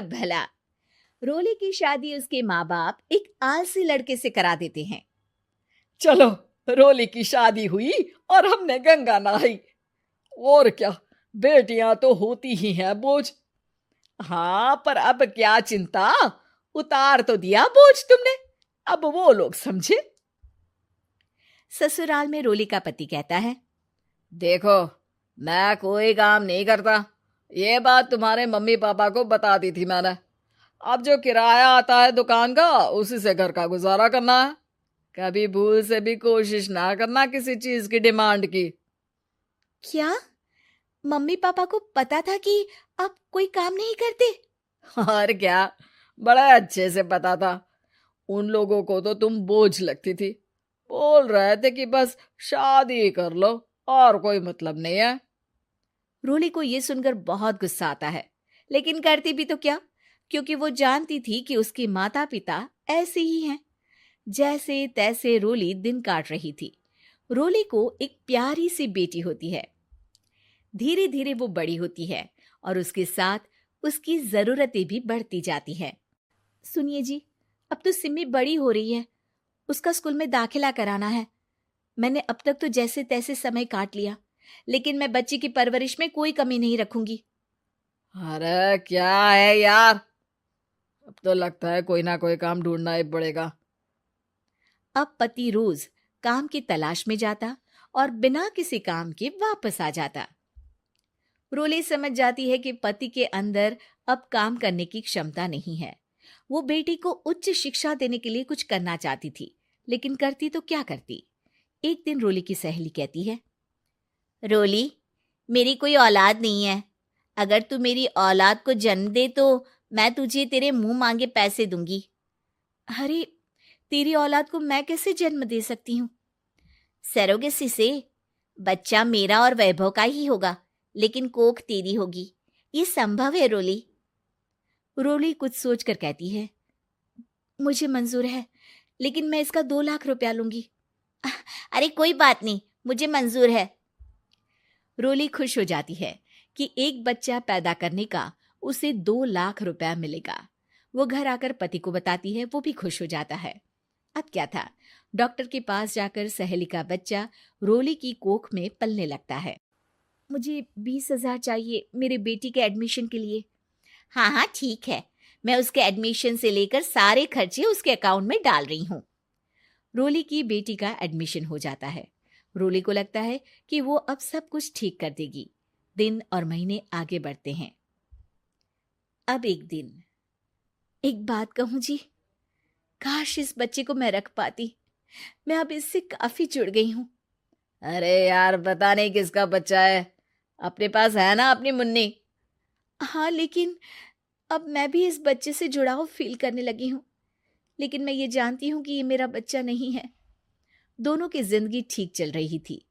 भला। रोली की शादी उसके माँ बाप एक आलसी लड़के से करा देते हैं। चलो, रोली की शादी हुई और हमने गंगा नहाई। और क्या, बेटियां तो होती ही हैं बोझ। हाँ, पर अब क्या चिंता, उतार तो दिया बोझ तुमने, अब वो लोग समझे। ससुराल में रोली का पति कहता है, देखो, मैं कोई काम नहीं करता, ये बात तुम्हारे मम्मी पापा को बता दी थी मैंने। अब जो किराया आता है दुकान का, उसी से घर का गुजारा करना है। कभी भूल से भी कोशिश ना करना किसी चीज की डिमांड की। क्या मम्मी पापा को पता था कि आप कोई काम नहीं करते? और क्या, बड़ा अच्छे से पता था। उन लोगों को तो तुम बोझ लगती थी, बोल रहे थे कि बस शादी कर लो और कोई मतलब नहीं है। रोली को यह सुनकर बहुत गुस्सा आता है, लेकिन करती भी तो क्या, क्योंकि वो जानती थी कि उसके माता पिता ऐसे ही हैं। जैसे तैसे रोली दिन काट रही थी। रोली को एक प्यारी सी बेटी होती है। धीरे धीरे वो बड़ी होती है और उसके साथ उसकी जरूरतें भी बढ़ती जाती हैं। सुनिए जी, अब तो सिमी बड़ी हो रही है, उसका स्कूल में दाखिला कराना है। मैंने अब तक तो जैसे तैसे समय काट लिया, लेकिन मैं बच्ची की परवरिश में कोई कमी नहीं रखूंगी। अरे क्या है यार, अब तो लगता है कोई ना कोई काम ढूंढना ही पड़ेगा। अब पति रोज काम की तलाश में जाता और बिना किसी काम के वापस आ जाता। रोली समझ जाती है कि पति के अंदर अब काम करने की क्षमता नहीं है। वो बेटी को उच्च शिक्षा देने के लिए कुछ करना चाहती थी, लेकिन करती तो क्या करती। एक दिन रोली की सहेली कहती है, रोली, मेरी कोई औलाद नहीं है। अगर तू मेरी औलाद को जन्म दे तो मैं तुझे तेरे मुंह मांगे पैसे दूंगी। अरे, तेरी औलाद को मैं कैसे जन्म दे सकती हूँ? सरोगेसी से। बच्चा मेरा और वैभव का ही होगा, लेकिन कोख तेरी होगी। ये संभव है रोली। रोली कुछ सोचकर कहती है, मुझे मंजूर है, लेकिन मैं इसका 2 लाख रुपया लूंगी। अरे कोई बात नहीं, मुझे मंजूर है। रोली खुश हो जाती है कि एक बच्चा पैदा करने का उसे 2 लाख रुपया मिलेगा। वो घर आकर पति को बताती है, वो भी खुश हो जाता है। अब क्या था, डॉक्टर के पास जाकर सहेली का बच्चा रोली की कोख में पलने लगता है। मुझे 20,000 चाहिए मेरे बेटी के एडमिशन के लिए। हाँ हाँ ठीक है, मैं उसके एडमिशन से लेकर सारे खर्चे उसके अकाउंट में डाल रही हूँ। रोली की बेटी का एडमिशन हो जाता है। रोली को लगता है कि वो अब सब कुछ ठीक कर देगी। दिन और महीने आगे बढ़ते हैं। अब एक दिन, एक बात कहूं जी, काश इस बच्चे को मैं रख पाती। मैं अब इससे काफी जुड़ गई हूँ। अरे यार, पता नहीं किसका बच्चा है, अपने पास है ना अपनी मुन्नी। हाँ, लेकिन अब मैं भी इस बच्चे से जुड़ाव फील करने लगी हूँ। लेकिन मैं ये जानती हूँ कि ये मेरा बच्चा नहीं है। दोनों की जिंदगी ठीक चल रही थी,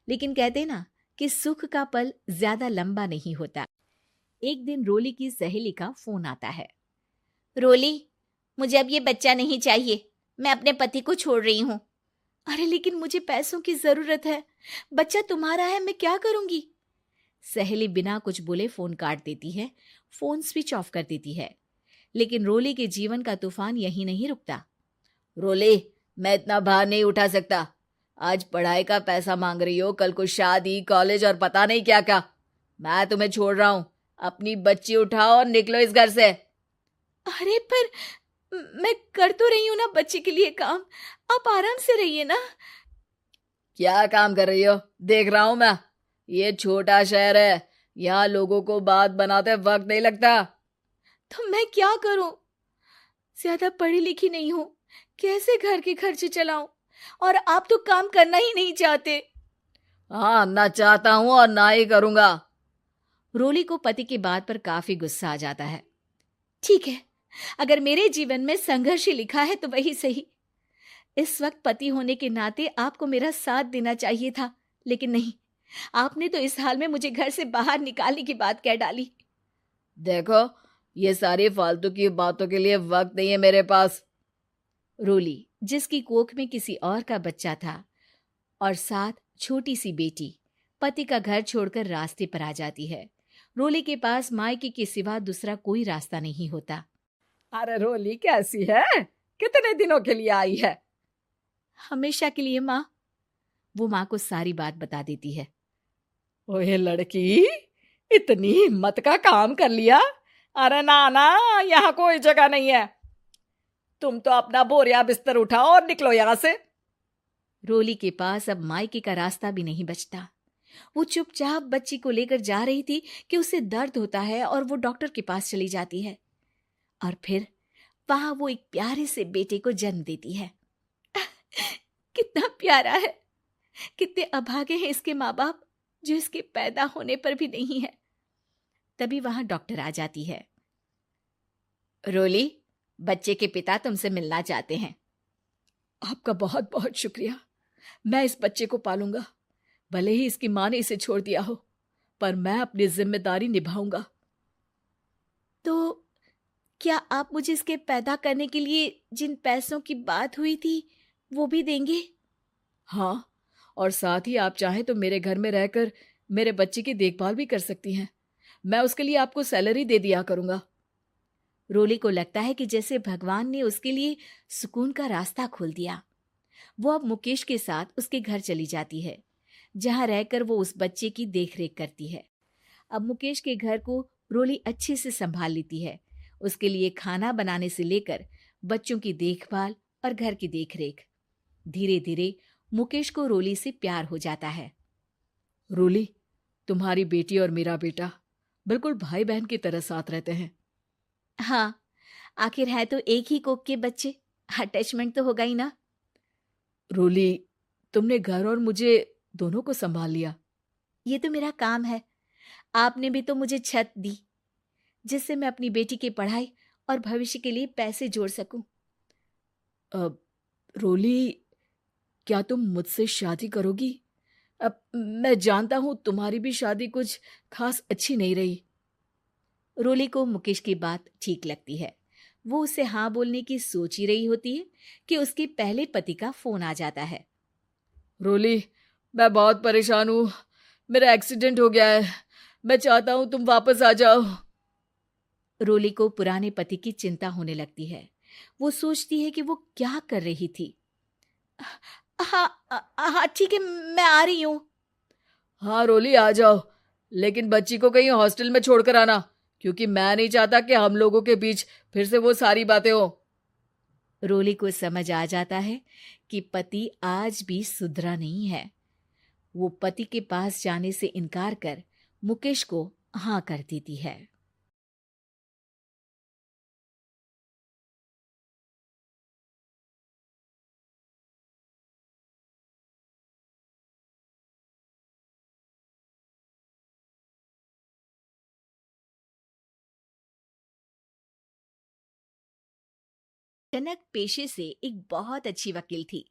लेकिन कहते ना कि सुख का पल ज्यादा लंबा नहीं होता। एक दिन रोली की सहेली का फोन आता है। रोली, मुझे अब ये बच्चा नहीं चाहिए, मैं अपने पति को छोड़ रही हूँ। अरे लेकिन मुझे पैसों की जरूरत है, बच्चा तुम्हारा है, मैं क्या करूंगी? सहेली बिना कुछ बोले फोन काट देती है, फोन स्विच ऑफ कर देती है। लेकिन रोली के जीवन का तूफान यहीं नहीं रुकता। रोली, मैं इतना भार नहीं उठा सकता। आज पढ़ाई का पैसा मांग रही हो, कल को शादी, कॉलेज और पता नहीं क्या क्या। मैं तुम्हें छोड़ रहा हूँ, अपनी बच्ची उठाओ और निकलो इस घर से। अरे पर मैं कर तो रही हूं ना बच्चे के लिए काम, आप आराम से रहिए ना। क्या काम कर रही हो, देख रहा हूं मैं। ये छोटा शहर है, यहाँ लोगों को बात बनाते वक्त नहीं लगता। तो मैं क्या करूं? ज्यादा पढ़ी लिखी नहीं हूं, कैसे घर के खर्चे चलाऊं? और आप तो काम करना ही नहीं चाहते। हाँ, ना चाहता हूं और ना ही करूंगा। रोली को पति की बात पर काफी गुस्सा आ जाता है। ठीक है, अगर मेरे जीवन में संघर्ष ही लिखा है तो वही सही। इस वक्त पति होने के नाते आपको मेरा साथ देना चाहिए था, लेकिन नहीं, आपने तो इस हाल में मुझे घर से बाहर निकालने की बात कह डाली। देखो, ये सारी फालतू की बातों के लिए वक्त नहीं है मेरे पास। रोली, जिसकी कोख में किसी और का बच्चा था और साथ छोटी सी बेटी, पति का घर छोड़कर रास्ते पर आ जाती है। रोली के पास मायके के सिवा दूसरा कोई रास्ता नहीं होता। अरे रोली कैसी है? कितने दिनों के लिए आई है? हमेशा के लिए माँ। वो माँ को सारी बात बता देती है। ओए लड़की, इतनी हिम्मत का काम कर लिया। अरे ना ना, यहाँ कोई जगह नहीं है। तुम तो अपना बोरिया बिस्तर उठाओ और निकलो यहाँ से। रोली के पास अब मायके का रास्ता भी नहीं बचता। वो चुपचाप बच्ची को लेकर जा रही थी कि उसे दर्द होता है और वो डॉक्टर के पास चली जाती है और फिर वहां वो एक प्यारे से बेटे को जन्म देती है। कितना प्यारा है, कितने अभागे हैं इसके माँ बाप जो इसके पैदा होने पर भी नहीं है। तभी वहां डॉक्टर आ जाती है। रोली, बच्चे के पिता तुमसे मिलना चाहते हैं। आपका बहुत बहुत शुक्रिया। मैं इस बच्चे को पालूंगा, भले ही इसकी माँ ने इसे छोड़ दिया हो, पर मैं अपनी जिम्मेदारी निभाऊंगा। तो क्या आप मुझे इसके पैदा करने के लिए जिन पैसों की बात हुई थी वो भी देंगे? हाँ, और साथ ही आप चाहें तो मेरे घर में रहकर मेरे बच्चे की देखभाल भी कर सकती हैं। मैं उसके लिए आपको सैलरी दे दिया करूंगा। रोली को लगता है कि जैसे भगवान ने उसके लिए सुकून का रास्ता खोल दिया। वो अब मुकेश के साथ उसके घर चली जाती है, जहां रहकर वो उस बच्चे की देखरेख करती है। अब मुकेश के घर को रोली अच्छे से संभाल लेती है। उसके लिए खाना बनाने से लेकर बच्चों की देखभाल और घर की देखरेख। धीरे धीरे मुकेश को रोली से प्यार हो जाता है। रोली, तुम्हारी बेटी और मेरा बेटा बिल्कुल भाई बहन की तरह साथ रहते हैं। हाँ, आखिर है तो एक ही कोख के बच्चे, अटैचमेंट तो होगा ही ना। रोली, तुमने घर और मुझे दोनों को संभाल लिया। ये तो मेरा काम है। आपने भी तो मुझे छत दी जिससे मैं अपनी बेटी की पढ़ाई और भविष्य के लिए पैसे जोड़ सकूं। अब रोली, क्या तुम मुझसे शादी करोगी? अब मैं जानता हूं तुम्हारी भी शादी कुछ खास अच्छी नहीं रही। रोली को मुकेश की बात ठीक लगती है। वो उसे हाँ बोलने की सोच ही रही होती है कि उसके पहले पति का फोन आ जाता है। रोली, मैं बहुत परेशान हूं। मेरा एक्सीडेंट हो गया है। मैं चाहता हूं तुम वापस आ जाओ। रोली को पुराने पति की चिंता होने लगती है। वो सोचती है कि वो क्या कर रही थी। हाँ हाँ ठीक है, मैं आ रही हूँ। हाँ रोली, आ जाओ, लेकिन बच्ची को कहीं हॉस्टल में छोड़कर आना, क्योंकि मैं नहीं चाहता कि हम लोगों के बीच फिर से वो सारी बातें हो। रोली को समझ आ जाता है कि पति आज भी सुधरा नहीं है। वो पति के पास जाने से इनकार कर मुकेश को हाँ कर देती है। जनक पेशे से एक बहुत अच्छी वकील थी,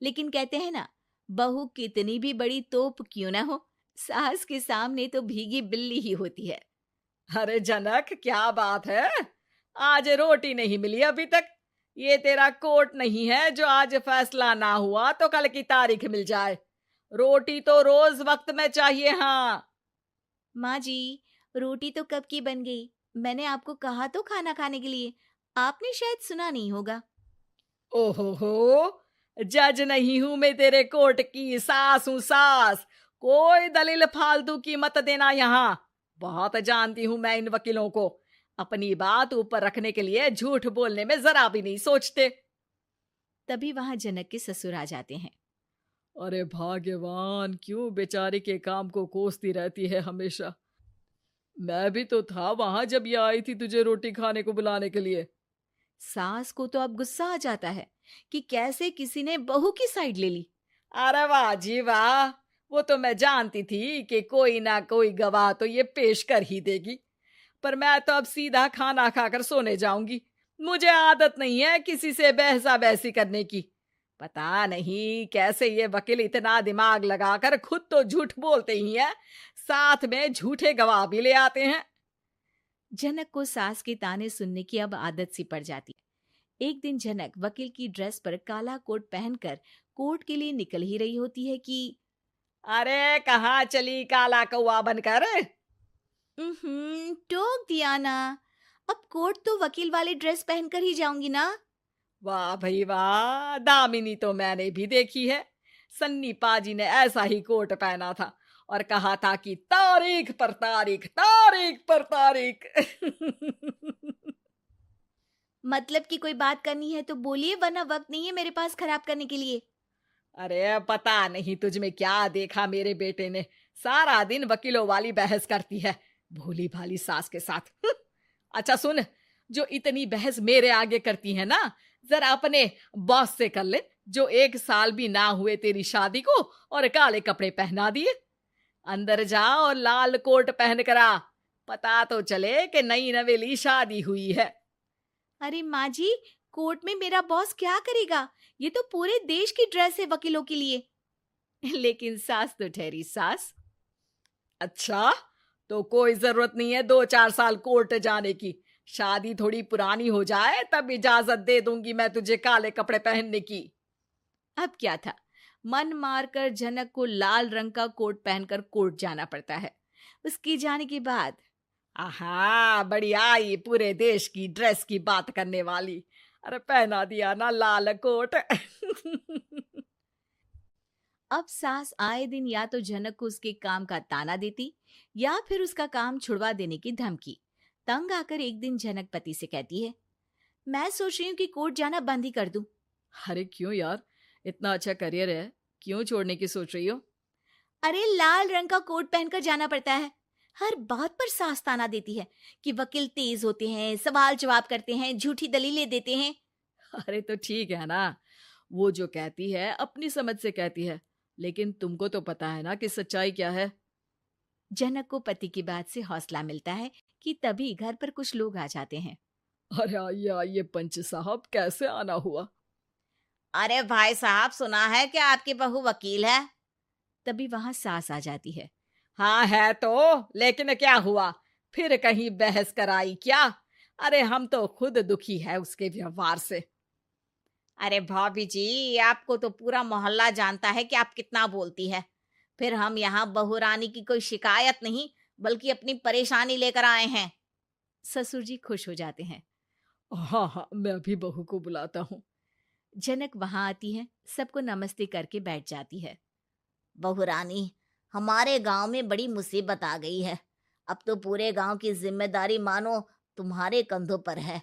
लेकिन कहते हैं ना, बहू कितनी भी बड़ी तोप क्यों ना हो, सास के सामने तो भीगी बिल्ली ही होती है। अरे जनक, क्या बात है? आज रोटी नहीं मिली अभी तक। ये तेरा कोर्ट नहीं है जो आज फैसला ना हुआ तो कल की तारीख मिल जाए। रोटी तो रोज वक्त में चाहिए। हाँ माँ जी, रोटी तो कब की बन गई। मैंने आपको कहा तो खाना खाने के लिए, आपने शायद सुना नहीं होगा। ओहो, जज नहीं हूं मैं तेरे कोर्ट की, सास हूं सास। कोई दलील फालतू की मत देना यहाँ। बहुत जानती हूं मैं इन वकीलों को। अपनी बात ऊपर रखने के लिए झूठ बोलने में जरा भी नहीं सोचते। तभी वहां जनक के ससुर आ जाते हैं। अरे भाग्यवान, क्यों बेचारी के काम को कोसती रहती है हमेशा। मैं भी तो था वहां जब ये आई थी तुझे रोटी खाने को बुलाने के लिए। सास को तो अब गुस्सा आ जाता है कि कैसे किसी ने बहू की साइड ले ली। अरे वाह जी वाह, वो तो मैं जानती थी कि कोई ना कोई गवाह तो ये पेश कर ही देगी। पर मैं तो अब सीधा खाना खाकर सोने जाऊंगी। मुझे आदत नहीं है किसी से बहसा बहसी करने की। पता नहीं कैसे ये वकील इतना दिमाग लगाकर खुद तो झूठ बोलते ही हैं, साथ में झूठे गवाह भी ले आते हैं। जनक को सास के ताने सुनने की अब आदत सी पड़ जाती है। एक दिन जनक वकील की ड्रेस पर काला कोट पहनकर कोर्ट के लिए निकल ही रही होती है कि अरे कहाँ चली काला कौवा बनकर? दियाना, अब कोर्ट तो वकील वाली ड्रेस पहनकर ही जाऊंगी ना। वाह भाई वाह, दामिनी तो मैंने भी देखी है। सन्नी पाजी ने ऐसा ही कोट पहना था और कहा था कि तारीख पर तारीख, तारीख पर तारीख। मतलब कि कोई बात करनी है तो बोलिए, वरना वक्त नहीं है मेरे पास खराब करने के लिए। अरे पता नहीं तुझ में क्या देखा मेरे बेटे ने, सारा दिन वकीलों वाली बहस करती है, भोली भाली सास के साथ। अच्छा सुन, जो इतनी बहस मेरे आगे करती है ना, जरा अपने बॉस से कर ले, जो 1 साल भी ना हुए तेरी शादी को और काले कपड़े पहना दिए। अंदर जा और लाल कोट पहन कर आ, पता तो चले कि नई नवेली शादी हुई है। अरे माँ जी, कोर्ट में मेरा बॉस क्या करेगा? ये तो पूरे देश की ड्रेस है वकीलों के लिए। लेकिन सास तो ठहरी सास। अच्छा, तो कोई जरूरत नहीं है 2-4 साल कोर्ट जाने की। शादी थोड़ी पुरानी हो जाए तब इजाजत दे दूंगी मैं तुझे काले कपड़े पहनने की। अब क्या था, मन मारकर जनक को लाल रंग का कोट पहनकर कोर्ट जाना पड़ता है। उसके जाने के बाद आहा, बढ़िया, ये पूरे देश की ड्रेस की बात करने वाली। अरे पहना दिया ना लाल कोट। अब सास आए दिन या तो जनक को उसके काम का ताना देती या फिर उसका काम छुड़वा देने की धमकी। तंग आकर एक दिन जनक पति से कहती है, मैं सोच रही हूँ कि कोर्ट जाना बंद ही कर दूं। अरे क्यों यार, इतना अच्छा करियर है, क्यों छोड़ने की सोच रही हो? अरे लाल रंग का कोट पहनकर जाना पड़ता है। हर बात पर सास ताना देती है कि वकील तेज होते हैं, सवाल जवाब करते हैं, झूठी दलीलें देते हैं। अरे तो ठीक है ना, वो जो कहती है अपनी समझ से कहती है, लेकिन तुमको तो पता है ना कि सच्चाई क्या है। जनक को पति की बात से हौसला मिलता है कि तभी घर पर कुछ लोग आ जाते हैं। अरे आइए पंच साहब, कैसे आना हुआ? अरे भाई साहब, सुना है कि आपकी बहू वकील है। तभी वहां सास आ जाती है। हाँ है तो, लेकिन क्या हुआ, फिर कहीं बहस कराई क्या? अरे हम तो खुद दुखी है उसके व्यवहार से। अरे भाभी जी, आपको तो पूरा मोहल्ला जानता है कि आप कितना बोलती है। फिर हम यहाँ बहू रानी की कोई शिकायत नहीं, बल्कि अपनी परेशानी लेकर आए हैं। ससुर जी खुश हो जाते हैं। हाँ हाँ, मैं अभी बहू को बुलाता हूँ। जनक वहां आती है, सबको नमस्ते करके बैठ जाती है। बहू रानी, हमारे गांव में बड़ी मुसीबत आ गई है। अब तो पूरे गांव की जिम्मेदारी मानो तुम्हारे कंधों पर है।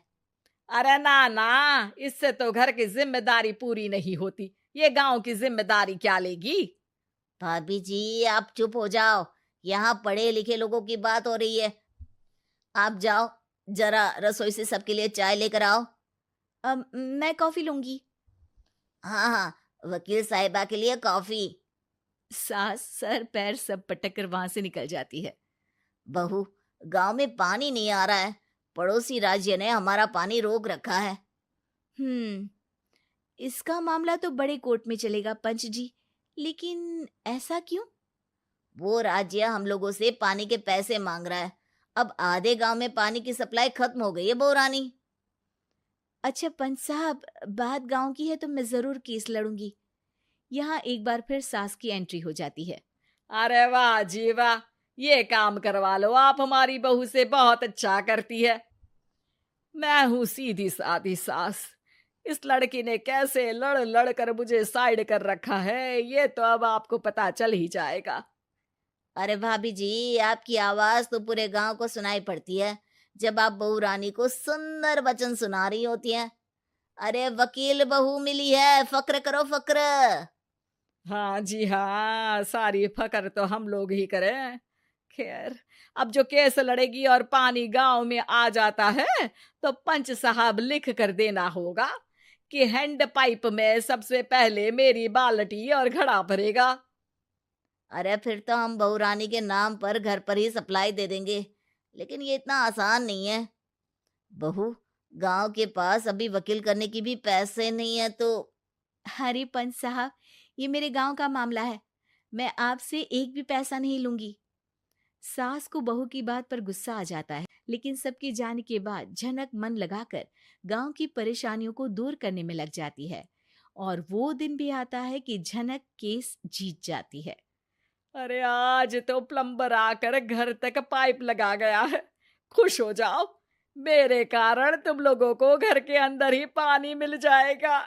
अरे ना ना, इससे तो घर की जिम्मेदारी पूरी नहीं होती, ये गांव की जिम्मेदारी क्या लेगी? भाभी जी, आप चुप हो जाओ। यहाँ पढ़े लिखे लोगों की बात हो रही है। आप जाओ, जरा रसोई से सबके लिए चाय लेकर आओ। मैं कॉफी लूंगी। हाँ हाँ, वकील साहिबा के लिए कॉफी। सास सर पैर सब पटक कर वहां से निकल जाती है। बहू, गांव में पानी नहीं आ रहा है। पड़ोसी राज्य ने हमारा पानी रोक रखा है। इसका मामला तो बड़े कोर्ट में चलेगा पंच जी, लेकिन ऐसा क्यों? वो राज्य हम लोगों से पानी के पैसे मांग रहा है। अब आधे गांव में पानी की सप्लाई खत्म हो गई है बोरानी। अच्छा पंच साहब, बात गांव की है तो मैं जरूर केस लड़ूंगी। यहाँ एक बार फिर सास की एंट्री हो जाती है। अरे वाह जी वाह, ये काम करवा लो आप हमारी बहू से, बहुत अच्छा करती है। मैं हूं सीधी सादी सास, इस लड़की ने कैसे लड़ लड़ कर मुझे साइड कर रखा है, ये तो अब आपको पता चल ही जाएगा। अरे भाभी जी, आपकी आवाज तो पूरे गांव को सुनाई पड़ती है जब आप बहू रानी को सुंदर वचन सुना रही होती हैं। अरे वकील बहू मिली है, फक्र करो फक्र। हाँ जी हाँ, सारी फकर तो हम लोग ही करें। खैर, अब जो केस लड़ेगी और पानी गांव में आ जाता है तो पंच साहब लिख कर देना होगा कि हैंड पाइप में सबसे पहले मेरी बाल्टी और घड़ा भरेगा। अरे फिर तो हम बहू रानी के नाम पर घर पर ही सप्लाई दे देंगे, लेकिन ये इतना आसान नहीं है। बहू, गांव के पास अभी वकील करने की भी पैसे नहीं है तो। अरे पंच साहब, ये मेरे गांव का मामला है, मैं आपसे एक भी पैसा नहीं लूंगी। सास को बहू की बात पर गुस्सा आ जाता है, लेकिन सबके जाने के बाद झनक मन लगाकर गांव की परेशानियों को दूर करने में लग जाती है। और वो दिन भी आता है कि झनक केस जीत जाती है। अरे आज तो प्लम्बर आकर घर तक पाइप लगा गया है, खुश हो जाओ, मेरे कारण तुम लोगों को घर के अंदर ही पानी मिल जाएगा।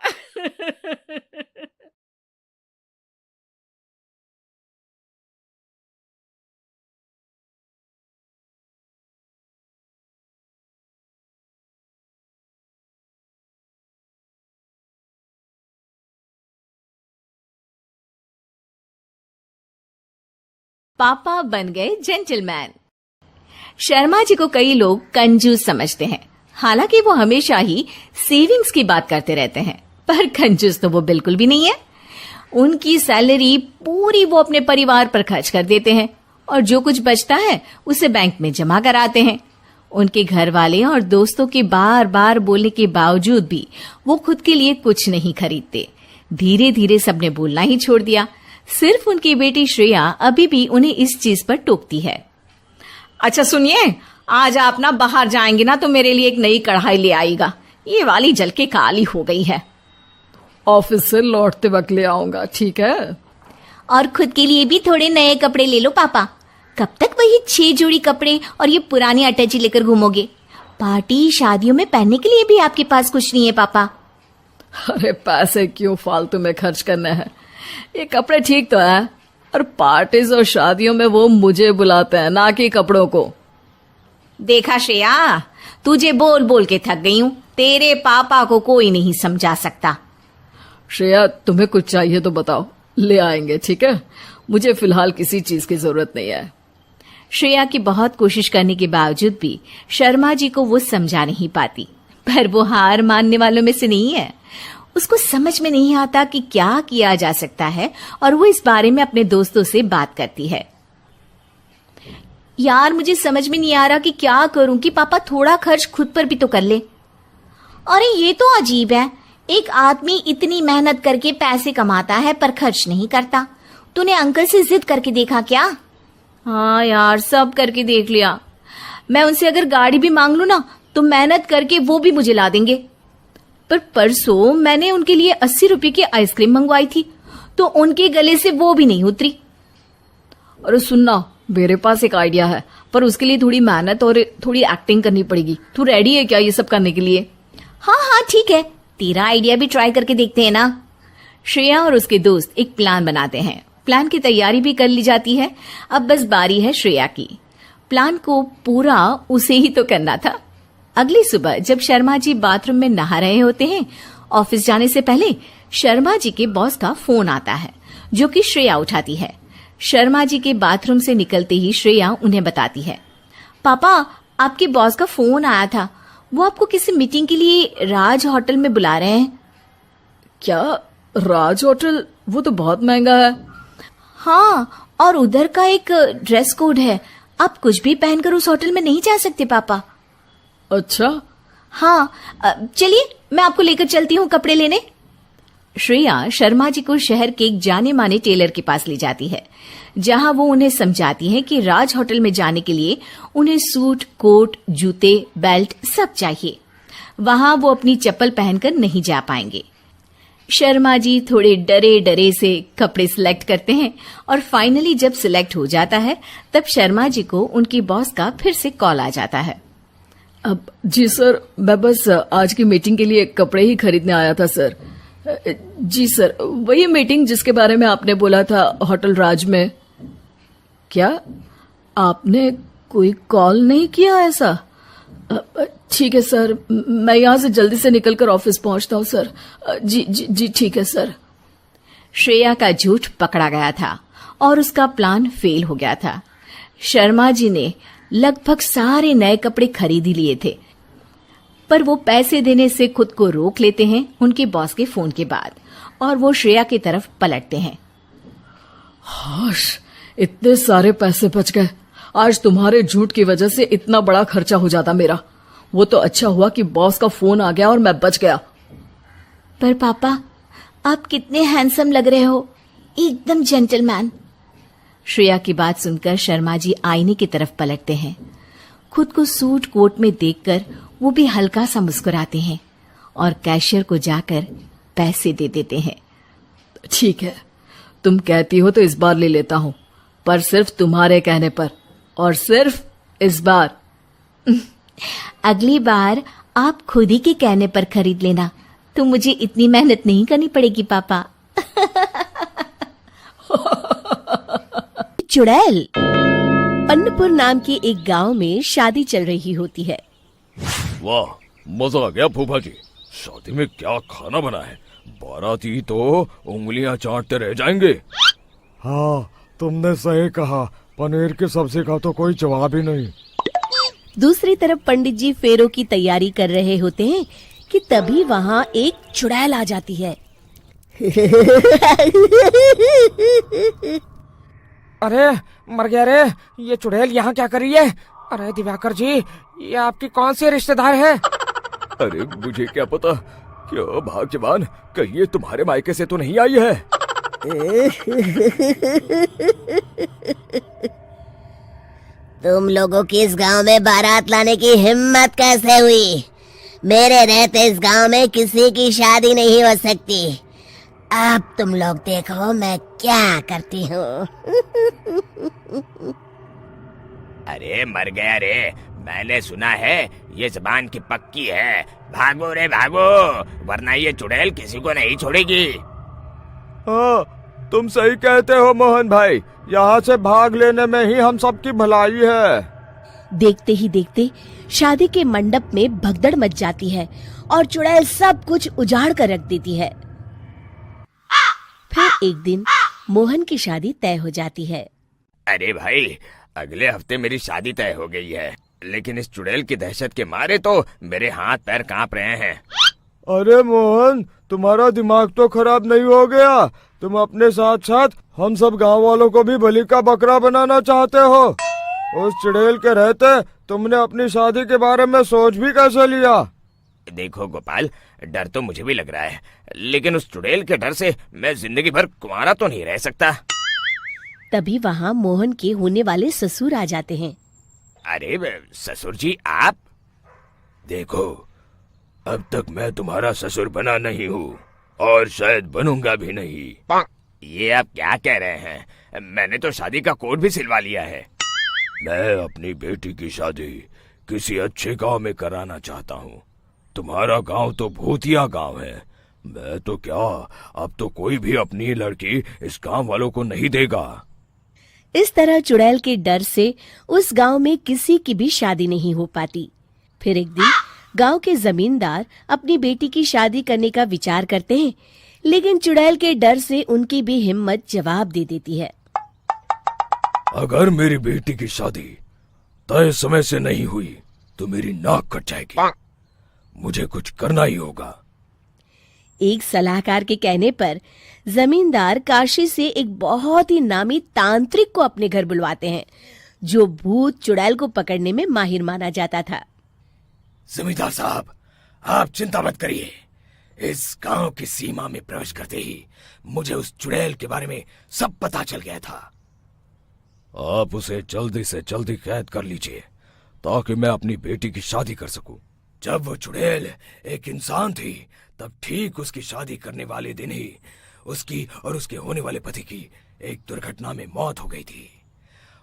पापा बन गए जेंटलमैन। शर्मा जी को कई लोग कंजूस समझते हैं, हालांकि वो हमेशा ही सेविंग्स की बात करते रहते हैं, पर कंजूस तो वो बिल्कुल भी नहीं है। उनकी सैलरी पूरी वो अपने परिवार पर खर्च कर देते हैं और जो कुछ बचता है उसे बैंक में जमा कराते हैं। उनके घर वाले और दोस्तों के बार बार बोलने के बावजूद भी वो खुद के लिए कुछ नहीं खरीदते। धीरे धीरे सबने बोलना ही छोड़ दिया। सिर्फ उनकी बेटी श्रेया अभी भी उन्हें इस चीज पर टोकती है। अच्छा सुनिए, आज आप ना बाहर जाएंगे ना तो मेरे लिए एक नई कढ़ाई ले आएगा, ये वाली जल के काली हो गई है। ऑफिस से लौटते वक्त ले आऊंगा, ठीक है? और खुद के लिए भी थोड़े नए कपड़े ले लो पापा। कब तक वही 6 जोड़ी कपड़े और ये पुरानी अटैची लेकर घूमोगे? पार्टी शादियों में पहनने के लिए भी आपके पास कुछ नहीं है पापा। अरे पैसे क्यों फालतू में खर्च करने हैं, ये कपड़े ठीक तो है, और पार्टीज और शादियों में वो मुझे बुलाते हैं, ना कि कपड़ों को। देखा श्रेया, तुझे बोल बोल के थक गई हूँ, तेरे पापा को कोई नहीं समझा सकता। श्रेया, तुम्हें कुछ चाहिए तो बताओ, ले आएंगे, ठीक है? मुझे फिलहाल किसी चीज की जरूरत नहीं है। श्रेया की बहुत कोशिश करने के बावजूद भी शर्मा जी को वो समझा नहीं पाती, पर वो हार मानने वालों में से नहीं है। उसको समझ में नहीं आता कि क्या किया जा सकता है और वो इस बारे में अपने दोस्तों से बात करती है। यार, मुझे समझ में नहीं आ रहा कि क्या करूं कि पापा थोड़ा खर्च खुद पर भी तो कर ले। अरे ये तो अजीब है, एक आदमी इतनी मेहनत करके पैसे कमाता है पर खर्च नहीं करता। तूने अंकल से जिद करके देखा क्या? हाँ यार, सब करके देख लिया। मैं उनसे अगर गाड़ी भी मांग लूं ना तो मेहनत करके वो भी मुझे ला देंगे। पर परसों मैंने उनके लिए 80 रुपए की आइसक्रीम मंगवाई थी तो उनके गले से वो भी नहीं उतरी। अरे सुनना, मेरे पास एक आइडिया है, पर उसके लिए थोड़ी मेहनत और थोड़ी एक्टिंग करनी पड़ेगी। तू रेडी है क्या ये सब करने के लिए? हाँ हाँ ठीक है, तेरा आइडिया भी ट्राई करके देखते हैं ना। श्रेया और उसके दोस्त एक प्लान बनाते हैं। प्लान की तैयारी भी कर ली जाती है। अब बस बारी है श्रेया की। प्लान को पूरा उसे ही तो करना था। अगली सुबह जब शर्मा जी बाथरूम में नहा रहे होते हैं, ऑफिस जाने से पहले शर्मा जी के बॉस का फोन आता है, जो कि श्रेया उठाती है। शर्मा जी के बाथरूम से निकलते ही श्रेया उन्हें बताती है, पापा आपके बॉस का फोन आया था, वो आपको किसी मीटिंग के लिए राज होटल में बुला रहे हैं। क्या? राज होटल? वो तो बहुत महंगा है। हाँ, और उधर का एक ड्रेस कोड है, आप कुछ भी पहनकर उस होटल में नहीं जा सकते पापा। अच्छा। हाँ, चलिए मैं आपको लेकर चलती हूँ कपड़े लेने। श्रेया शर्मा जी को शहर के एक जाने माने टेलर के पास ले जाती है, जहां वो उन्हें समझाती है कि राज होटल में जाने के लिए उन्हें सूट, कोट, जूते, बेल्ट सब चाहिए। वहां वो अपनी चप्पल पहनकर नहीं जा पाएंगे। शर्मा जी थोड़े डरे डरे से कपड़े सिलेक्ट करते हैं और फाइनली जब सिलेक्ट हो जाता है तब शर्मा जी को उनकी बॉस का फिर से कॉल आ जाता है। अब जी सर, मैं बस आज की मीटिंग के लिए कपड़े ही खरीदने आया था सर। जी सर, वही मीटिंग जिसके बारे में आपने बोला था होटल राज में। क्या आपने कोई कॉल नहीं किया ऐसा? ठीक है सर, मैं यहाँ से जल्दी से निकलकर ऑफिस पहुंचता हूँ सर। जी जी जी ठीक है सर। श्रेया का झूठ पकड़ा गया था और उसका प्लान फेल हो गया था। शर्मा जी ने लगभग सारे नए कपड़े खरीद ही लिए थे, पर वो पैसे देने से खुद को रोक लेते हैं उनके बॉस के फोन के बाद, और वो श्रेया की तरफ पलटते हैं। हाश, इतने सारे पैसे बच गए। आज तुम्हारे झूठ की वजह से इतना बड़ा खर्चा हो जाता मेरा। वो तो अच्छा हुआ कि बॉस का फोन आ गया और मैं बच गया। पर पापा, आप कितने हैंडसम लग रहे हो, एकदम जेंटलमैन। श्रेया की बात सुनकर शर्मा जी आईने की तरफ पलटते हैं। खुद को सूट कोट में देखकर वो भी हल्का सा मुस्कुराते हैं और कैशियर को जाकर पैसे दे देते हैं। ठीक है, तुम कहती हो तो इस बार ले लेता हूँ, पर सिर्फ तुम्हारे कहने पर, और सिर्फ इस बार। अगली बार आप खुद ही के कहने पर खरीद लेना, तो मुझे इतनी मेहनत नहीं करनी पड़ेगी पापा। चुड़ैल। अन्नपुर नाम के एक गांव में शादी चल रही होती है। वाह, मजा आ गया फूफा जी। शादी में क्या खाना बना है, बाराती तो उंगलियां चाटते रह जाएंगे। हाँ, तुमने सही कहा, पनीर की सब्जी का तो कोई जवाब ही नहीं। दूसरी तरफ पंडित जी फेरों की तैयारी कर रहे होते हैं कि तभी वहाँ एक चुड़ैल आ जाती है। अरे मर गया रे, ये चुड़ैल यहाँ क्या कर रही है? अरे दिवाकर जी, ये आपकी कौन सी रिश्तेदार है? अरे मुझे क्या पता, क्या भाग्यवान, कहीं ये तुम्हारे मायके से तो नहीं आई है। तुम लोगों की इस गांव में बारात लाने की हिम्मत कैसे हुई? मेरे रहते इस गांव में किसी की शादी नहीं हो सकती। अब तुम लोग देखो मैं क्या करती हूँ। अरे मर गया रे, मैंने सुना है ये जबान की पक्की है। भागो रे भागो, वरना ये चुड़ैल किसी को नहीं छोड़ेगी। हाँ, तुम सही कहते हो मोहन भाई, यहाँ से भाग लेने में ही हम सबकी भलाई है। देखते ही देखते शादी के मंडप में भगदड़ मच जाती है और चुड़ैल सब कुछ उजाड़ कर रख देती है। फिर एक दिन मोहन की शादी तय हो जाती है। अरे भाई, अगले हफ्ते मेरी शादी तय हो गई है, लेकिन इस चुड़ैल की दहशत के मारे तो मेरे हाथ पैर कांप रहे हैं। अरे मोहन, तुम्हारा दिमाग तो खराब नहीं हो गया? तुम अपने साथ साथ हम सब गांव वालों को भी बलि का बकरा बनाना चाहते हो? उस चुड़ैल के रहते तुमने अपनी शादी के बारे में सोच भी कैसे लिया? देखो गोपाल, डर तो मुझे भी लग रहा है, लेकिन उस चुड़ैल के डर से मैं जिंदगी भर कुंवारा तो नहीं रह सकता। तभी वहाँ मोहन के होने वाले ससुर आ जाते हैं। अरे ससुर जी, आप? देखो, अब तक मैं तुम्हारा ससुर बना नहीं हूँ और शायद बनूंगा भी नहीं। ये आप क्या कह रहे हैं? मैंने तो शादी का कोड भी सिलवा लिया है। मैं अपनी बेटी की शादी किसी अच्छे गांव में कराना चाहता हूँ। तुम्हारा गांव तो भूतिया गांव है। मैं तो क्या, अब तो कोई भी अपनी लड़की इस गांव वालों को नहीं देगा। इस तरह चुड़ैल के डर से उस गांव में किसी की भी शादी नहीं हो पाती। फिर एक दिन गांव के जमींदार अपनी बेटी की शादी करने का विचार करते हैं, लेकिन चुड़ैल के डर से उनकी भी हिम्मत जवाब दे देती है। अगर मेरी बेटी की शादी तय समय से नहीं हुई तो मेरी नाक कट जाएगी। मुझे कुछ करना ही होगा। एक सलाहकार के कहने पर जमींदार काशी से एक बहुत ही नामी तांत्रिक को अपने घर बुलवाते हैं, जो भूत चुड़ैल को पकड़ने में माहिर माना जाता था। जमींदार साहब, आप चिंता मत करिए। इस गांव की सीमा में प्रवेश करते ही मुझे उस चुड़ैल के बारे में सब पता चल गया था। आप उसे जल्दी से जल्दी कैद कर लीजिए ताकि मैं अपनी बेटी की शादी कर सकूं। जब वो चुड़ैल एक इंसान थी, तब ठीक उसकी शादी करने वाले दिन ही उसकी और उसके होने वाले पति की एक दुर्घटना में मौत हो गई थी।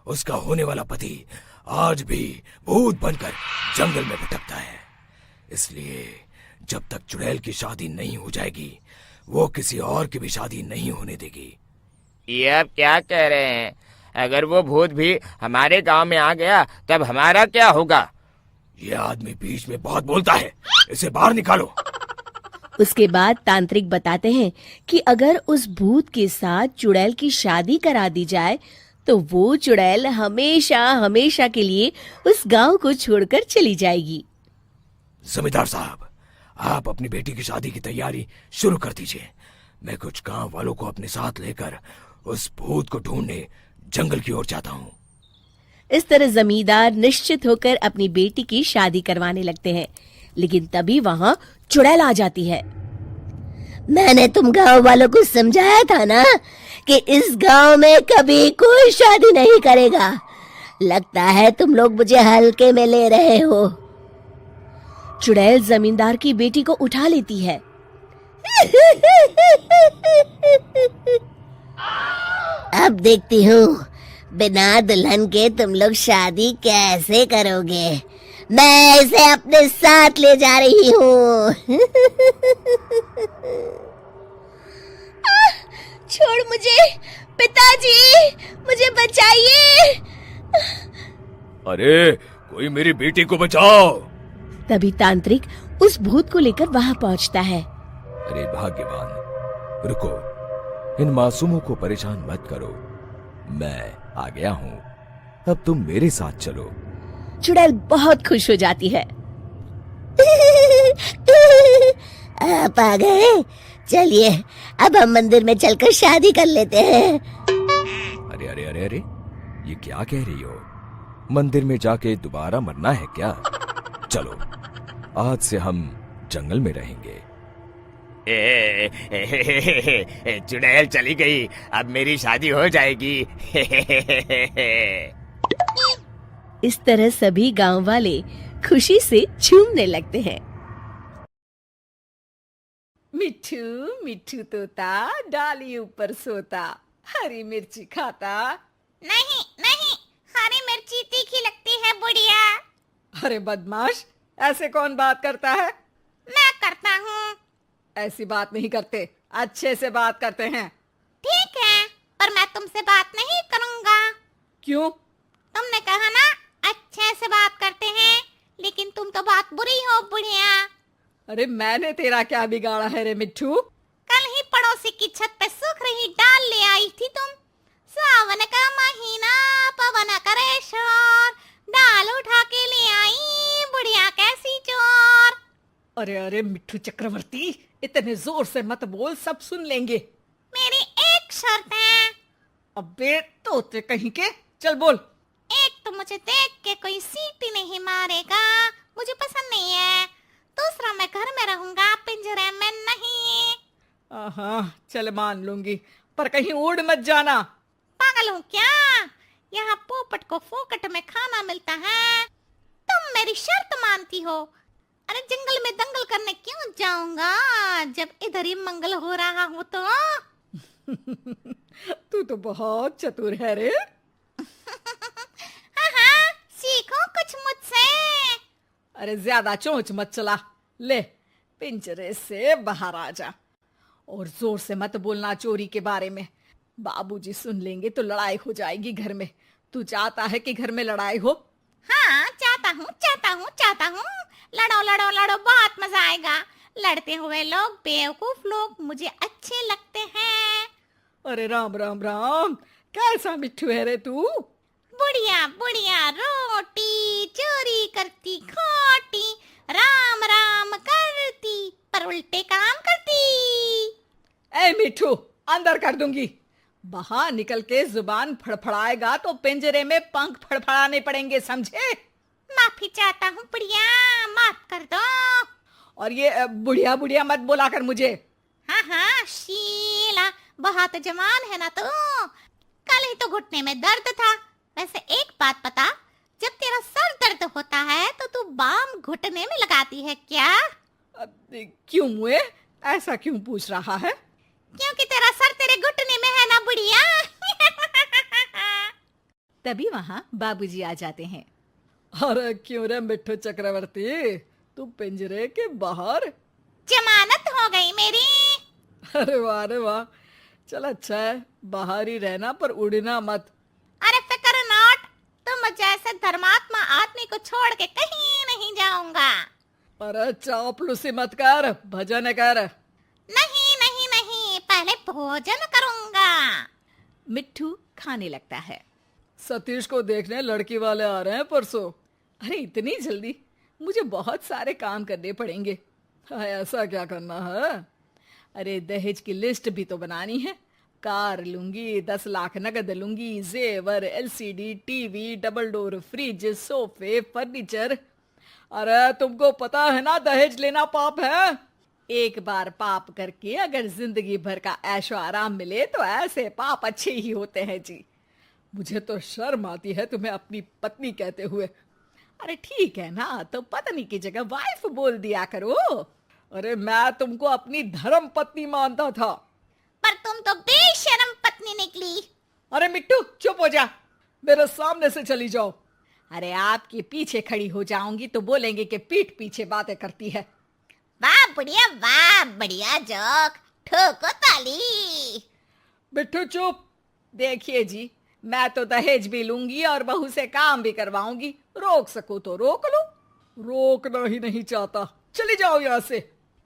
उसका होने वाला पति आज भी भूत बनकर जंगल में भटकता है। इसलिए जब तक चुड़ैल की शादी नहीं हो जाएगी, वो किसी और की भी शादी नहीं होने देगी। ये आप क्या कह रहे हैं? अगर वो भूत भी हमारे गांव में आ गया तब हमारा क्या होगा? ये आदमी बीच में बहुत बोलता है, इसे बाहर निकालो। उसके बाद तांत्रिक बताते हैं कि अगर उस भूत के साथ चुड़ैल की शादी करा दी जाए तो वो चुड़ैल हमेशा हमेशा के लिए उस गांव को छोड़कर चली जाएगी। जमींदार साहब, आप अपनी बेटी की शादी की तैयारी शुरू कर दीजिए। मैं कुछ गांव वालों को अपने साथ लेकर उस भूत को ढूंढने जंगल की ओर जाता हूँ। इस तरह जमींदार निश्चित होकर अपनी बेटी की शादी करवाने लगते हैं, लेकिन तभी वहाँ चुड़ैल आ जाती है। मैंने तुम गांव वालों को समझाया था ना कि इस गांव में कभी कोई शादी नहीं करेगा। लगता है तुम लोग मुझे हल्के में ले रहे हो। चुड़ैल जमींदार की बेटी को उठा लेती है। अब देखती हूँ बिना दुल्हन के तुम लोग शादी कैसे करोगे। मैं इसे अपने साथ ले जा रही हूँ। छोड़ मुझे, पिताजी, मुझे बचाइए। अरे कोई मेरी बेटी को बचाओ। तभी तांत्रिक उस भूत को लेकर वहां पहुंचता है। अरे भाग्यवान, रुको, इन मासूमों को परेशान मत करो, मैं आ गया हूँ, अब तुम मेरे साथ चलो। चुड़ैल बहुत खुश हो जाती है। आप आ गए, चलिए अब हम मंदिर में चलकर शादी कर लेते हैं। अरे अरे अरे अरे, ये क्या कह रही हो? मंदिर में जाके दोबारा मरना है क्या? चलो, आज से हम जंगल में रहेंगे। चुड़ैल चली गई, अब मेरी शादी हो जाएगी। इस तरह सभी गांव वाले खुशी से झूमने लगते हैं। मिट्ठू मिट्ठू तोता डाली ऊपर सोता, हरी मिर्ची खाता। नहीं नहीं, हरी मिर्ची तीखी लगती है बुढ़िया। अरे बदमाश, ऐसे कौन बात करता है? मैं करता हूँ। ऐसी बात नहीं करते, अच्छे से बात करते हैं। ठीक है, पर मैं तुमसे बात नहीं करूँगा। क्यों? तुमने कहा ना अच्छे से बात करते हैं, लेकिन तुम तो बात बुरी हो बुढ़िया। अरे मैंने तेरा क्या बिगाड़ा है रे मिट्ठू? कल ही पड़ोसी की छत पे सूख रही डाल ले आई थी तुम। सावन का महीना, पवन करे शोर, डाल उठा के ले आई बुढ़िया कैसी चोर। अरे अरे मिट्ठू चक्रवर्ती, इतने जोर से मत बोल, सब सुन लेंगे। मेरी एक शर्त है। अबे तोते कहीं के, चल बोल। एक तो मुझे देख के कोई सीटी नहीं मारेगा, मुझे पसंद नहीं है। दूसरा, मैं घर में रहूंगा, पिंजरे में नहीं। हाँ चल मान लूंगी, पर कहीं उड़ मत जाना। पागल हूँ क्या? यहाँ पोपट को फोकट में खाना मिलता है, तुम मेरी शर्त मानती हो? अरे जंगल में दंगल करने क्यों जाऊंगा, जब इधर ही मंगल हो रहा हो तो। तू तो बहुत चतुर है रे। हाँ, सीखो कुछ मुझसे। अरे ज्यादा चोंच मत चला, ले पिंजरे से बाहर आ जा। और जोर से मत बोलना चोरी के बारे में, बाबूजी सुन लेंगे तो लड़ाई हो जाएगी घर में। तू चाहता है कि घर में लड़ाई हो? हाँ, चाहता हूँ चाहता हूँ चाहता हूँ। लड़ो लड़ो लड़ो, बहुत मजा आएगा। लड़ते हुए लोग, बेवकूफ लोग मुझे अच्छे लगते हैं। अरे राम राम राम, कैसा मिट्ठू है रे तू? बुढ़िया बुढ़िया रोटी चोरी करती खोटी, राम राम करती पर उल्टे काम करती। ए मिट्ठू, अंदर कर दूंगी। बाहर निकल के जुबान फड़फड़ाएगा तो पिंजरे में पंख फड़फड़ाने पड़ेंगे, समझे? माफी चाहता हूँ बुढ़िया, माफ कर दो। और ये बुढ़िया बुढ़िया मत बोला कर मुझे। हाँ हाँ शीला, बहुत जवान है ना तू। कल ही तो घुटने में दर्द था। वैसे एक बात बता, जब तेरा सर दर्द होता है तो तू बाम घुटने में लगाती है क्या? क्यों मुए, ऐसा क्यों पूछ रहा है? क्योंकि तेरा सर तेरे घुटने में है ना बुढ़िया। तभी वहां बाबूजी आ जाते हैं। अरे क्यों रे मिट्ठू चक्रवर्ती, तू पिंजरे के बाहर? जमानत हो गई मेरी। अरे वाह रे वाह, चल अच्छा है, बाहर ही रहना पर उड़ना मत। अरे फिक्र नॉट, तुम जैसे धर्मात्मा आदमी को छोड़ के कहीं नहीं जाऊंगा। अरे चापलूसी मत कर, भजन कर। नहीं नहीं नहीं, पहले भोजन करूंगा। मिट्ठू खाने लगता है। सतीश को देखने लड़की वाले आ रहे हैं परसों। अरे इतनी जल्दी? मुझे बहुत सारे काम करने पड़ेंगे। हाँ, ऐसा क्या करना है? अरे दहेज की लिस्ट भी तो बनानी है। कार लूंगी, 10 लाख नगद लूंगी, जेवर, LCD, TV, double door fridge, सोफे, फर्नीचर। अरे तुमको पता है ना दहेज लेना पाप है। एक बार पाप करके अगर जिंदगी भर का ऐशो आराम मिले तो ऐसे पाप अच्छे ही होते हैं जी। मुझे तो शर्म आती है तुम्हें अपनी पत्नी कहते हुए। अरे ठीक है ना, तो पत्नी की जगह वाइफ बोल दिया करो। अरे मैं तुमको अपनी धर्म पत्नी मानता था। पर तुम तो बेशर्म पत्नी निकली। अरे मिट्टू चुप हो जा, मेरे सामने से चली जाओ। अरे आपके पीछे खड़ी हो जाऊंगी तो बोलेंगे कि पीठ पीछे बातें करती है। वाह बुढ़िया, वाह बढ़िया जोक, ठोको ताली। बिट्टू चुप। देखिए जी, मैं तो दहेज भी लूंगी और बहू से काम भी करवाऊंगी। रोक सको तो रोक लो। रोकना ही नहीं चाहता, चली जाओ यहाँ से।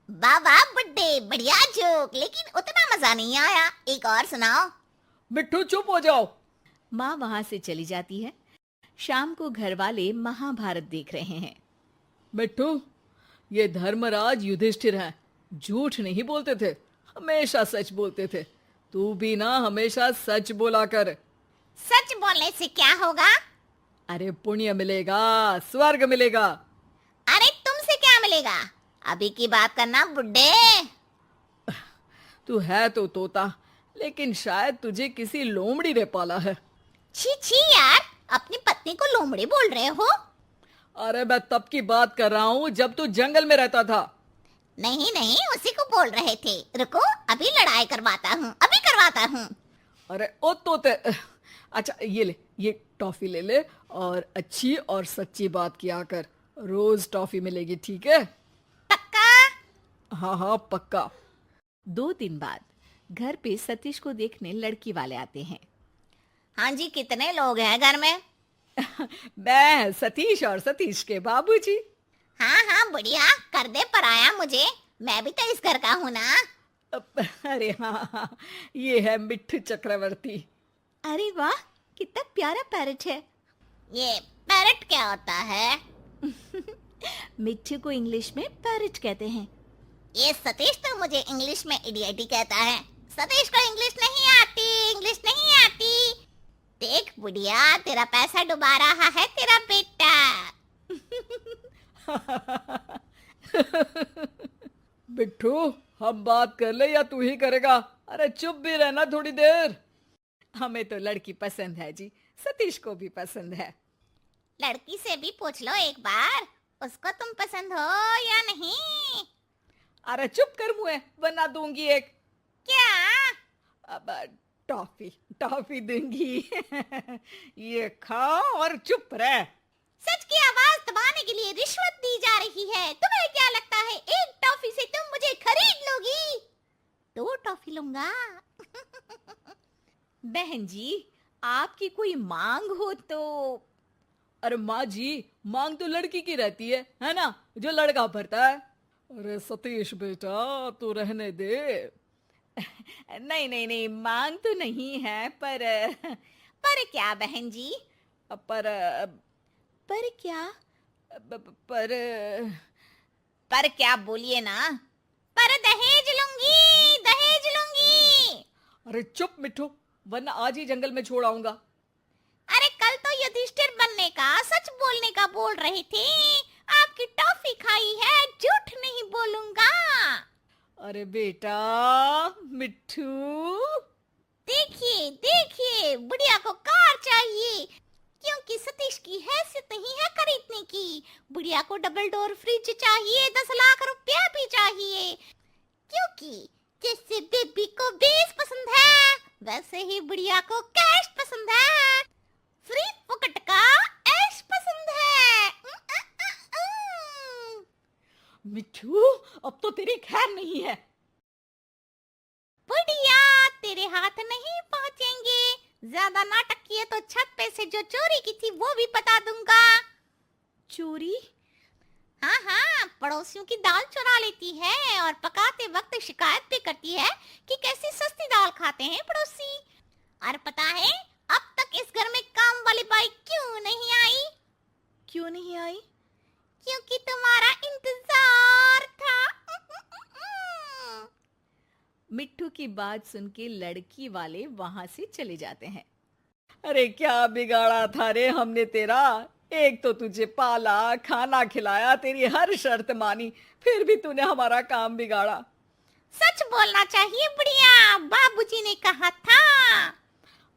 वाह वाह बुड्ढे, बढ़िया जोक, लेकिन उतना मजा नहीं आया, एक और सुनाओ। बिट्टू चुप हो जाओ। माँ वहां से चली जाती है। शाम को घर वाले महाभारत देख रहे हैं। बिट्टू, ये धर्मराज युधिष्ठिर हैं, झूठ नहीं बोलते थे, हमेशा सच बोलते थे। तू भी ना हमेशा सच बोला कर। सच बोलने से क्या होगा? अरे पुण्य मिलेगा, स्वर्ग मिलेगा। अरे तुमसे क्या मिलेगा? अभी की बात करना बुड्ढे। तू है तो तोता, लेकिन शायद तुझे किसी लोमड़ी ने पाला है। छी छी यार, अपनी पत्नी को लोमड़ी बोल रहे हो? अरे मैं तब की बात कर रहा हूँ जब तू जंगल में रहता था। नहीं नहीं, उसी को बोल रहे थे। रुको, अभी लड़ाई करवाता हूँ, अभी करवाता हूँ। अरे ओ तोते, अच्छा ये ले, ये टॉफी ले ले और अच्छी और सच्ची बात किया कर। रोज टॉफी मिलेगी, ठीक है? पक्का? हाँ हाँ पक्का। 2 दिन बाद घर पे सतीश को देखने लड़की वाले आते हैं। हाँ जी, कितने लोग हैं घर में? मैं सतीश और सतीश के बाबूजी। हाँ हाँ बढ़िया, कर दे पराया मुझे, मैं भी तो इस घर का हूँ ना। अरे हाँ हाँ, ये है मिट्ठू चक्रवर्ती। अरे वाह, कितना प्यारा पैरट है। ये पैरट क्या होता है? मिट्टू को इंग्लिश में पैरट कहते हैं। ये सतीश तो मुझे इंग्लिश में इडियट ही कहता है। सतीश को इंग्लिश नहीं आती, इंग्लिश नहीं आती। देख बुढ़िया, तेरा पैसा डुबा रहा है तेरा बेटा। बिट्टू, हम बात कर ले या तू ही करेगा? अरे चुप भी रहना थोड़ी देर। हमें तो लड़की पसंद है जी, सतीश को भी पसंद है। लड़की से भी पूछ लो एक बार, उसको तुम पसंद हो या नहीं? अरे चुप कर मुए, वरना दूंगी एक। क्या? अब टॉफी टॉफी दूंगी। ये खाओ और चुप रह। सच की आवाज दबाने के लिए रिश्वत दी जा रही है। तुम्हें क्या लगता है एक टॉफी से तुम मुझे खरीद लोगी? 2 टॉफी लूंगा। बहन जी, आपकी कोई मांग हो तो? अरे माँ जी, मांग तो लड़की की रहती है ना, जो लड़का भरता है। अरे सतीश बेटा, तू रहने दे। नहीं नहीं नहीं, मांग तो नहीं है, पर क्या बहन जी? पर क्या? पर क्या बोलिए ना। पर दहेज लूंगी, दहेज लूंगी। अरे चुप मिट्ठू, वरना आज ही जंगल में छोड़ आऊंगा। अरे कल तो युधिष्ठिर बनने का, सच बोलने का बोल रहे थे। आपकी टॉफी खाई है, झूठ नहीं बोलूंगा। अरे बेटा मिट्ठू, देखिए देखिए, बुढ़िया को कार चाहिए, क्योंकि सतीश की हैसियत नहीं है खरीदने की। बुढ़िया को डबल डोर फ्रिज चाहिए, 10 लाख रुपया भी चाहिए, क्योंकि जैसे बेबी को बेस पसंद है, वैसे ही बुढ़िया को कैश पसंद है, फ्री फुकट का ऐश पसंद है। मिट्ठू, अब तो तेरी खैर नहीं है। बुढ़िया, तेरे हाथ नहीं पहुंचेंगे। ज्यादा नाटक किए तो छत पे से जो चोरी की थी वो भी बता दूंगा। चोरी? हाँ हाँ, पड़ोसियों की दाल चुरा लेती है और पकाते वक्त शिकायत भी करती है कि कैसी सस्ती दाल खाते हैं पड़ोसी। और पता है अब तक इस घर में काम वाली बाई क्यों नहीं आई? क्यों नहीं आई? क्योंकि तुम्हारा इंतजार था। मिट्टू की बात सुन के लड़की वाले वहां से चले जाते हैं। अरे क्या बिगाड़ा था रे हमने तेरा। एक तो तुझे पाला, खाना खिलाया, तेरी हर शर्त मानी, फिर भी तूने हमारा काम बिगाड़ा। सच बोलना चाहिए बुढ़िया, बाबूजी ने कहा था।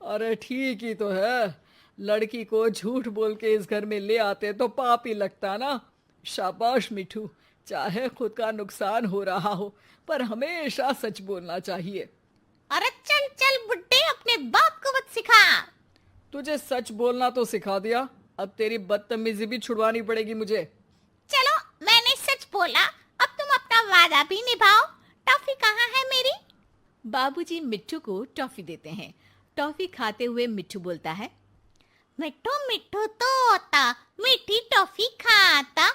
अरे ठीक ही तो है, लड़की को झूठ बोल के इस घर में ले आते तो पाप ही लगता ना। शाबाश मिठू, चाहे खुद का नुकसान हो रहा हो पर हमेशा सच बोलना चाहिए। अरे चल चल बुड्ढे, अपने बाप को मत सिखा। तुझे सच बोलना तो सिखा दिया, अब तेरी बदतमीजी भी छुड़वानी पड़ेगी मुझे। चलो, मैंने सच बोला, अब तुम अपना वादा भी निभाओ। टॉफी कहाँ है मेरी? बाबूजी मिट्ठू को टॉफी देते हैं। टॉफी खाते हुए मिट्ठू बोलता है, मिट्ठू मिट्ठू तोता मीठी टॉफी खाता,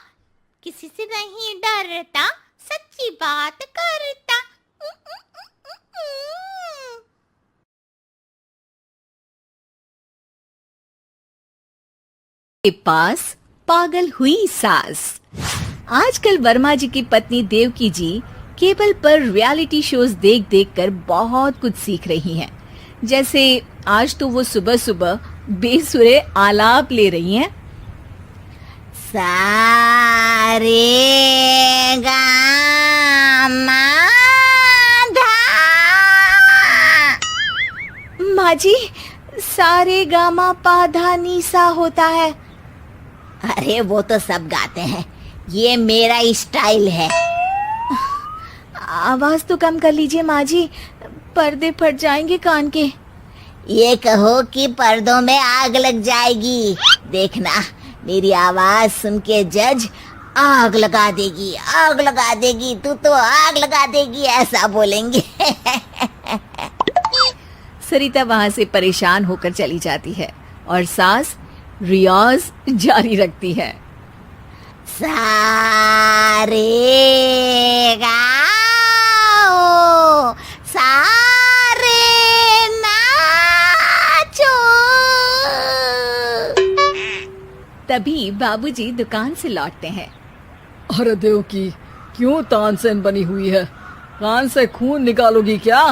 किसी से नहीं डरता, सच्ची बात करता। के पास पागल हुई सास। आजकल वर्मा जी की पत्नी देवकी जी केबल पर रियलिटी शोज देख देख कर बहुत कुछ सीख रही हैं। जैसे आज तो वो सुबह सुबह बेसुरे आलाप ले रही हैं। सारे गामा माँ जी, सारे गामा पाधा नीसा होता है। अरे वो तो सब गाते हैं, ये मेरा स्टाइल है। आवाज तो कम कर लीजिए माँ जी, पर्दे फट जाएंगे कान के। ये कहो कि पर्दों में आग लग जाएगी। देखना, मेरी आवाज सुन के जज आग लगा देगी, आग लगा देगी, तू तो आग लगा देगी, ऐसा बोलेंगे। सरिता वहां से परेशान होकर चली जाती है और सास रियाज जारी रखती है। सारे गाओ, सारे नाचो। तभी बाबूजी दुकान से लौटते हैं। अरे देवकी, क्यों तानसेन बनी हुई है? कान से खून निकालोगी क्या?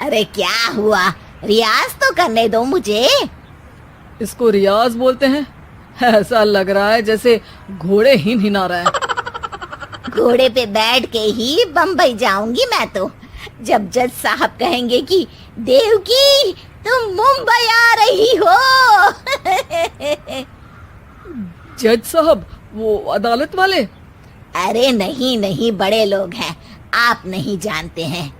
अरे क्या हुआ, रियाज तो करने दो मुझे। इसको रियाज बोलते हैं? ऐसा लग रहा है जैसे घोड़े हिना रहा है। घोड़े पे बैठ के ही बम्बई जाऊंगी मैं तो, जब जज साहब कहेंगे कि देवकी तुम मुंबई आ रही हो। जज साहब, वो अदालत वाले? अरे नहीं नहीं, बड़े लोग हैं, आप नहीं जानते हैं।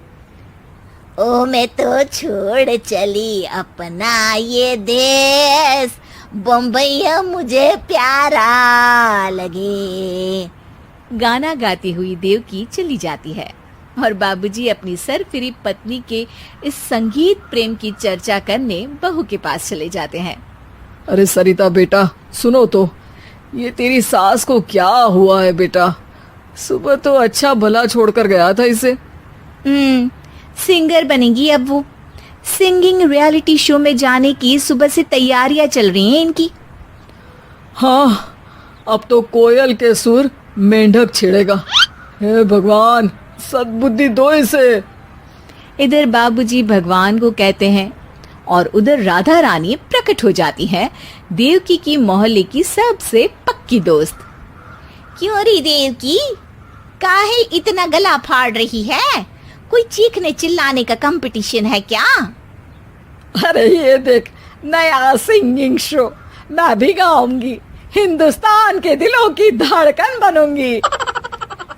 ओ मैं तो छोड़ चली अपना ये देश, बम्बई मुझे प्यारा लगे। गाना गाती हुई देवकी चली जाती है और बाबूजी अपनी सरफिरी पत्नी के इस संगीत प्रेम की चर्चा करने बहू के पास चले जाते हैं। अरे सरिता बेटा, सुनो तो, ये तेरी सास को क्या हुआ है बेटा? सुबह तो अच्छा भला छोड़कर गया था इसे। सिंगर बनेगी अब वो। सिंगिंग रियलिटी शो में जाने की सुबह से तैयारियां चल रही हैं इनकी। हाँ, अब तो कोयल के सुर मेंढक छेड़ेगा। हे भगवान, सद्बुद्धि दो इसे। इधर बाबूजी भगवान को कहते हैं और उधर राधा रानी प्रकट हो जाती है, देवकी की मोहल्ले की सबसे पक्की दोस्त। क्यों री देवकी, काहे इतना गला फाड़ रही है? कोई चीखने चिल्लाने का कंपटीशन है क्या? अरे ये देख, नया सिंगिंग शो, मैं भी गाऊंगी, हिंदुस्तान के दिलों की धड़कन बनूंगी।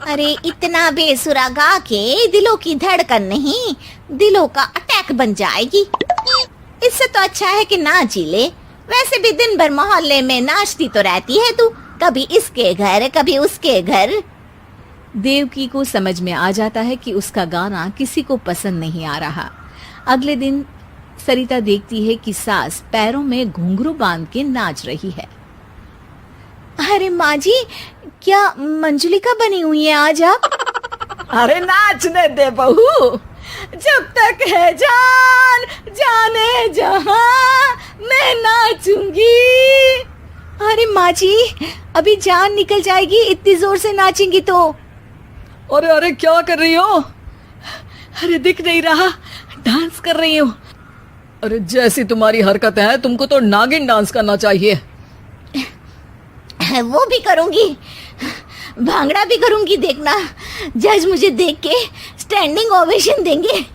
अरे इतना बेसुरा गा के दिलों की धड़कन नहीं, दिलों का अटैक बन जाएगी। इससे तो अच्छा है कि नाच ही ले। वैसे भी दिन भर मोहल्ले में नाचती तो रहती है तू, कभी इसके घर कभी उसके घर। देवकी को समझ में आ जाता है कि उसका गाना किसी को पसंद नहीं आ रहा। अगले दिन सरिता देखती है कि सास पैरों में घुंघरू बांध के नाच रही है। अरे माँ जी, क्या मंजुलिका बनी हुई है आज आप? अरे नाचने दे बहू, जब तक है जान जाने जहां मैं नाचूंगी। अरे माँ जी, अभी जान निकल जाएगी, इतनी जोर से नाचेंगी तो। अरे अरे क्या कर रही हो? अरे दिख नहीं रहा, डांस कर रही हूँ। अरे जैसी तुम्हारी हरकत है, तुमको तो नागिन डांस करना चाहिए। वो भी करूंगी, भांगड़ा भी करूंगी, देखना जज मुझे देख के स्टैंडिंग ओवेशन देंगे।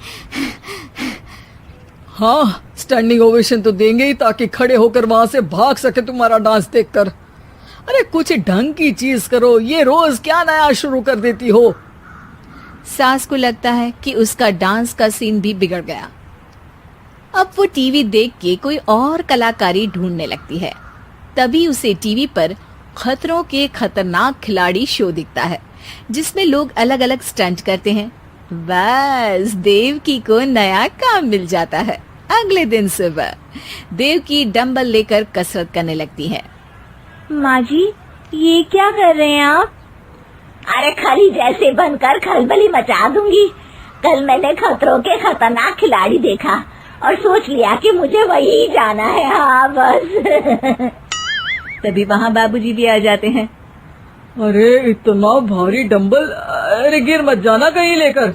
हाँ, स्टैंडिंग ओवेशन तो देंगे ही, ताकि खड़े होकर वहां से भाग सके तुम्हारा डांस देखकर। अरे कुछ ढंग की चीज करो, ये रोज क्या नया शुरू कर देती हो? सास को लगता है कि उसका डांस का सीन भी बिगड़ गया। अब वो टीवी देख के कोई और कलाकारी ढूंढने लगती है। तभी उसे टीवी पर खतरों के खतरनाक खिलाड़ी शो दिखता है, जिसमें लोग अलग अलग स्टंट करते हैं। बस देवकी को नया काम मिल जाता है। अगले दिन सुबह देवकी डंबल लेकर कसरत करने लगती है। माँ जी, ये क्या कर रहे हैं आप? अरे खली जैसे बनकर खलबली मचा दूंगी। कल मैंने खतरों के खतरनाक खिलाड़ी देखा और सोच लिया कि मुझे वही जाना है। हाँ बस। तभी वहाँ बाबूजी भी आ जाते हैं। अरे इतना भारी डंबल, अरे गिर मत जाना कहीं लेकर।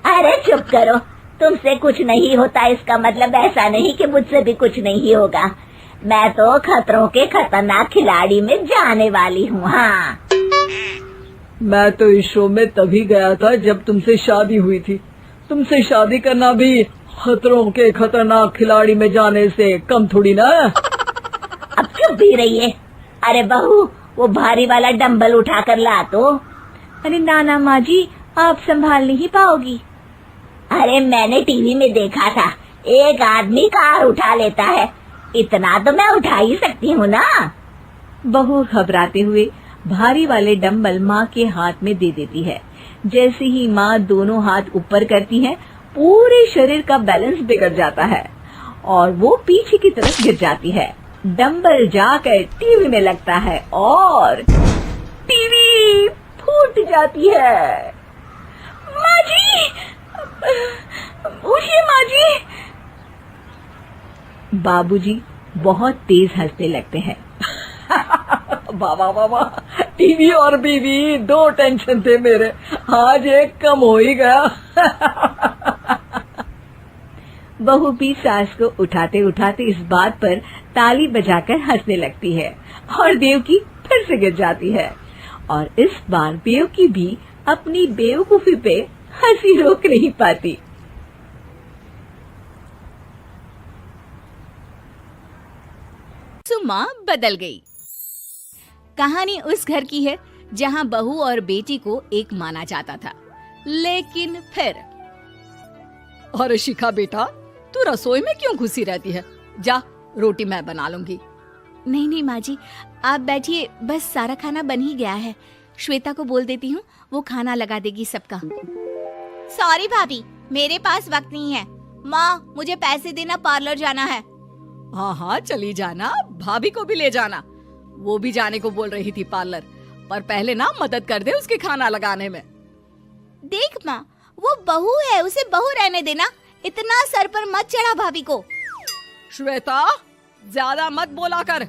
अरे चुप करो, तुमसे कुछ नहीं होता इसका मतलब ऐसा नहीं कि मुझसे भी कुछ नहीं होगा। मैं तो खतरों के खतरनाक खिलाड़ी में जाने वाली हूँ। हाँ, मैं तो इस शो में तभी गया था जब तुमसे शादी हुई थी। तुमसे शादी करना भी खतरों के खतरनाक खिलाड़ी में जाने से कम थोड़ी ना। अब चुप भी रहिए। अरे बहू, वो भारी वाला डंबल उठाकर ला तो। अरे नाना माँ जी, आप संभाल नहीं पाओगी। अरे मैंने टीवी में देखा था, एक आदमी कार उठा लेता है, इतना तो मैं उठा ही सकती हूँ ना। बहू घबराते हुए भारी वाले डंबल माँ के हाथ में दे देती है। जैसे ही माँ दोनों हाथ ऊपर करती है, पूरे शरीर का बैलेंस बिगड़ जाता है और वो पीछे की तरफ गिर जाती है। डंबल जाकर टीवी में लगता है और टीवी फूट जाती है। माँ जी, उठिए माँ जी। बाबूजी बहुत तेज हंसने लगते हैं। बाबा बाबा, टीवी और बीवी दो टेंशन थे मेरे, आज एक कम हो ही गया। बहू भी सास को उठाते उठाते इस बात पर ताली बजाकर हंसने लगती है और देवकी फिर से गिर जाती है। और इस बार देवकी भी अपनी बेवकूफी पे हंसी रोक नहीं पाती। सुमा बदल गई। कहानी उस घर की है जहां बहू और बेटी को एक माना जाता था, लेकिन फिर। अरे शिखा बेटा, तू रसोई में क्यों घुसी रहती है? जा, रोटी मैं बना लूंगी। नहीं नहीं माँ जी, आप बैठिए, बस सारा खाना बन ही गया है। श्वेता को बोल देती हूँ, वो खाना लगा देगी सबका। सॉरी भाभी, मेरे पास वक्त नहीं है। माँ, मुझे पैसे देना, पार्लर जाना है। हाँ हाँ चली जाना, भाभी को भी ले जाना। वो भी जाने को बोल रही थी पार्लर, पर पहले ना मदद कर दे उसके खाना लगाने में। देख माँ, वो बहू है, उसे बहू रहने देना, इतना सर पर मत चढ़ा भाभी को। श्वेता, ज्यादा मत बोला कर।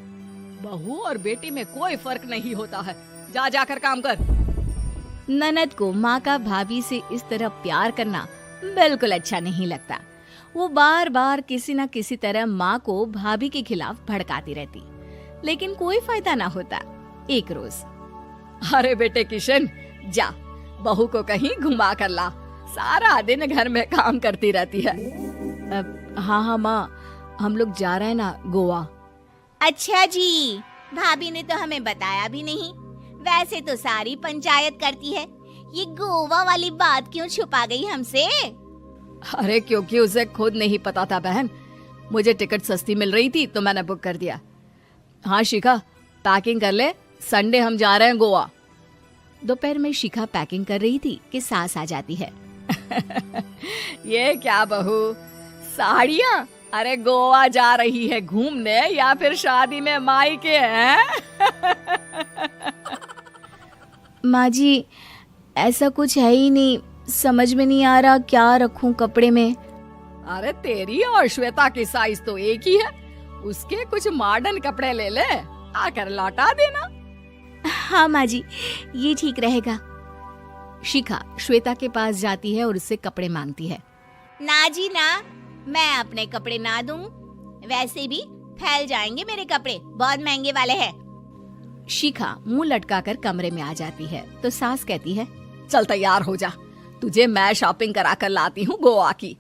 बहू और बेटी में कोई फर्क नहीं होता है। जा जाकर काम कर। ननद को माँ का भाभी से इस तरह प्यार करना बिल्कुल अच्छा नहीं लगता। वो बार बार किसी न किसी तरह माँ को भाभी के खिलाफ भड़काती रहती, लेकिन कोई फायदा ना होता। एक रोज, अरे बेटे किशन, जा बहू को कहीं घुमा कर ला, सारा दिन घर में काम करती रहती है। हाँ हाँ माँ, हम लोग जा रहे हैं ना गोवा। अच्छा जी, भाभी ने तो हमें बताया भी नहीं। वैसे तो सारी पंचायत करती है, ये गोवा वाली बात क्यों छुपा गई हमसे? अरे क्योंकि उसे खुद नहीं पता था बहन। मुझे टिकट सस्ती मिल रही थी तो मैंने बुक कर दिया। हाँ शिखा, पैकिंग कर ले, संडे हम जा रहे हैं गोवा। दोपहर में शिखा पैकिंग कर रही थी कि सास आ जाती है। ये क्या बहू, साड़ियाँ? अरे गोवा जा रही है घूमने या फिर शादी में मायके हैं? माँ जी, ऐसा कुछ है ही नहीं, समझ में नहीं आ रहा क्या रखूं कपड़े में। अरे तेरी और श्वेता की साइज तो एक ही है, उसके कुछ मॉडर्न कपड़े ले ले, आकर लौटा देना। हाँ माँ जी, ये ठीक रहेगा। शिखा श्वेता के पास जाती है और उससे कपड़े मांगती है। ना जी ना, मैं अपने कपड़े ना दूं, वैसे भी फैल जाएंगे मेरे कपड़े, बहुत महंगे वाले हैं। शिखा मुंह लटकाकर कमरे में आ जाती है तो सास कहती है, चल तैयार हो जा, तुझे मैं शॉपिंग करा कर लाती हूँ गोवा की।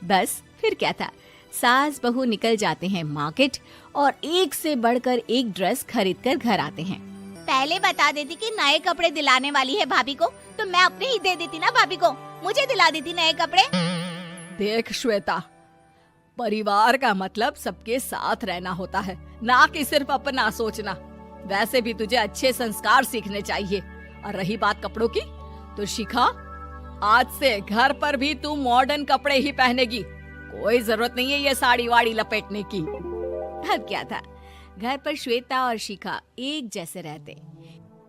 बस फिर क्या था, सास बहू निकल जाते हैं मार्केट और एक से बढ़कर एक ड्रेस खरीद कर घर आते हैं। पहले बता देती कि नए कपड़े दिलाने वाली है भाभी को, तो मैं अपने ही दे देती ना भाभी को, मुझे दिला देती नए कपड़े। देख श्वेता, परिवार का मतलब सबके साथ रहना होता है, ना कि सिर्फ अपना सोचना। वैसे भी तुझे अच्छे संस्कार सीखने चाहिए। और रही बात कपड़ों की, तो शिखा, आज से घर पर भी तू मॉडर्न कपड़े ही पहनेगी। कोई जरूरत नहीं है ये साड़ी वाड़ी लपेटने की। अब क्या था, घर पर श्वेता और शिखा एक जैसे रहते।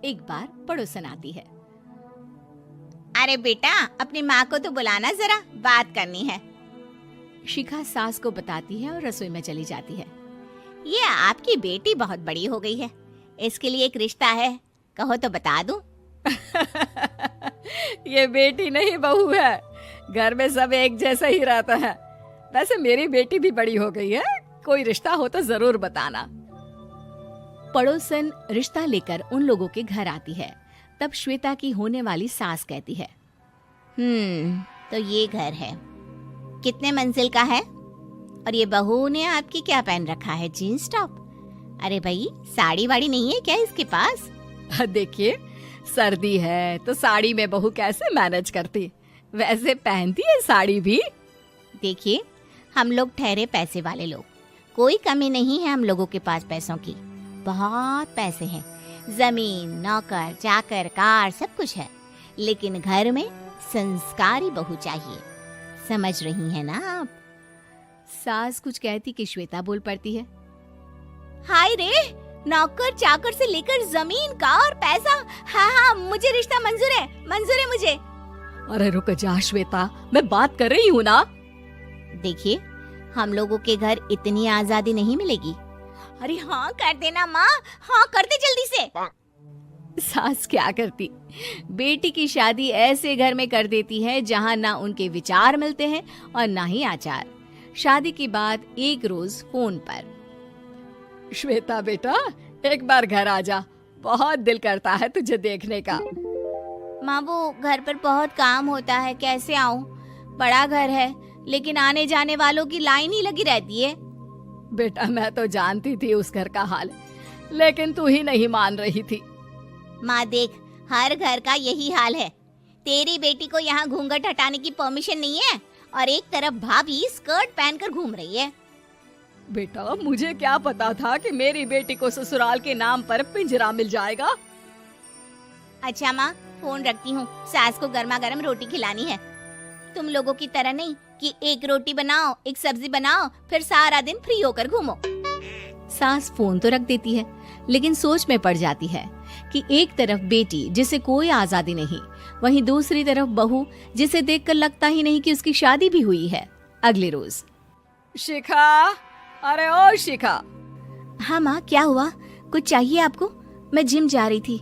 एक बार पड़ोसन आती है। अरे बेटा, अपनी माँ को तो बुलाना जरा, बात करनी है। शिखा सास को बताती है और रसोई में चली जाती है। ये आपकी बेटी बहुत बड़ी हो गई है, इसके लिए एक रिश्ता है, कहो तो बता दूं। ये बेटी नहीं बहू है, घर में सब एक जैसा ही रहता है। वैसे मेरी बेटी भी बड़ी हो गई है, कोई रिश्ता हो तो जरूर बताना। पड़ोसन रिश्ता लेकर उन लोगों के घर आती है। तब श्वेता की होने वाली सास कहती है, तो ये घर है, कितने मंजिल का है? और ये बहू ने आपकी क्या पहन रखा है, जीन्स टॉप? अरे भाई, साड़ी वाड़ी नहीं है क्या इसके पास? देखिए, सर्दी है तो साड़ी में बहू कैसे मैनेज करती, वैसे पहनती है साड़ी भी। देखिए, हम लोग ठहरे पैसे वाले लोग, कोई कमी नहीं है हम लोगों के पास पैसों की, बहुत पैसे हैं, जमीन, नौकर चाकर, कार, सब कुछ है, लेकिन घर में संस्कारी बहू चाहिए। समझ रही हैं ना आप? सास कुछ कहती कि श्वेता बोल पड़ती है, हाय रे, नौकर चाकर से लेकर जमीन, कार, पैसा, हाँ, मुझे रिश्ता मंजूर है मुझे। अरे रुक जा श्वेता, मैं बात कर रही हूँ ना। देखिए, हम लोगों के घर इतनी आजादी नहीं मिलेगी। अरे हाँ कर देना माँ, हाँ कर दे जल्दी से। सास क्या करती, बेटी की शादी ऐसे घर में कर देती है जहाँ ना उनके विचार मिलते हैं और ना ही आचार। शादी के बाद एक रोज फोन पर, श्वेता बेटा, एक बार घर आ जा, बहुत दिल करता है तुझे देखने का। माँ, वो घर पर बहुत काम होता है, कैसे आऊँ? बड़ा घर है, लेकिन आने जाने वालों की लाइन ही लगी रहती है। बेटा, मैं तो जानती थी उस घर का हाल, लेकिन तू ही नहीं मान रही थी। माँ देख, हर घर का यही हाल है। तेरी बेटी को यहाँ घूंघट हटाने की परमिशन नहीं है और एक तरफ भाभी स्कर्ट पहनकर घूम रही है। बेटा, मुझे क्या पता था कि मेरी बेटी को ससुराल के नाम पर पिंजरा मिल जाएगा। अच्छा माँ, फोन रखती हूँ, सास को गर्मा गर्म रोटी खिलानी है। तुम लोगों की तरह नहीं कि एक रोटी बनाओ, एक सब्जी बनाओ, फिर सारा दिन फ्री होकर घूमो। सास फोन तो रख देती है, लेकिन सोच में पड़ जाती है कि एक तरफ बेटी जिसे कोई आजादी नहीं, वहीं दूसरी तरफ बहू जिसे देखकर लगता ही नहीं कि उसकी शादी भी हुई है। अगले रोज, शिखा, अरे ओ शिखा। हाँ माँ, क्या हुआ? कुछ चाहिए आपको? मैं जिम जा रही थी।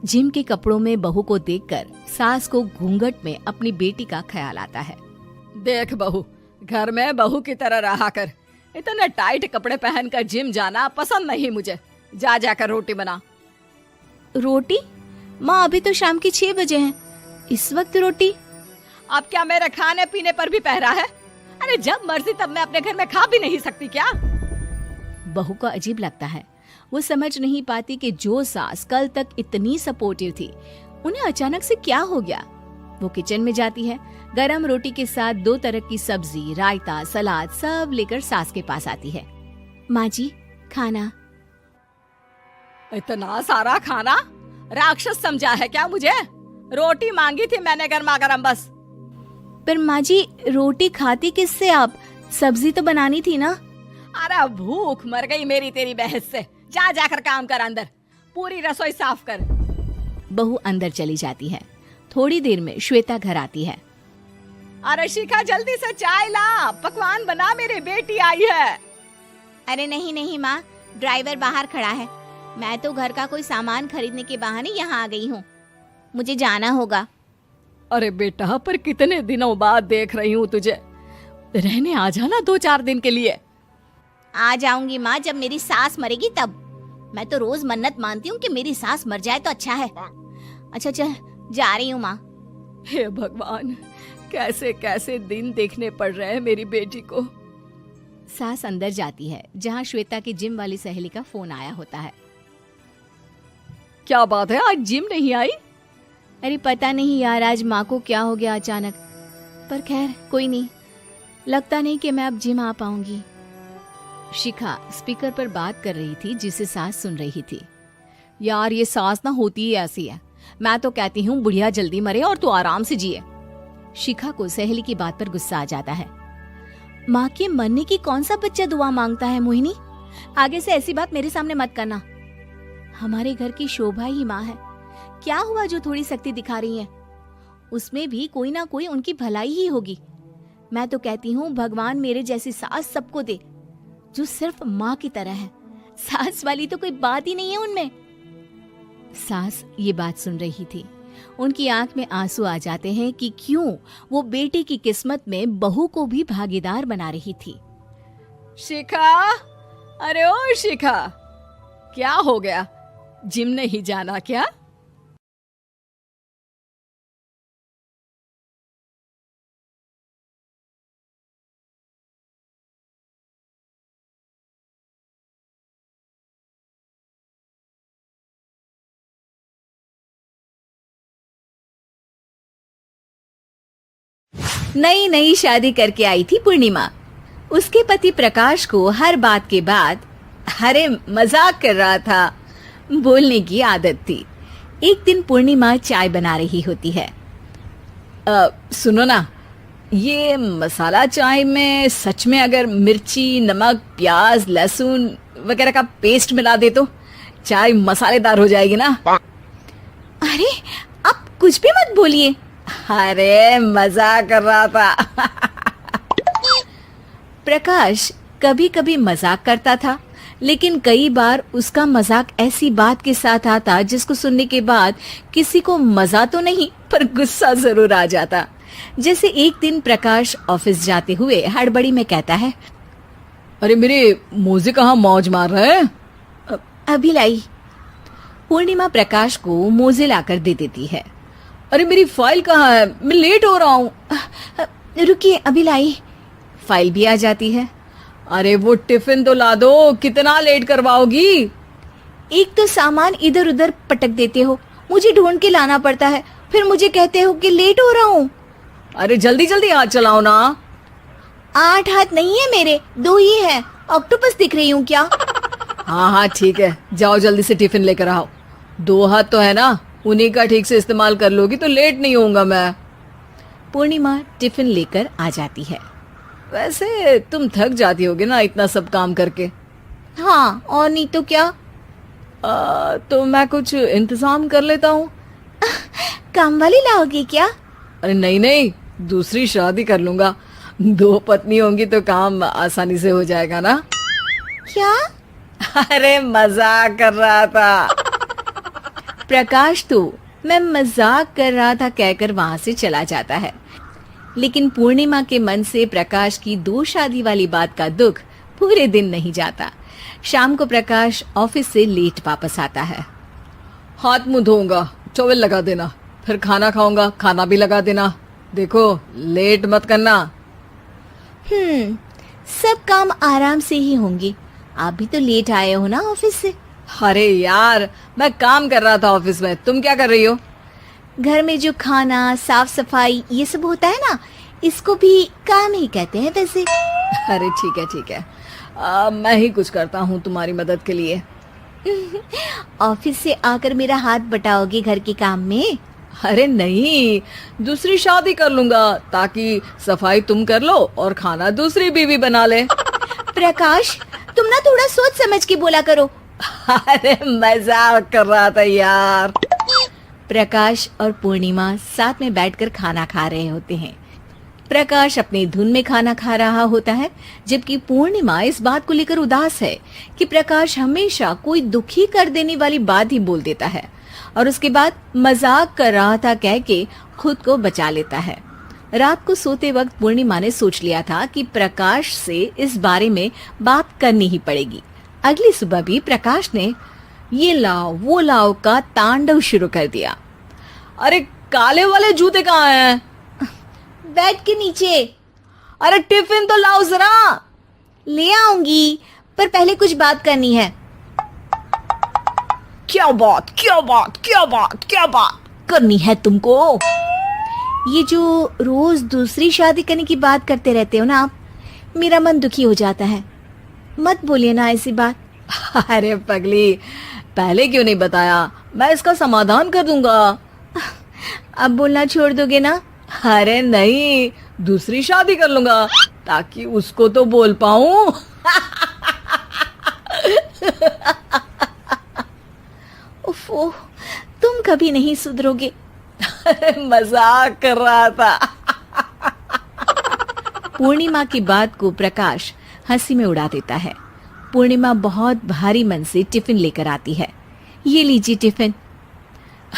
जिम के कपड़ों में बहू को देखकर सास को घूंघट में अपनी बेटी का ख्याल आता है। देख बहू, घर में बहू की तरह रहा कर, इतने टाइट कपड़े पहनकर जिम जाना पसंद नहीं मुझे। जा जाकर रोटी बना। रोटी? माँ, अभी तो शाम के 6 बजे हैं, इस वक्त रोटी? अब क्या मेरे खाने पीने पर भी पहरा है? अरे जब मर्जी तब मैं अपने घर में खा भी नहीं सकती क्या? बहू को अजीब लगता है। वो समझ नहीं पाती कि जो सास कल तक इतनी सपोर्टिव थी, उन्हें अचानक से क्या हो गया। वो किचन में जाती है, गरम रोटी के साथ 2 तरह की सब्जी, रायता, सलाद सब लेकर सास के पास आती है। माँ जी, खाना। इतना सारा खाना? राक्षस समझा है क्या मुझे? रोटी मांगी थी मैंने गर्मा गर्म बस। पर माँ जी, रोटी खाती किससे आप? सब्जी तो बनानी थी ना। अरे भूख मर गई मेरी तेरी बहस से। जा जाकर काम कर, अंदर पूरी रसोई साफ कर। बहू अंदर चली जाती है। थोड़ी देर में श्वेता घर आती है। अरे शिखा, जल्दी से चाय ला, पकवान बना, मेरी बेटी आई है। अरे नहीं नहीं माँ, ड्राइवर बाहर खड़ा है, मैं तो घर का कोई सामान खरीदने के बहाने यहाँ आ गई हूँ, मुझे जाना होगा। अरे बेटा, पर कितने दिनों बाद देख रही हूँ तुझे, रहने आ जाना 2-4 दिन के लिए। आ जाऊंगी माँ, जब मेरी सास मरेगी तब। मैं तो रोज मन्नत मानती हूँ कि मेरी सास मर जाए तो अच्छा है। अच्छा चल, जा रही हूँ माँ। हे भगवान, कैसे कैसे दिन देखने पड़ रहे हैं मेरी बेटी को। सास अंदर जाती है, जहाँ श्वेता की जिम वाली सहेली का फोन आया होता है। क्या बात है, आज जिम नहीं आई? अरे पता नहीं यार, आज माँ को क्या हो गया अचानक, पर खैर कोई नहीं। लगता नहीं कि मैं अब जिम आ पाऊंगी। शिखा स्पीकर पर बात कर रही थी जिसे सास सुन रही थी। यार ये सास ना होती ही ऐसी है। मैं तो कहती हूँ बुढ़िया जल्दी मरे और तू आराम से जिए। शिखा को सहेली की बात पर गुस्सा आ जाता है। माँ के मरने की कौन सा बच्चा दुआ मांगता है मोहिनी? आगे से ऐसी बात मेरे सामने मत करना। हमारे घर की शोभा ही माँ है। क्या हुआ जो थोड़ी सख्ती दिखा रही है? उसमें भी कोई ना कोई उनकी भलाई ही होगी। मैं तो कहती हूँ भगवान मेरे जैसी सास सबको दे जो सिर्फ माँ की तरह है। सास वाली तो कोई बात ही नहीं है उनमें। सास ये बात सुन रही थी। उनकी आंख में आंसू आ जाते हैं कि क्यों वो बेटे की किस्मत में बहू को भी भागीदार बना रही थी। शिखा, अरे ओ शिखा, क्या हो गया? जिम नहीं जाना क्या? नई नई शादी करके आई थी पूर्णिमा। उसके पति प्रकाश को हर बात के बाद अरे मजाक कर रहा था बोलने की आदत थी। एक दिन पूर्णिमा चाय बना रही होती है। सुनो ना, ये मसाला चाय में सच में अगर मिर्ची, नमक, प्याज, लहसुन वगैरह का पेस्ट मिला दे तो चाय मसालेदार हो जाएगी ना? अरे आप कुछ भी मत बोलिए। अरे मजाक कर रहा था। प्रकाश कभी कभी मजाक करता था, लेकिन कई बार उसका मजाक ऐसी बात के साथ आता जिसको सुनने के बाद किसी को मजा तो नहीं पर गुस्सा जरूर आ जाता। जैसे एक दिन प्रकाश ऑफिस जाते हुए हड़बड़ी में कहता है, अरे मेरे मोजे कहाँ मौज मार रहे हैं? अभी लाई। पूर्णिमा प्रकाश को मोजे लाकर दे देती है। अरे मेरी फाइल कहाँ है? मैं लेट हो रहा हूँ। रुकिए अभी लाई। फाइल भी आ जाती है। अरे वो टिफिन तो ला दो, कितना लेट करवाओगी? एक तो सामान इधर उधर पटक देते हो, मुझे ढूंढ के लाना पड़ता है, फिर मुझे कहते हो कि लेट हो रहा हूँ। अरे जल्दी जल्दी हाथ चलाओ ना। 8 हाथ नहीं है मेरे, 2 ही है। ऑक्टोपस दिख रही हूँ क्या? हाँ ठीक है, जाओ जल्दी से टिफिन लेकर आओ। 2 हाथ तो है ना, उन्हीं का ठीक से इस्तेमाल कर लोगी तो लेट नहीं होऊंगा मैं। पूर्णिमा टिफिन लेकर आ जाती है। वैसे तुम थक जाती होगी ना इतना सब काम करके। हाँ और नहीं तो क्या। तो मैं कुछ इंतजाम कर लेता हूँ। काम वाली लाओगी क्या? अरे नहीं नहीं, दूसरी शादी कर लूंगा। 2 पत्नी होंगी तो काम आसानी से हो जाएगा ना। क्या? अरे मजाक कर रहा था। प्रकाश तो मैं मजाक कर रहा था कहकर वहां से चला जाता है, लेकिन पूर्णिमा के मन से प्रकाश की 2 शादी वाली बात का दुख पूरे दिन नहीं जाता। शाम को प्रकाश ऑफिस से लेट वापस आता है। हाथ मुंह धोऊंगा, टॉवेल लगा देना, फिर खाना खाऊंगा, खाना भी लगा देना। देखो लेट मत करना। सब काम आराम से ही होंगे। आप भी तो लेट आए हो ना ऑफिस से। अरे यार मैं काम कर रहा था ऑफिस में, तुम क्या कर रही हो? घर में जो खाना, साफ सफाई ये सब होता है ना, इसको भी काम ही कहते हैं वैसे। अरे ठीक है, मैं ही कुछ करता हूँ तुम्हारी मदद के लिए। ऑफिस से आकर मेरा हाथ बटाओगे घर के काम में? अरे नहीं, दूसरी शादी कर लूंगा ताकि सफाई तुम कर लो और खाना दूसरी बीवी बना ले। प्रकाश तुम ना थोड़ा सोच समझ के बोला करो। अरे मजाक कर रहा था यार। प्रकाश और पूर्णिमा साथ में बैठकर खाना खा रहे होते हैं। प्रकाश अपनी धुन में खाना खा रहा होता है, जबकि पूर्णिमा इस बात को लेकर उदास है कि प्रकाश हमेशा कोई दुखी कर देने वाली बात ही बोल देता है और उसके बाद मजाक कर रहा था कह के खुद को बचा लेता है। रात को सोते वक्त पूर्णिमा ने सोच लिया था कि प्रकाश से इस बारे में बात करनी ही पड़ेगी। अगली सुबह भी प्रकाश ने ये लाओ वो लाओ का तांडव शुरू कर दिया। अरे काले वाले जूते कहाँ हैं? बेड के नीचे। अरे टिफिन तो लाओ जरा। ले आऊंगी, पर पहले कुछ बात करनी है। क्या बात करनी है तुमको? ये जो रोज दूसरी शादी करने की बात करते रहते हो ना आप, मेरा मन दुखी हो जाता है। मत बोलिए ना ऐसी बात। अरे पगली, पहले क्यों नहीं बताया? मैं इसका समाधान कर दूंगा। अब बोलना छोड़ दोगे ना? अरे नहीं, दूसरी शादी कर लूंगा ताकि उसको तो बोल पाऊं। उफ़ो, तुम कभी नहीं सुधरोगे। मजाक कर रहा था। पूर्णिमा की बात को प्रकाश हंसी में उड़ा देता है। पूर्णिमा बहुत भारी मन से टिफिन लेकर आती है। ये लीजिए टिफिन।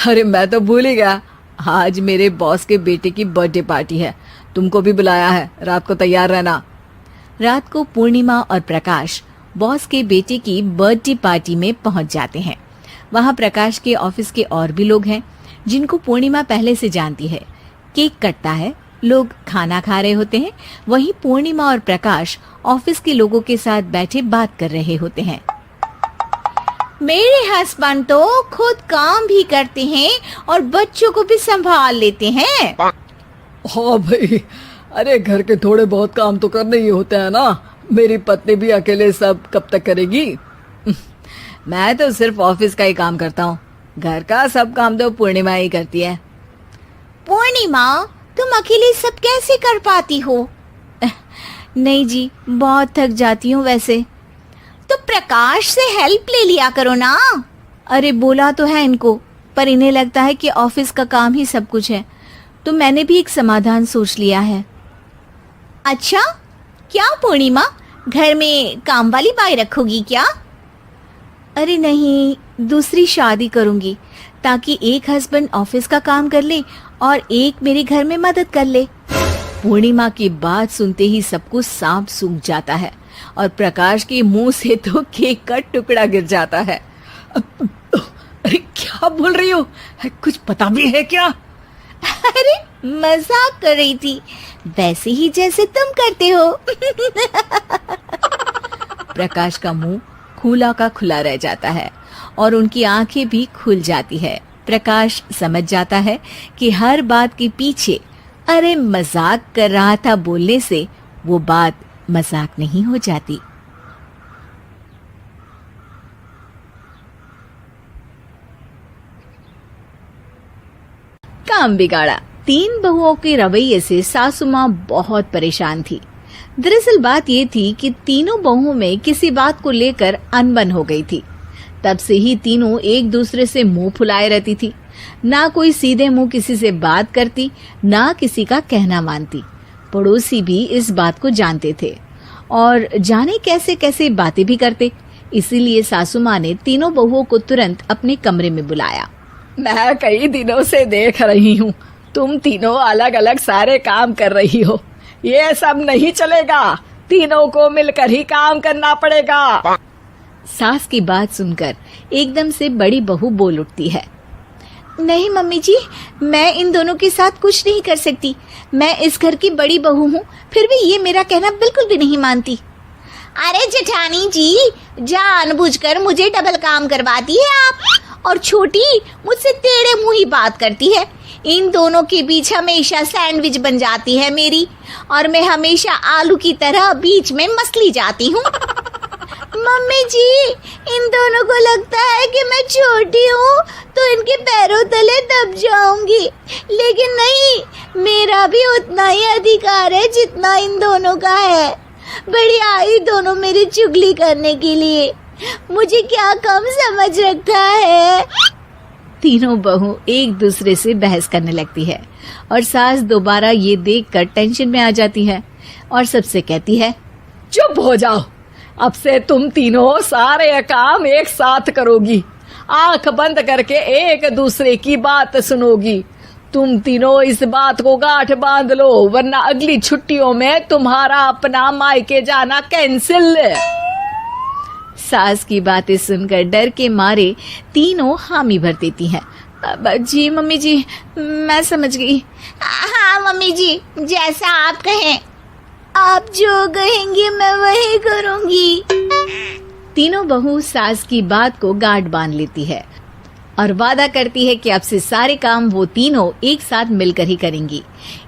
अरे मैं तो भूल ही गया, आज मेरे बॉस के बेटे की बर्थडे पार्टी है। तुमको भी बुलाया है, रात को तैयार रहना। रात को पूर्णिमा और प्रकाश बॉस के बेटे की बर्थडे पार्टी में पहुंच जाते हैं। वहां प्रकाश के ऑफिस के और भी लोग हैं जिनको पूर्णिमा पहले से जानती है। केक कटता है, लोग खाना खा रहे होते हैं। वहीं पूर्णिमा और प्रकाश ऑफिस के लोगों के साथ बैठे बात कर रहे होते हैं। मेरे हस्बैंड तो खुद काम भी करते हैं और बच्चों को भी संभाल लेते हैं। हाँ भाई, अरे घर के थोड़े बहुत काम तो करने ही होते हैं ना। मेरी पत्नी भी अकेले सब कब तक करेगी? मैं तो सिर्फ ऑफिस का ही काम करता हूँ, घर का सब काम तो पूर्णिमा ही करती है। पूर्णिमा, तुम अकेले सब कैसे कर पाती हो? नहीं जी, बहुत थक जाती हूँ वैसे। तो प्रकाश से हेल्प ले लिया करो ना। अरे बोला तो है इनको, पर इन्हें लगता है कि ऑफिस का काम ही सब कुछ है, तो मैंने भी एक समाधान सोच लिया है। अच्छा, क्या पूर्णिमा, घर में काम वाली बाई रखोगी क्या? अरे नहीं, दूसरी शादी करूंगी ताकि एक हस्बैंड ऑफिस का काम कर ले और एक मेरे घर में मदद कर ले। पूर्णिमा की बात सुनते ही सबको सांप सूंघ जाता है और प्रकाश के मुंह से तो केक का टुकड़ा गिर जाता है। अरे क्या बोल रही हो? कुछ पता भी है क्या? अरे मजाक कर रही थी, वैसे ही जैसे तुम करते हो। प्रकाश का मुंह खुला का खुला रह जाता है और उनकी आंखें भी खुल जाती है। प्रकाश समझ जाता है कि हर बात के पीछे अरे मजाक कर रहा था बोलने से वो बात मजाक नहीं हो जाती। काम बिगाड़ा। 3 बहुओं के रवैये से सासू माँ बहुत परेशान थी। दरअसल बात ये थी कि तीनों बहुओं में किसी बात को लेकर अनबन हो गई थी। तब से ही तीनों एक दूसरे से मुंह फुलाए रहती थी। ना कोई सीधे मुंह किसी से बात करती, ना किसी का कहना मानती। पड़ोसी भी इस बात को जानते थे और जाने कैसे कैसे बातें भी करते। इसीलिए सासू माँ ने तीनों बहुओं को तुरंत अपने कमरे में बुलाया। मैं कई दिनों से देख रही हूँ, तुम तीनों अलग अलग सारे काम कर रही हो। ये सब नहीं चलेगा, तीनों को मिलकर ही काम करना पड़ेगा। सास की बात सुनकर एकदम से बड़ी बहू बोल उठती है। नहीं मम्मी जी, मैं इन दोनों के साथ कुछ नहीं कर सकती। मैं इस घर की बड़ी बहू हूँ, फिर भी ये मेरा कहना बिल्कुल भी नहीं मानती। अरे जेठानी जी, जानबूझकर मुझे डबल काम करवाती है आप, और छोटी मुझसे टेढ़े मुंह ही बात करती है। इन दोनों के बीच हमेशा सैंडविच बन जाती है मेरी, और मैं हमेशा आलू की तरह बीच में मसली जाती हूँ। मम्मी जी, इन दोनों को लगता है कि मैं छोटी हूँ तो इनके पैरों तले दब जाऊंगी, लेकिन नहीं, मेरा भी उतना ही अधिकार है जितना इन दोनों का है। बड़ी आई दोनों मेरी चुगली करने के लिए, मुझे क्या कम समझ रखा है। तीनों बहू एक दूसरे से बहस करने लगती है और सास दोबारा ये देखकर टेंशन में आ जाती है और सबसे कहती है, चुप हो जाओ, अब से तुम तीनों सारे काम एक साथ करोगी, आंख बंद करके एक दूसरे की बात सुनोगी। तुम तीनों इस बात को गांठ बांध लो, वरना अगली छुट्टियों में तुम्हारा अपना मायके जाना कैंसिल। सास की बातें सुनकर डर के मारे तीनों हामी भर देती हैं। जी मम्मी जी, मैं समझ गई। हाँ मम्मी जी, जैसा आप कहें। आप जो कहेंगी मैं वही करूंगी। तीनों बहू सास की बात को गांठ बांध लेती है और वादा करती है कि अब से सारे काम वो तीनों एक साथ मिलकर ही करेंगी।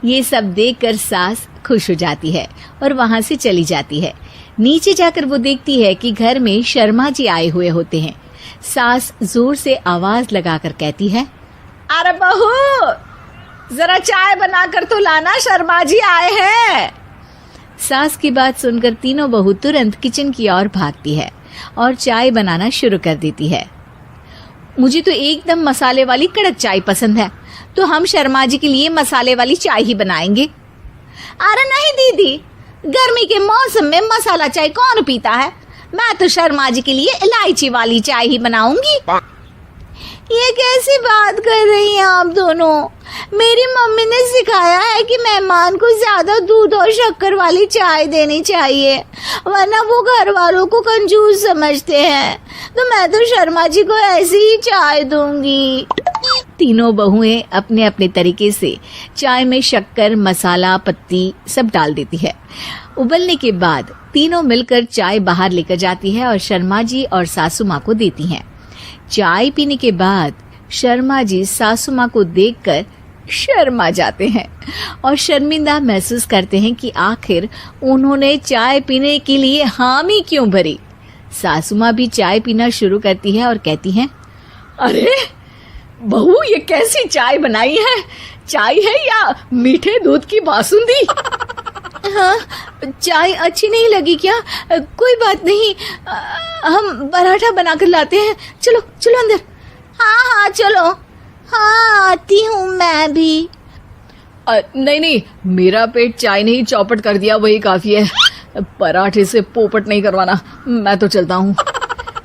ये सब देखकर सास खुश हो जाती है और वहां से चली जाती है। नीचे जाकर वो देखती है कि घर में शर्मा जी आए हुए होते हैं। सास जोर से आवाज लगाकर कहती है, अरे बहू, जरा चाय बनाकर तो लाना, शर्मा जी आए हैं। सास की बात सुनकर तीनों बहू तुरंत किचन की ओर भागती है और चाय बनाना शुरू कर देती है। मुझे तो एकदम मसाले वाली कड़क चाय पसंद है, तो हम शर्मा जी के लिए मसाले वाली चाय ही बनाएंगे। अरे नहीं दीदी, गर्मी के मौसम में मसाला चाय कौन पीता है? मैं तो शर्मा जी के लिए इलायची वाली चाय ही बनाऊंगी। ये कैसी बात कर रही हैं आप दोनों? मेरी मम्मी ने सिखाया है कि मेहमान को ज्यादा दूध और शक्कर वाली चाय देनी चाहिए, वरना वो घर वालों को कंजूस समझते हैं। तो मैं तो शर्मा जी को ऐसी ही चाय दूंगी। तीनों बहुएं अपने अपने तरीके से चाय में शक्कर, मसाला, पत्ती सब डाल देती है। उबलने के बाद तीनों मिलकर चाय बाहर लेकर जाती है और शर्मा जी और सासू माँ को देती हैं। चाय पीने के बाद शर्मा जी सासू माँ को देखकर शर्मा जाते हैं और शर्मिंदा महसूस करते हैं कि आखिर उन्होंने चाय पीने के लिए हामी क्यों भरी। सासू माँ भी चाय पीना शुरू करती है और कहती हैं, अरे बहू, ये कैसी चाय बनाई है? चाय है या मीठे दूध की बासुंदी? हाँ, चाय अच्छी नहीं लगी क्या? कोई बात नहीं, हम पराठा बनाकर लाते हैं। चलो चलो अंदर। हाँ चलो। हाँ, आती हूँ मैं भी। नहीं, मेरा पेट चाय नहीं चौपट कर दिया, वही काफी है। पराठे से पोपट नहीं करवाना, मैं तो चलता हूँ।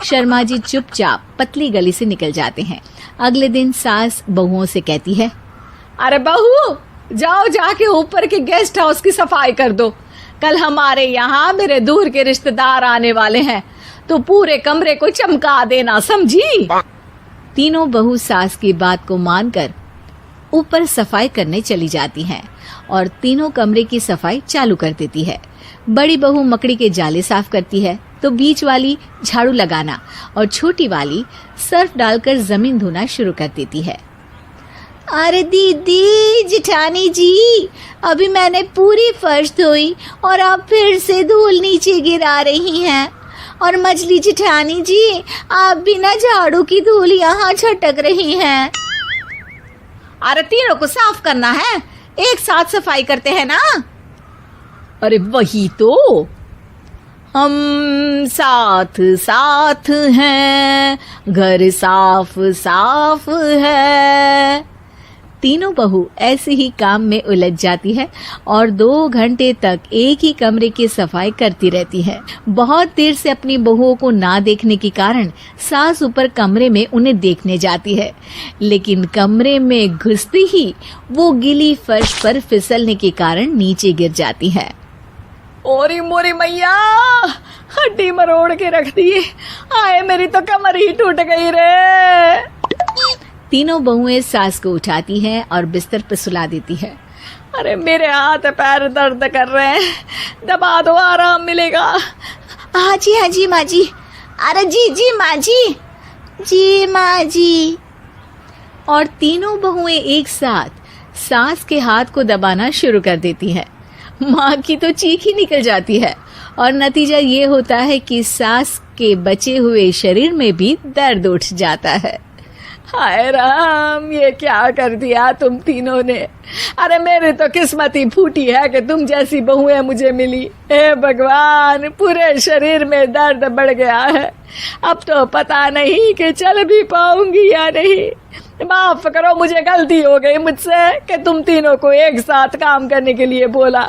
शर्मा जी चुपचाप पतली गली से निकल जाते हैं। अगले दिन सास बहुओं से कहती है, अरे बहू, जाओ जाके ऊपर के गेस्ट हाउस की सफाई कर दो। कल हमारे यहाँ मेरे दूर के रिश्तेदार आने वाले हैं, तो पूरे कमरे को चमका देना, समझी? तीनों बहू सास की बात को मानकर ऊपर सफाई करने चली जाती हैं और तीनों कमरे की सफाई चालू कर देती है। बड़ी बहू मकड़ी के जाले साफ करती है, तो बीच वाली झाड़ू लगाना और छोटी वाली सर्फ डालकर जमीन धोना शुरू कर देती है। अरे दीदी, जिठानी जी, अभी मैंने पूरी फर्श धोई और आप फिर से धूल नीचे गिरा रही हैं। और मछली जिठानी जी, आप बिना झाड़ू की धूल यहाँ छटक रही हैं। अरे तीनों को साफ करना है, एक साथ सफाई करते हैं ना। अरे वही तो, हम साथ साथ हैं, घर साफ साफ है। तीनों बहू ऐसे ही काम में उलझ जाती है और 2 घंटे तक एक ही कमरे की सफाई करती रहती है। बहुत देर से अपनी बहुओं को ना देखने के कारण सास ऊपर कमरे में उन्हें देखने जाती है, लेकिन कमरे में घुसती ही वो गीली फर्श पर फिसलने के कारण नीचे गिर जाती है। ओरी मोरी मैया, हड्डी मरोड़ के रख दी। आए, मेरी तो कमर ही टूट गई रे। तीनों बहुएं सास को उठाती हैं और बिस्तर पर सुला देती है। अरे मेरे हाथ पैर दर्द कर रहे हैं, दबा दो, आराम मिलेगा। हाँ जी माँ जी। अरे जी माँ जी, जी माँ जी। और तीनों बहुएं एक साथ सास के हाथ को दबाना शुरू कर देती हैं। माँ की तो चीख ही निकल जाती है और नतीजा ये होता है कि सास के बचे हुए शरीर में भी दर्द उठ जाता है। हाय राम, ये क्या कर दिया तुम तीनों ने। अरे मेरी तो किस्मत ही फूटी है कि तुम जैसी बहुएं मुझे मिली। हे भगवान, पूरे शरीर में दर्द बढ़ गया है। अब तो पता नहीं कि चल भी पाऊंगी या नहीं। माफ करो, मुझे गलती हो गई मुझसे कि तुम तीनों को एक साथ काम करने के लिए बोला।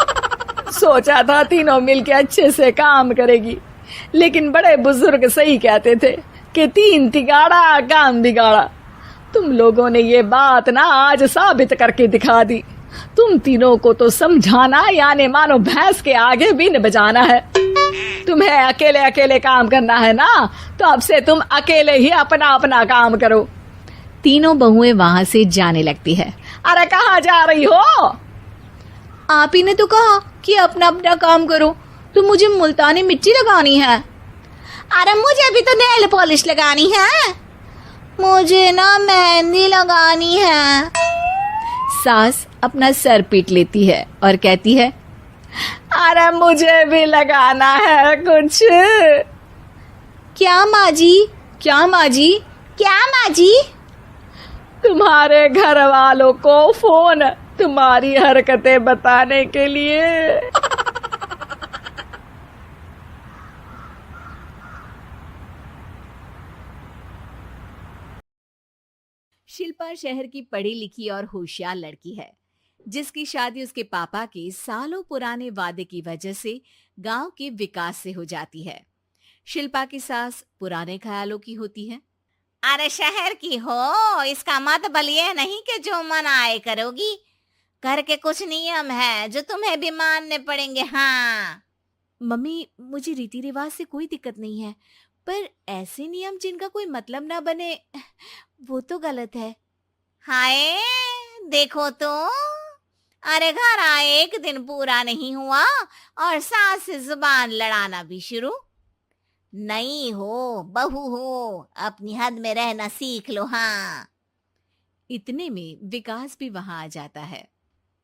सोचा था तीनों मिलके अच्छे से काम करेगी, लेकिन बड़े बुजुर्ग सही कहते थे कि 3 तिगाड़ा काम बिगाड़ा। तुम लोगों ने ये बात ना आज साबित करके दिखा दी। तुम तीनों को तो समझाना यानी मानो भैंस के आगे बीन बजाना है। तुम्हें अकेले अकेले काम करना है ना, तो अब से तुम अकेले ही अपना अपना काम करो। तीनों बहुएं वहां से जाने लगती है। अरे कहाँ जा रही हो? आप ही ने तो कहा कि अपना अपना काम करो, तो मुझे मुल्तानी मिट्टी लगानी है। अरे मुझे भी तो नेल पॉलिश लगानी है। मुझे ना मेहंदी लगानी है। सास अपना सर पीट लेती है और कहती है, अरे मुझे भी लगाना है कुछ। क्या माँ जी? क्या माँ जी? क्या माँ जी? तुम्हारे घर वालों को फोन तुम्हारी हरकतें बताने के लिए। शिल्पा शहर की पढ़ी लिखी और होशियार लड़की है, जिसकी शादी उसके पापा के सालों पुराने वादे की वजह से गांव के विकास से हो जाती है। शिल्पा की सास पुराने ख्यालों की होती है। अरे शहर की हो, इसका मतलब ये नहीं कि जो मन आए करोगी। घर के कुछ नियम है जो तुम्हें भी मानने पड़ेंगे। हाँ मम्मी, मुझे रीति रिवाज से कोई दिक्कत नहीं है, पर ऐसे नियम जिनका कोई मतलब ना बने, वो तो गलत है। हाय, देखो तो, अरे घर आए एक दिन पूरा नहीं हुआ और सास से जुबान लड़ाना भी शुरू। नहीं हो, बहू हो, अपनी हद में रहना सीख लो। हाँ इतने में विकास भी वहां आ जाता है।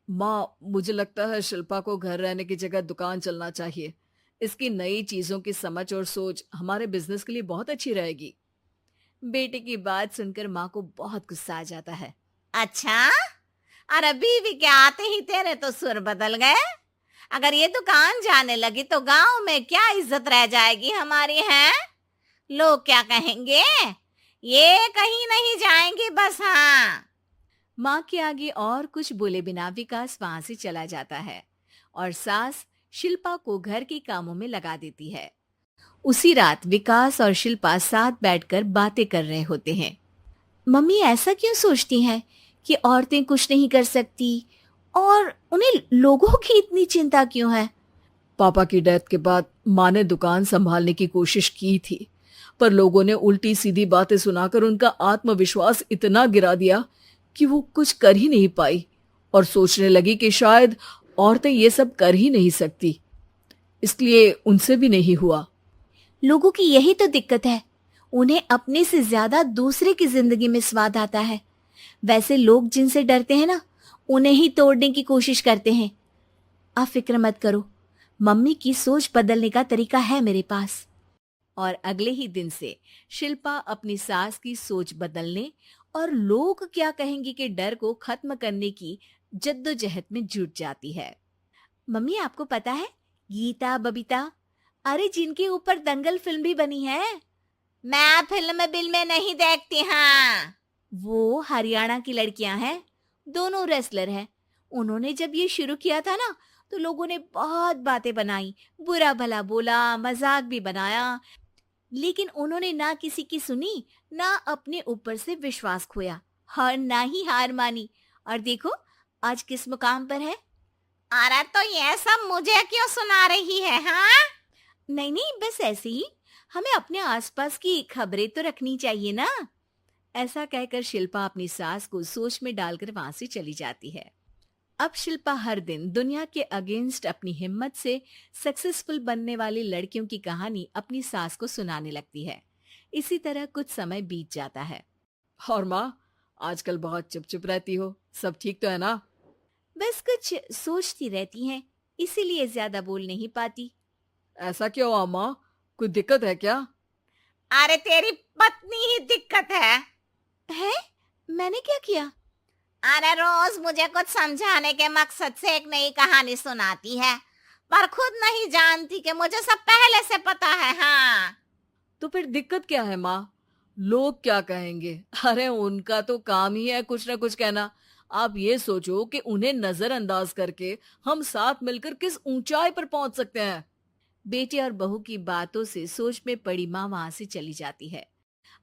माँ, मुझे लगता है शिल्पा को घर रहने की जगह दुकान चलना चाहिए। इसकी नई चीजों की समझ और सोच हमारे बिजनेस के लिए बहुत अच्छी रहेगी। बेटे की बात सुनकर माँ को बहुत गुस्सा आ जाता है। अच्छा, अरे बीवी के आते ही तेरे तो सुर बदल गए। अगर ये दुकान जाने लगी तो गांव में क्या इज्जत रह जाएगी हमारी? है लोग क्या कहेंगे? ये कहीं नहीं जाएंगी बस। हाँ माँ के आगे और कुछ बोले बिना विकास वहां से चला जाता है और सास शिल्पा को घर के कामों में लगा देती है। उसी रात विकास और शिल्पा साथ बैठकर बातें कर रहे होते हैं। मम्मी ऐसा क्यों सोचती हैं कि औरतें कुछ नहीं कर सकती, और उन्हें लोगों की इतनी चिंता क्यों है? पापा की डेथ के बाद माँ ने दुकान संभालने की कोशिश की थी, पर लोगों ने उल्टी सीधी बातें सुनाकर उनका आत्मविश्वास इतना गिरा दिया कि वो कुछ कर ही नहीं पाई और सोचने लगी कि शायद औरतें ये सब कर ही नहीं सकती, इसलिए उनसे भी नहीं हुआ। लोगों की यही तो दिक्कत है, उन्हें अपने से ज्यादा दूसरे की जिंदगी में स्वाद आता है। वैसे लोग जिनसे डरते हैं ना, उन्हें ही तोड़ने की कोशिश करते हैं। आप फिक्र मत करो, मम्मी की सोच बदलने का तरीका है मेरे पास। और अगले ही दिन से शिल्पा अपनी सास की सोच बदलने और लोग क्या कहेंगे के डर को खत्म करने की जद्दोजहद में जुट जाती है। मम्मी, आपको पता है गीता, बबीता, अरे जिनके ऊपर दंगल फिल्म भी बनी है। मैं फिल्म बिल में नहीं देखती। हाँ वो हरियाणा की लड़कियां हैं, दोनों रेसलर हैं। उन्होंने जब ये शुरू किया था ना, तो लोगों ने बहुत बातें बनाई, बुरा भला बोला, मजाक भी बनाया, लेकिन उन्होंने ना किसी की सुनी, ना अपने ऊपर से विश्वास खोया और ना ही हार मानी। और देखो आज किस मुकाम पर है। अरे तो ये सब मुझे क्यों सुना रही है? हाँ नहीं नहीं, बस ऐसे ही, हमें अपने आसपास की खबरें तो रखनी चाहिए ना। ऐसा कहकर शिल्पा अपनी सास को सोच में डालकर वहां से चली जाती है। अब शिल्पा हर दिन दुनिया के अगेंस्ट अपनी हिम्मत से सक्सेसफुल बनने वाली लड़कियों की कहानी अपनी सास को सुनाने लगती है। इसी तरह कुछ समय बीत जाता है। और माँ, आजकल बहुत चुप चुप रहती हो, सब ठीक तो है ना? बस कुछ सोचती रहती हैं, इसीलिए ज्यादा बोल नहीं पाती। ऐसा क्यों हुआ माँ, कोई दिक्कत है क्या? अरे तेरी पत्नी ही दिक्कत है। मैंने क्या किया? अरे रोज मुझे कुछ समझाने के मकसद से एक नई कहानी सुनाती है, पर खुद नहीं जानती कि मुझे सब पहले से पता है। हाँ तो फिर दिक्कत क्या है माँ? लोग क्या कहेंगे? अरे उनका तो काम ही है कुछ ना कुछ कहना। आप ये सोचो कि उन्हें नजरअंदाज करके हम साथ मिलकर किस ऊंचाई पर पहुंच सकते हैं। बेटे और बहू की बातों से सोच में पड़ी माँ वहां से चली जाती है।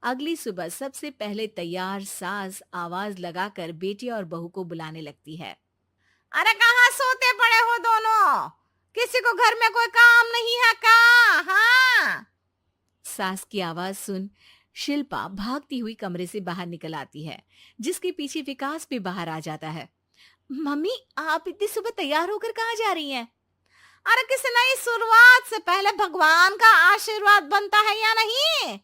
अगली सुबह सबसे पहले तैयार सास आवाज लगाकर बेटे और बहू को बुलाने लगती है। अरे कहाँ सोते पड़े हो दोनों? किसी को घर में कोई काम नहीं है का? हाँ सास की आवाज सुन शिल्पा भागती हुई कमरे से बाहर निकल आती है, जिसके पीछे विकास भी बाहर आ जाता है। मम्मी, आप इतनी सुबह तैयार होकर कहाँ जा रही हैं? अरे किसी नई शुरुआत से पहले भगवान का आशीर्वाद बनता है या नहीं?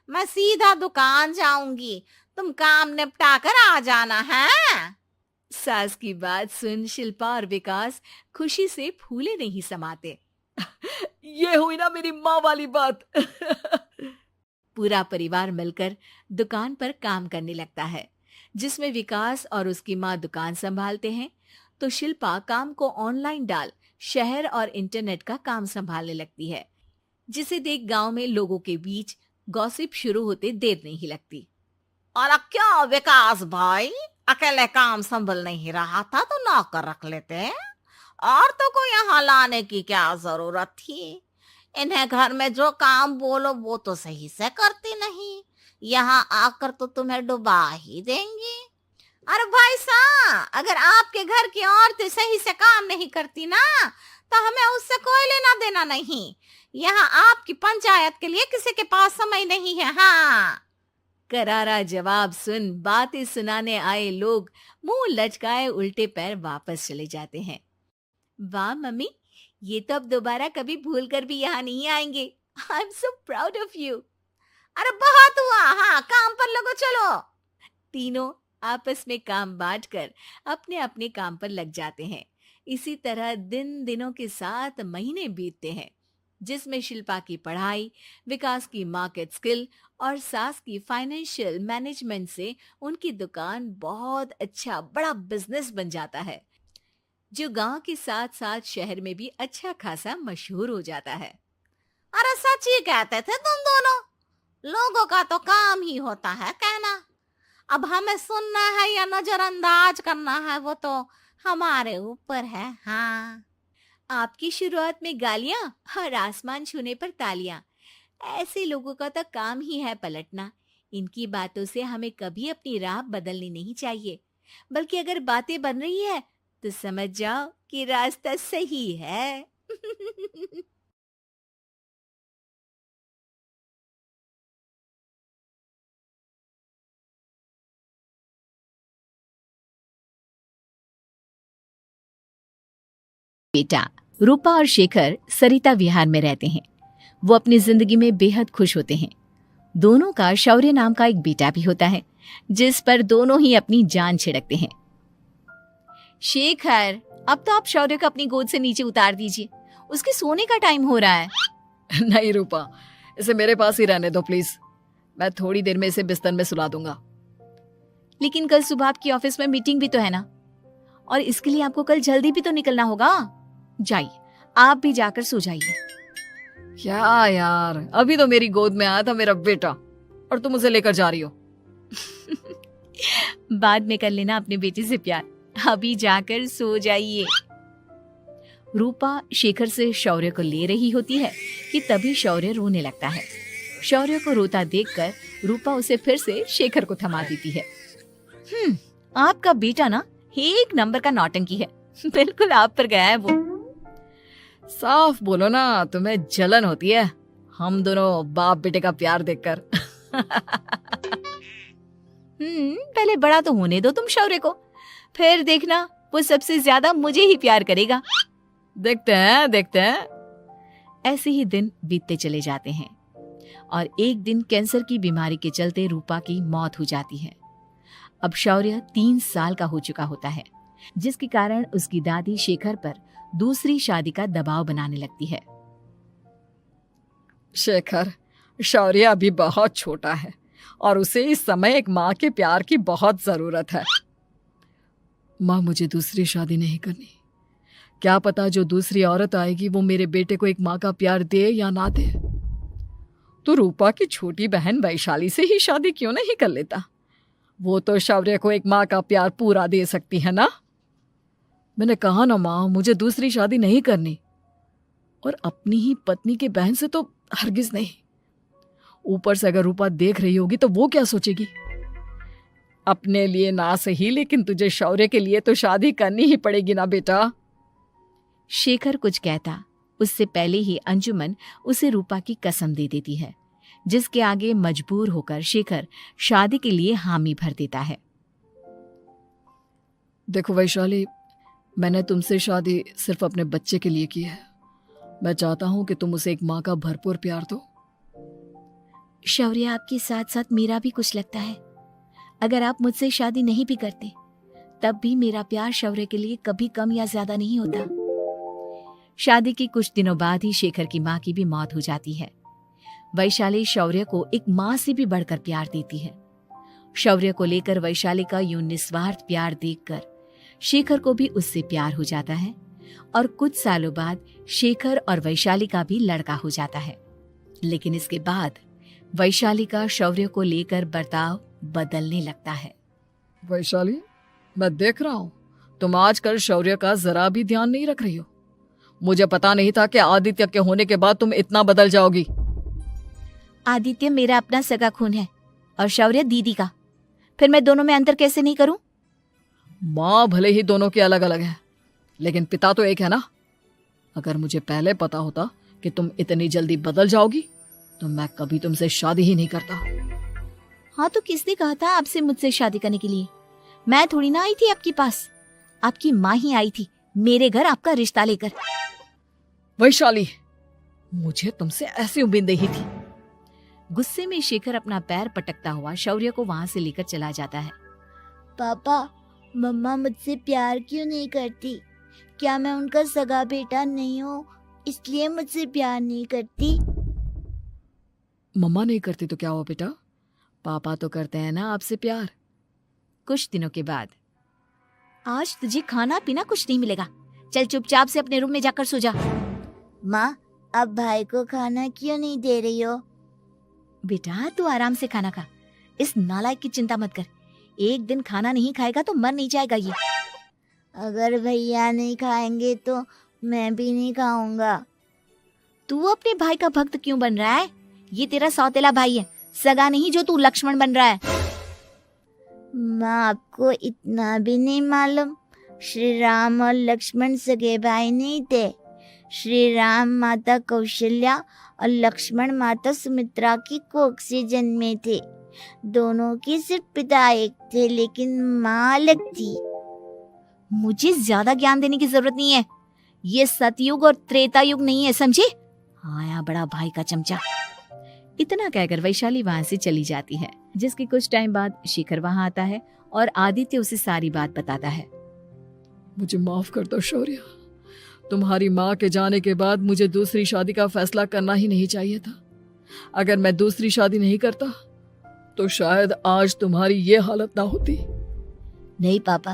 मैं सीधा दुकान जाऊंगी, तुम काम निपटा कर आ जाना है। सास की बात सुन शिल्पा और विकास खुशी से फूले नहीं समाते। ये हुई ना मेरी माँ वाली बात। पूरा परिवार मिलकर दुकान पर काम करने लगता है, जिसमें विकास और उसकी माँ दुकान संभालते हैं तो शिल्पा काम को ऑनलाइन डाल शहर और इंटरनेट का काम संभालने लगती है, जिसे देख गांव में लोगों के बीच गॉसिप शुरू होते देर नहीं लगती। और क्या विकास भाई, अकेले काम संभल नहीं रहा था तो नौकर रख लेते, और तो को यहाँ लाने की क्या जरूरत थी। इन्हें घर में जो काम बोलो वो तो सही से करती नहीं, यहाँ आकर तो तुम्हें डुबा ही देंगी। अरे भाई साहब, अगर आपके घर की औरतें सही से काम नहीं करती ना तो हमें उससे कोई लेना देना नहीं। यहाँ आपकी पंचायत के लिए किसी के पास समय नहीं है। हाँ, करारा जवाब सुन बातें सुनाने आए लोग मुंह लचकाए उल्टे पैर वापस चले जाते हैं। वाह मम्मी, ये तो अब दोबारा कभी भूल कर भी यहाँ नहीं आएंगे। I am so proud of you. अरे बहुत हुआ, हाँ काम पर लगो चलो। तीनों आपस में काम बांटकर अपने अपने काम पर लग जाते हैं। इसी तरह दिनों के साथ महीने बीतते हैं, जिसमें शिल्पा की पढ़ाई, विकास की मार्केट स्किल और सास की फाइनेंशियल मैनेजमेंट से उनकी दुकान बहुत अच्छा बड़ा बिजनेस बन जाता है, जो गांव के साथ साथ शहर में भी अच्छा खासा मशहूर हो जाता है। अरे सच ही कहते थे तुम दोनों, लोगों का तो काम ही होता है कहना। अब हमें सुनना है या नजरअंदाज करना है वो तो हमारे ऊपर है। हाँ, आपकी शुरुआत में गालियां और आसमान छूने पर तालियां, ऐसे लोगों का तो काम ही है पलटना। इनकी बातों से हमें कभी अपनी राह बदलनी नहीं चाहिए, बल्कि अगर बातें बन रही है तो समझ जाओ कि रास्ता सही है। बेटा रूपा और शेखर सरिता विहार में रहते हैं। वो अपनी जिंदगी में बेहद खुश होते हैं। दोनों का शौर्य नाम का एक बेटा भी होता है, जिस पर दोनों ही अपनी जान छिड़कते हैं। शेखर, अब तो आप शौर्य को अपनी गोद से नीचे उतार दीजिए, उसके सोने का टाइम हो रहा है। नहीं रूपा, इसे मेरे पास ही रहने दो प्लीज। मैं थोड़ी देर में इसे बिस्तर में सुला दूंगा। लेकिन कल सुबह आपकी ऑफिस में मीटिंग भी तो है ना, और इसके लिए आपको कल जल्दी भी तो निकलना होगा। जाइए, आप भी जाकर सो जाइए। क्या यार, अभी तो मेरी गोद में आया था मेरा बेटा और तुम उसे लेकर जा रही हो। बाद में कर लेना अपने बेटे से प्यार, अभी जाकर सो जाइए। रूपा शेखर से शौर्य को ले रही होती है कि तभी शौर्य रोने लगता है। शौर्य को रोता देखकर रूपा उसे फिर से शेखर को थमा देती है। आपका बेटा ना एक नंबर का नौटंकी है, बिल्कुल आप पर गया है वो। साफ बोलो ना, तुम्हें जलन होती है हम दोनों बाप बेटे का प्यार देखकर। पहले बड़ा तो होने दो तुम शौर्य को, फिर देखना वो सबसे ज्यादा मुझे ही प्यार करेगा। देखते हैं। ऐसे ही दिन बीतते चले जाते हैं और एक दिन कैंसर की बीमारी के चलते रूपा की मौत हो जाती है। अब शौर्य 3 साल का हो चुका होता है, जिसके कारण उसकी दादी शेखर पर दूसरी शादी का दबाव बनाने लगती है। शेखर, शौर्य अभी बहुत छोटा है और उसे इस समय एक माँ के प्यार की बहुत जरूरत है। माँ, मुझे दूसरी शादी नहीं करनी। क्या पता जो दूसरी औरत आएगी वो मेरे बेटे को एक माँ का प्यार दे या ना दे। तो रूपा की छोटी बहन वैशाली से ही शादी क्यों नहीं कर लेता? वो तो शौर्य को एक माँ का प्यार पूरा दे सकती है ना। मैंने कहा ना माँ, मुझे दूसरी शादी नहीं करनी, और अपनी ही पत्नी की बहन से तो हरगिज नहीं। ऊपर से अगर रूपा देख रही होगी तो वो क्या सोचेगी? अपने लिए ना सही, लेकिन तुझे शौर्य के लिए तो शादी करनी ही पड़ेगी ना बेटा। शेखर कुछ कहता उससे पहले ही अंजुमन उसे रूपा की कसम दे देती है, जिसके आगे मजबूर होकर शेखर शादी के लिए हामी भर देता है। देखो वैशाली, मैंने तुमसे शादी सिर्फ अपने बच्चे के लिए की है। मैं चाहता हूं कि तुम उसे एक माँ का भरपूर प्यार दो। शौर्य, आपके साथ साथ मेरा भी कुछ लगता है। अगर आप मुझसे शादी नहीं भी करते तब भी मेरा प्यार शौर्य के लिए कभी कम या ज्यादा नहीं होता। शादी के कुछ दिनों बाद ही शेखर की माँ की भी मौत हो जाती है। वैशाली शौर्य को एक माँ से भी बढ़कर प्यार देती है। शौर्य को लेकर वैशाली का यूं निस्वार्थ प्यार देखकर शेखर को भी उससे प्यार हो जाता है और कुछ सालों बाद शेखर और वैशाली का भी लड़का हो जाता है। लेकिन इसके बाद वैशाली का शौर्य को लेकर बर्ताव बदलने लगता है। वैशाली, मैं देख रहा हूँ तुम आजकल शौर्य का जरा भी ध्यान नहीं रख रही हो। मुझे पता नहीं था कि आदित्य के होने के बाद तुम इतना बदल जाओगी। आदित्य मेरा अपना सगा खून है और शौर्य दीदी का, फिर मैं दोनों में अंतर कैसे नहीं करूं? माँ भले ही दोनों की अलग अलग है, लेकिन पिता तो एक है ना। अगर मुझे पहले पता होता कि तुम इतनी जल्दी बदल जाओगी तो मैं कभी तुमसे शादी ही नहीं करता। हाँ तो किसने कहा था आपसे मुझसे शादी करने के लिए? मैं थोड़ी ना आई थी आपके पास, आपकी माँ ही आई थी मेरे घर आपका रिश्ता लेकर। वैशाली, मुझे तुमसे ऐसी उम्मीद नहीं थी। गुस्से में शेखर अपना पैर पटकता हुआ शौर्य को वहां से लेकर चला जाता है। पापा, मम्मा मुझसे प्यार क्यों नहीं करती? क्या मैं उनका सगा बेटा नहीं हूँ इसलिए मुझसे प्यार नहीं करती? मम्मा नहीं करती तो क्या हुआ बेटा, पापा तो करते हैं ना आपसे प्यार। कुछ दिनों के बाद, आज तुझे खाना पीना कुछ नहीं मिलेगा, चल चुपचाप से अपने रूम में जाकर सो जा। माँ, अब भाई को खाना क्यों नहीं दे रही हो? बेटा तू आराम से खाना खा, इस नालायक की चिंता मत कर। एक दिन खाना नहीं खाएगा तो मर नहीं जाएगा ये। अगर भैया नहीं खाएंगे तो मैं भी नहीं खाऊंगा। तू अपने भाई का भक्त क्यों बन रहा है? ये तेरा सौतेला भाई है, सगा नहीं जो तू लक्ष्मण बन रहा है। माँ, आपको इतना भी नहीं मालूम? श्री राम और लक्ष्मण सगे भाई नहीं थे। श्री राम माता कौशल्या और लक्ष्मण माता सुमित्रा की कोख से जन्मे थे। दोनों के सिर्फ पिता एक थे लेकिन माँ अलग थी। मुझे ज्यादा ज्ञान देने की जरूरत नहीं है, ये सतयुग और त्रेता युग नहीं है, समझे? आया बड़ा भाई का चमचा। इतना कहकर वैशाली वहां से चली जाती है, जिसके कुछ टाइम बाद शेखर वहां आता है और आदित्य उसे सारी बात बताता है। मुझे माफ कर दो शौर्य, तुम्हारी माँ के जाने के बाद मुझे दूसरी शादी का फैसला करना ही नहीं चाहिए था। अगर मैं दूसरी शादी नहीं करता तो शायद आज तुम्हारी ये हालत ना होती। नहीं पापा,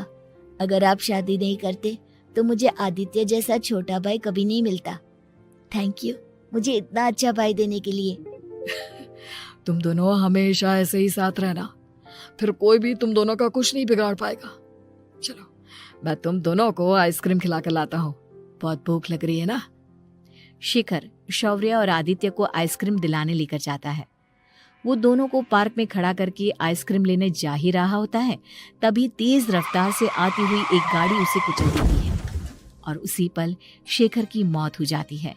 अगर आप शादी नहीं करते तो मुझे आदित्य जैसा छोटा भाई कभी नहीं मिलता। थैंक यू मुझे इतना अच्छा भाई देने के लिए। तुम दोनों हमेशा ऐसे ही साथ रहना, फिर कोई भी तुम दोनों का कुछ नहीं बिगाड़ पाएगा। चलो, मैं तुम दोनों को आइसक्रीम खिला कर लाता हूँ, बहुत भूख लग रही है ना। शेखर शौर्य और आदित्य को आइसक्रीम दिलाने लेकर जाता है। वो दोनों को पार्क में खड़ा करके आइसक्रीम लेने जा ही रहा होता है, तभी तेज रफ्तार से आती हुई एक गाड़ी उसे कुचल देती है और उसी पल शेखर की मौत हो जाती है,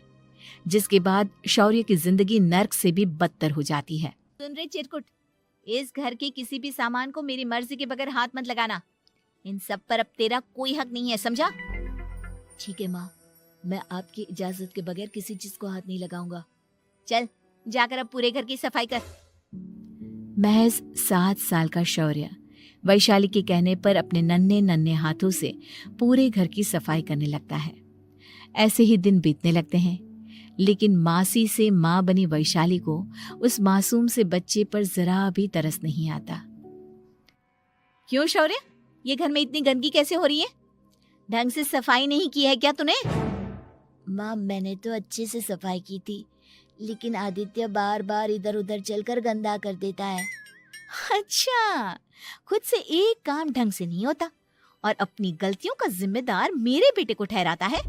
जिसके बाद शौर्य की जिंदगी नर्क से भी बदतर हो जाती है। सुन रे चिरकुट, इस घर के किसी भी सामान को मेरी मर्जी के बगैर हाथ मत लगाना। इन सब पर अब तेरा कोई हक नहीं है, समझा? ठीक है माँ, मैं आपकी इजाजत के बगैर किसी चीज को हाथ नहीं लगाऊंगा। चल जाकर अब पूरे घर की सफाई कर। महज 7 साल का शौर्य वैशाली के कहने पर अपने नन्हे नन्हे हाथों से पूरे घर की सफाई करने लगता है। ऐसे ही दिन बीतने लगते हैं, लेकिन मासी से माँ बनी वैशाली को उस मासूम से बच्चे पर जरा भी तरस नहीं आता। क्यों शौर्य, ये घर में इतनी गंदगी कैसे हो रही है? ढंग से सफाई नहीं की है क्या तूने? माँ, मैंने तो अच्छे से सफाई की थी, लेकिन आदित्य बार बार इधर उधर चलकर गंदा कर देता है। अच्छा, खुद से एक काम ढंग से नहीं होता और अपनी गलतियों का जिम्मेदार मेरे बेटे को ठहराता है।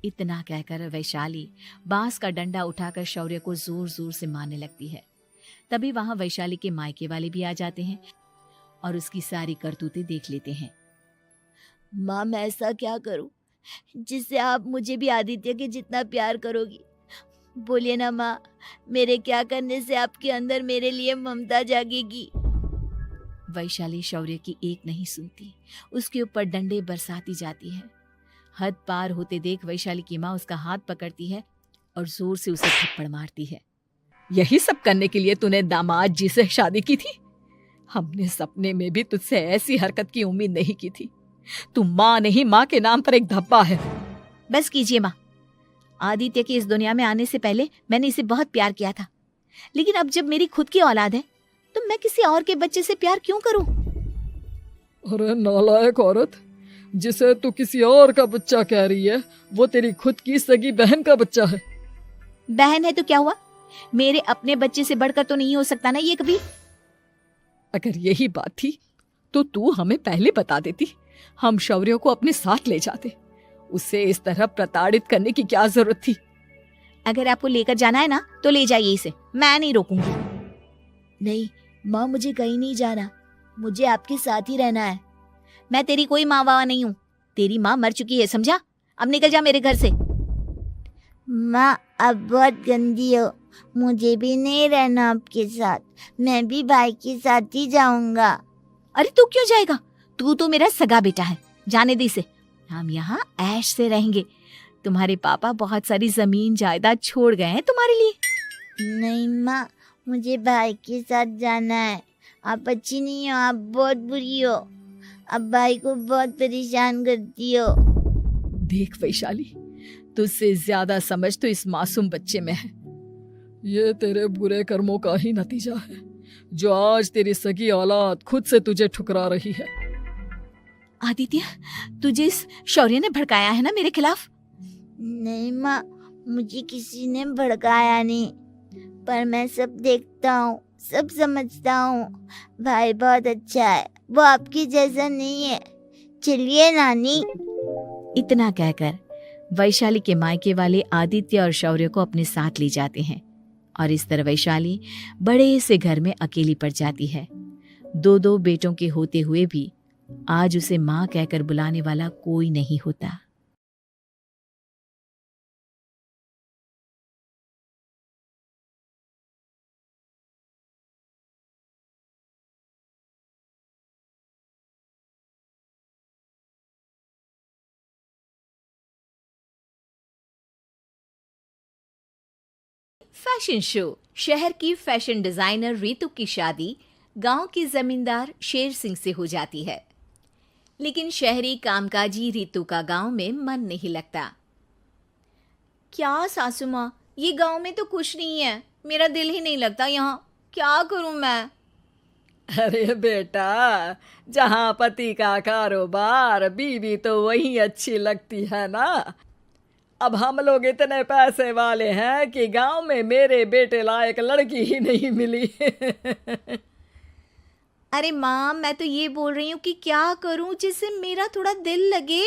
इतना कहकर वैशाली बांस का डंडा उठाकर शौर्य को जोर जोर से मारने लगती है। तभी वहां वैशाली के मायके वाले भी आ जाते हैं और उसकी सारी करतूतें देख लेते हैं। माँ, मैं ऐसा क्या करूं जिससे आप मुझे भी आदित्य के जितना प्यार करोगी? बोलिए ना माँ, मेरे क्या करने से आपके अंदर मेरे लिए ममता जागेगी? वैशाली शौर्य की एक नहीं सुनती, उसके ऊपर डंडे बरसाती जाती है। हद पार होते देख वैशाली की माँ उसका हाथ पकड़ती है और जोर से उसे थप्पड़ मारती है। यही सब करने के लिए तूने दामाद जी से शादी की थी? हमने सपने में भी तुझसे ऐसी हरकत की उम्मीद नहीं की थी। तू माँ नहीं, माँ के नाम पर एक धब्बा है। बस कीजिए माँ। आदित्य के इस दुनिया में आने से पहले मैंने इसे बहुत प्यार किया था, लेकिन अब जब मेरी खुद की औलाद है तो मैं किसी और के बच्चे से प्यार क्यों करूं? अरे नालायक औरत, जिसे तू किसी और का बच्चा कह रही है वो तेरी खुद की सगी बहन का बच्चा है। बहन है तो क्या हुआ, मेरे अपने बच्चे से बढ़कर तो नहीं हो सकता ना ये कभी। अगर यही बात थी तो तू हमें पहले बता देती, हम शौर्य को अपने साथ ले जाते। उसे इस तरह प्रताड़ित करने की क्या जरूरत थी? अगर आपको लेकर जाना है ना तो ले जाइए इसे, मैं नहीं रोकूंगी। नहीं माँ, मुझे कहीं नहीं जाना, मुझे आपके साथ ही रहना है। मैं तेरी कोई माँ बाबा नहीं हूँ, तेरी माँ मर चुकी है, समझा? अब निकल जा मेरे घर से। माँ आप बहुत गंदी हो, मुझे भी नहीं रहना आपके साथ, मैं भी भाई के साथ ही जाऊंगा। अरे तू क्यों जाएगा, तू तो मेरा सगा बेटा है, जाने दे इसे। हम यहाँ ऐश से रहेंगे, तुम्हारे पापा बहुत सारी जमीन जायदाद छोड़ गए हैं तुम्हारे लिए। नहीं माँ, मुझे भाई के साथ जाना है। आप अच्छी नहीं हो, आप बहुत बुरी हो, आप भाई को बहुत परेशान करती हो। देख वैशाली, तुझसे ज्यादा समझ तो इस मासूम बच्चे में है। ये तेरे बुरे कर्मों का ही नतीजा है, जो आज तेरी सगी औलाद खुद से तुझे ठुकरा रही है। आदित्य, तुझे इस शौर्य ने भड़काया है ना मेरे खिलाफ? नहीं माँ, मुझे किसी ने भड़काया नहीं, पर मैं सब देखता हूँ, सब समझता हूँ। भाई बहुत अच्छा है, वो आपकी जैसा नहीं है। चलिए नानी। इतना कहकर वैशाली के मायके वाले आदित्य और शौर्य को अपने साथ ले जाते हैं और इस तरह वैशाली बड़े से घर में अकेली पड़ जाती है। दो दो बेटों के होते हुए भी आज उसे माँ कहकर बुलाने वाला कोई नहीं होता। Fashion show. शहर की फैशन डिजाइनर रीतू की शादी गांव के जमींदार शेर सिंह से हो जाती है, लेकिन शहरी कामकाजी रीतू का गांव में मन नहीं लगता। क्या सासू माँ, ये गांव में तो कुछ नहीं है, मेरा दिल ही नहीं लगता यहाँ, क्या करूं मैं? अरे बेटा, जहाँ पति का कारोबार, बीवी तो वही अच्छी लगती है ना। अब हम लोग इतने पैसे वाले हैं कि गांव में मेरे बेटे लायक लड़की ही नहीं मिली। अरे माँ, मैं तो ये बोल रही हूँ कि क्या करूं जिससे मेरा थोड़ा दिल लगे।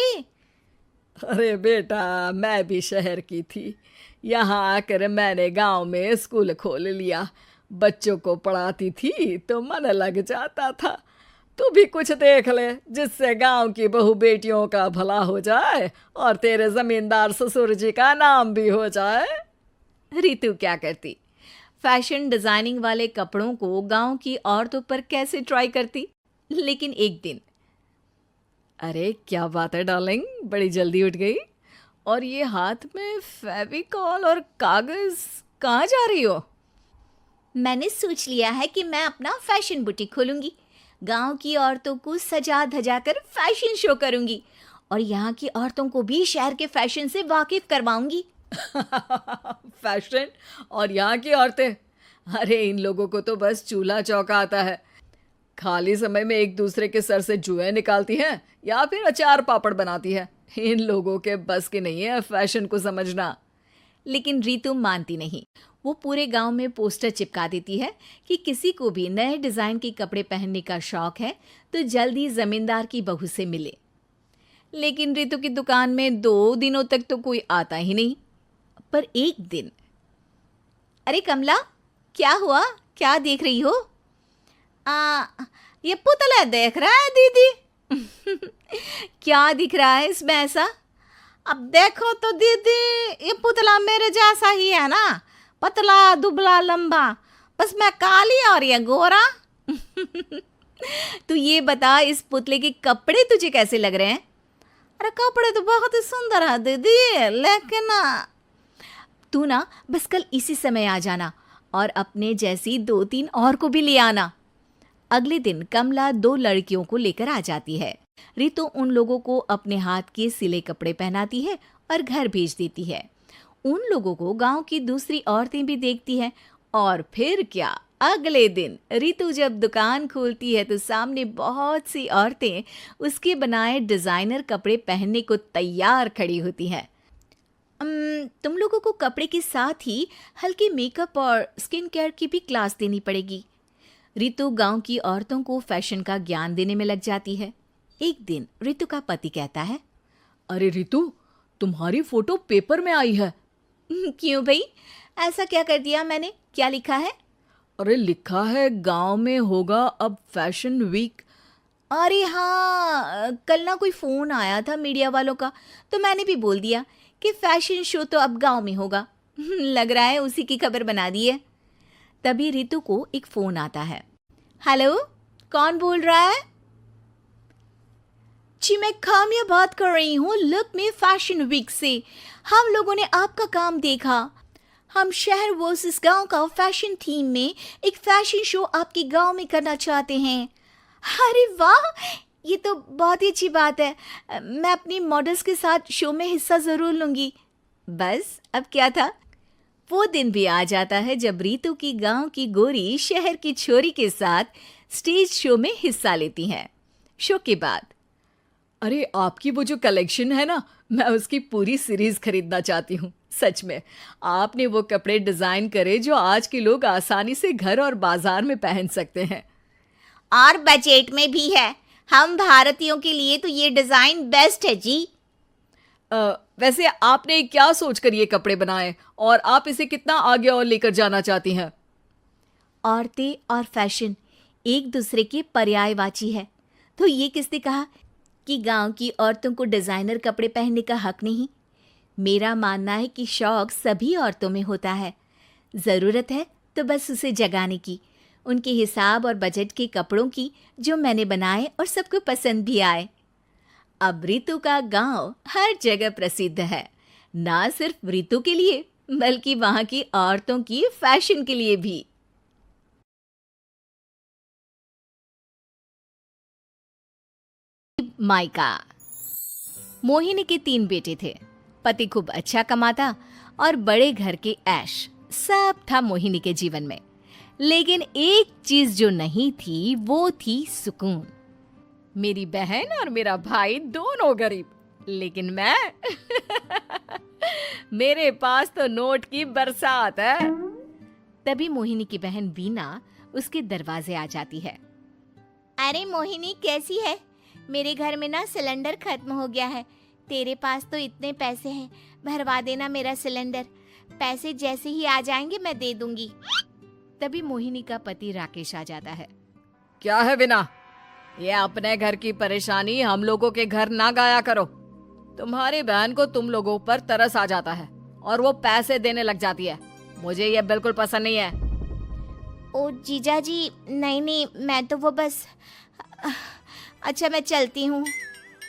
अरे बेटा, मैं भी शहर की थी, यहाँ आकर मैंने गांव में स्कूल खोल लिया। बच्चों को पढ़ाती थी तो मन लग जाता था। तू भी कुछ देख ले जिससे गांव की बहू बेटियों का भला हो जाए और तेरे जमींदार ससुर जी का नाम भी हो जाए। रीतू क्या करती, फैशन डिजाइनिंग वाले कपड़ों को गांव की औरतों पर कैसे ट्राई करती। लेकिन एक दिन, अरे क्या बात है डार्लिंग, बड़ी जल्दी उठ गई, और ये हाथ में फेविकॉल और कागज कहाँ जा रही हो? मैंने सोच लिया है कि मैं अपना फैशन बुटीक खोलूंगी, गांव की औरतों को सजा धजा कर फैशन शो करूंगी और यहाँ की औरतों को भी शहर के फैशन से वाकिफ करवाऊंगी। फैशन और यहाँ की औरतें, अरे इन लोगों को तो बस चूल्हा चौका आता है। खाली समय में एक दूसरे के सर से जुएं निकालती हैं या फिर अचार पापड़ बनाती है। इन लोगों के बस की नहीं है फैशन को समझना। लेकिन रीतू मानती नहीं। वो पूरे गांव में पोस्टर चिपका देती है कि किसी को भी नए डिजाइन के कपड़े पहनने का शौक है तो जल्दी जमींदार की बहू से मिले। लेकिन रीतू की दुकान में 2 दिनों तक तो कोई आता ही नहीं। पर एक दिन, अरे कमला, क्या हुआ, क्या देख रही हो? ये पुतला देख रहा है दीदी। क्या दिख रहा है इसमें ऐसा? अब देखो तो दीदी, ये पुतला मेरे जैसा ही है ना, पतला दुबला लंबा, बस मैं काली और ये गोरा। तू ये बता, इस पुतले के कपड़े तुझे कैसे लग रहे हैं? अरे कपड़े तो बहुत ही सुंदर है दीदी, लेकिन तू ना बस कल इसी समय आ जाना और अपने जैसी 2-3 और को भी ले आना। अगले दिन कमला 2 लड़कियों को लेकर आ जाती है। रितु उन लोगों को अपने हाथ के सिले कपड़े पहनाती है और घर भेज देती है। उन लोगों को गांव की दूसरी औरतें भी देखती हैं और फिर क्या, अगले दिन रितु जब दुकान खोलती है तो सामने बहुत सी औरतें उसके बनाए डिजाइनर कपड़े पहनने को तैयार खड़ी होती हैं। तुम लोगों को कपड़े के साथ ही हल्के मेकअप और स्किन केयर की भी क्लास देनी पड़ेगी। रितु गांव की औरतों को फैशन का ज्ञान देने में लग जाती है। एक दिन रितु का पति कहता है, अरे रितु, तुम्हारी फोटो पेपर में आई है। क्यों भाई, ऐसा क्या कर दिया मैंने? क्या लिखा है? अरे लिखा है गांव में होगा अब फैशन वीक। अरे हाँ, कल ना कोई फोन आया था मीडिया वालों का, तो मैंने भी बोल दिया कि फैशन शो तो अब गांव में होगा। लग रहा है उसी की खबर बना दी है। तभी रितु को एक फोन आता है। हेलो, कौन बोल रहा है? जी मैं काम्या बात कर रही हूँ लुक में फैशन वीक से। हम लोगों ने आपका काम देखा। हम शहर वर्सेस गांव का फैशन थीम में एक फैशन शो आपके गांव में करना चाहते हैं। अरे वाह, ये तो बहुत ही अच्छी बात है। मैं अपनी मॉडल्स के साथ शो में हिस्सा ज़रूर लूँगी। बस अब क्या था, वो दिन भी आ जाता है जब रितु की गांव की गोरी शहर की छोरी के साथ स्टेज शो में हिस्सा लेती हैं। शो के बाद, अरे आपकी वो जो कलेक्शन है ना, मैं उसकी पूरी सीरीज खरीदना चाहती हूँ। सच में आपने वो कपड़े डिजाइन करे जो आज के लोग आसानी से घर और बाजार में पहन सकते हैं। और बजट में भी है। हम भारतीयों के लिए तो ये डिजाइन बेस्ट है जी। वैसे आपने क्या सोचकर ये कपड़े बनाए और आप इसे कितना आगे और लेकर जाना चाहती हैं? औरतें और फैशन एक दूसरे के पर्यायवाची है। तो ये किसने कहा कि गांव की औरतों को डिजाइनर कपड़े पहनने का हक नहीं? मेरा मानना है कि शौक सभी औरतों में होता है। ज़रूरत है तो बस उसे जगाने की, उनके हिसाब और बजट के कपड़ों की, जो मैंने बनाए और सबको पसंद भी आए। अब रितु का गांव हर जगह प्रसिद्ध है, ना सिर्फ रितु के लिए बल्कि वहां की औरतों की फैशन के लिए भी। माइका। मोहिनी के 3 बेटे थे। पति खूब अच्छा कमाता और बड़े घर के ऐश सब था मोहिनी के जीवन में। लेकिन एक चीज जो नहीं थी वो थी सुकून। मेरी बहन और मेरा भाई दोनों गरीब, लेकिन मैं मेरे पास तो नोट की बरसात है। तभी मोहिनी की बहन वीना उसके दरवाजे आ जाती है। अरे मोहिनी, कैसी है? मेरे घर में ना सिलेंडर खत्म हो गया है। तेरे पास तो इतने पैसे हैं, भरवा देना मेरा सिलेंडर। पैसे जैसे ही आ जाएंगे मैं दे दूंगी। तभी मोहिनी का पति राकेश आ जाता है। क्या है वीना, ये अपने घर की परेशानी हम लोगों के घर ना गाया करो। तुम्हारी बहन को तुम लोगों पर तरस आ जाता है और वो पैसे देने लग जाती है। मुझे ये बिल्कुल पसंद नहीं है। ओ जीजा जी, नहीं, मैं तो वो बस अच्छा मैं चलती हूँ।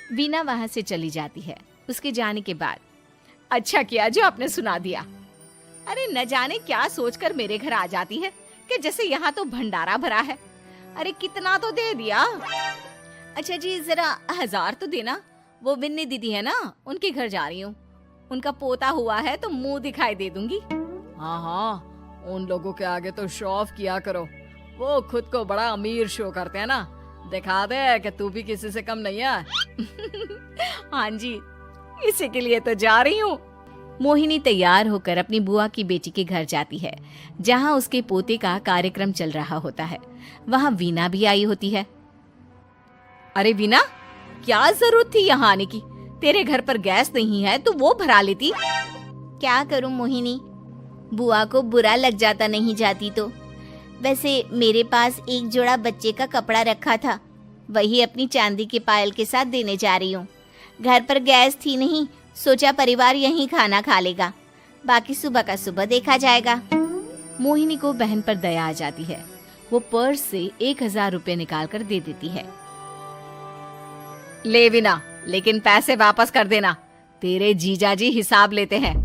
वीना वहां से चली जाती है। उसके जाने के बाद, अच्छा किया जो आपने सुना दिया। अरे न जाने क्या सोचकर मेरे घर आ जाती है कि जैसे यहाँ तो भंडारा भरा है। अरे कितना तो दे दिया। अच्छा जी, जरा 1000 तो देना। वो बिन्नी दीदी है ना, उनके घर जा रही हूँ। उनका पोता हुआ है तो मुंह दिखाई दे दूंगी। हाँ, उन लोगों के आगे तो शो ऑफ किया करो। वो खुद को बड़ा अमीर शो करते हैं ना, दिखा दे कि तू भी किसी से कम नहीं है। हाँ जी, इसी के लिए तो जा रही हूँ। मोहिनी तैयार होकर अपनी बुआ की बेटी के घर जाती है, जहाँ उसके पोते का कार्यक्रम चल रहा होता है। वहाँ वीना भी आई होती है। अरे वीना, क्या जरूरत थी यहाँ आने की? तेरे घर पर गैस नहीं है तो वो भरा लेती। क्या करूं मोहिनी, बुआ को बुरा लग जाता नहीं जाती तो। वैसे मेरे पास एक जोड़ा बच्चे का कपड़ा रखा था, वही अपनी चांदी के पायल के साथ देने जा रही हूँ। घर पर गैस थी नहीं, सोचा परिवार यहीं खाना खा लेगा, बाकी सुबह का सुबह देखा जाएगा। मोहिनी को बहन पर दया आ जाती है। वो पर्स से 1000 रुपए निकाल कर दे देती है। ले वीना, लेकिन पैसे वापस कर देना, तेरे जीजाजी हिसाब लेते हैं।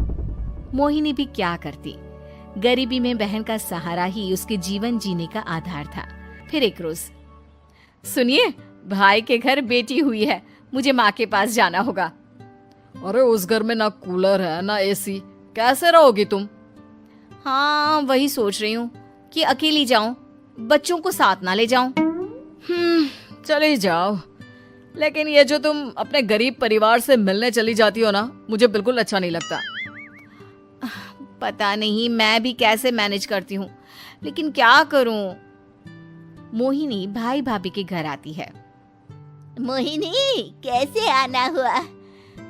मोहिनी भी क्या करती, गरीबी में बहन का सहारा ही उसके जीवन जीने का आधार था। फिर एक रोज सुनिए, भाई के घर बेटी हुई है, मुझे माँ के पास जाना होगा। अरे उस घर में ना कूलर है ना एसी, कैसे रहोगी तुम? हाँ, वही सोच रही हूँ कि अकेली जाऊं, बच्चों को साथ ना ले जाऊं। चले जाओ, लेकिन ये जो तुम अपने गरीब परिवार से मिलने चली जाती हो ना, मुझे बिल्कुल अच्छा नहीं लगता। पता नहीं मैं भी कैसे मैनेज करती हूँ, लेकिन क्या करूँ। मोहिनी भाई भाभी के घर आती है। मोहिनी, कैसे आना हुआ?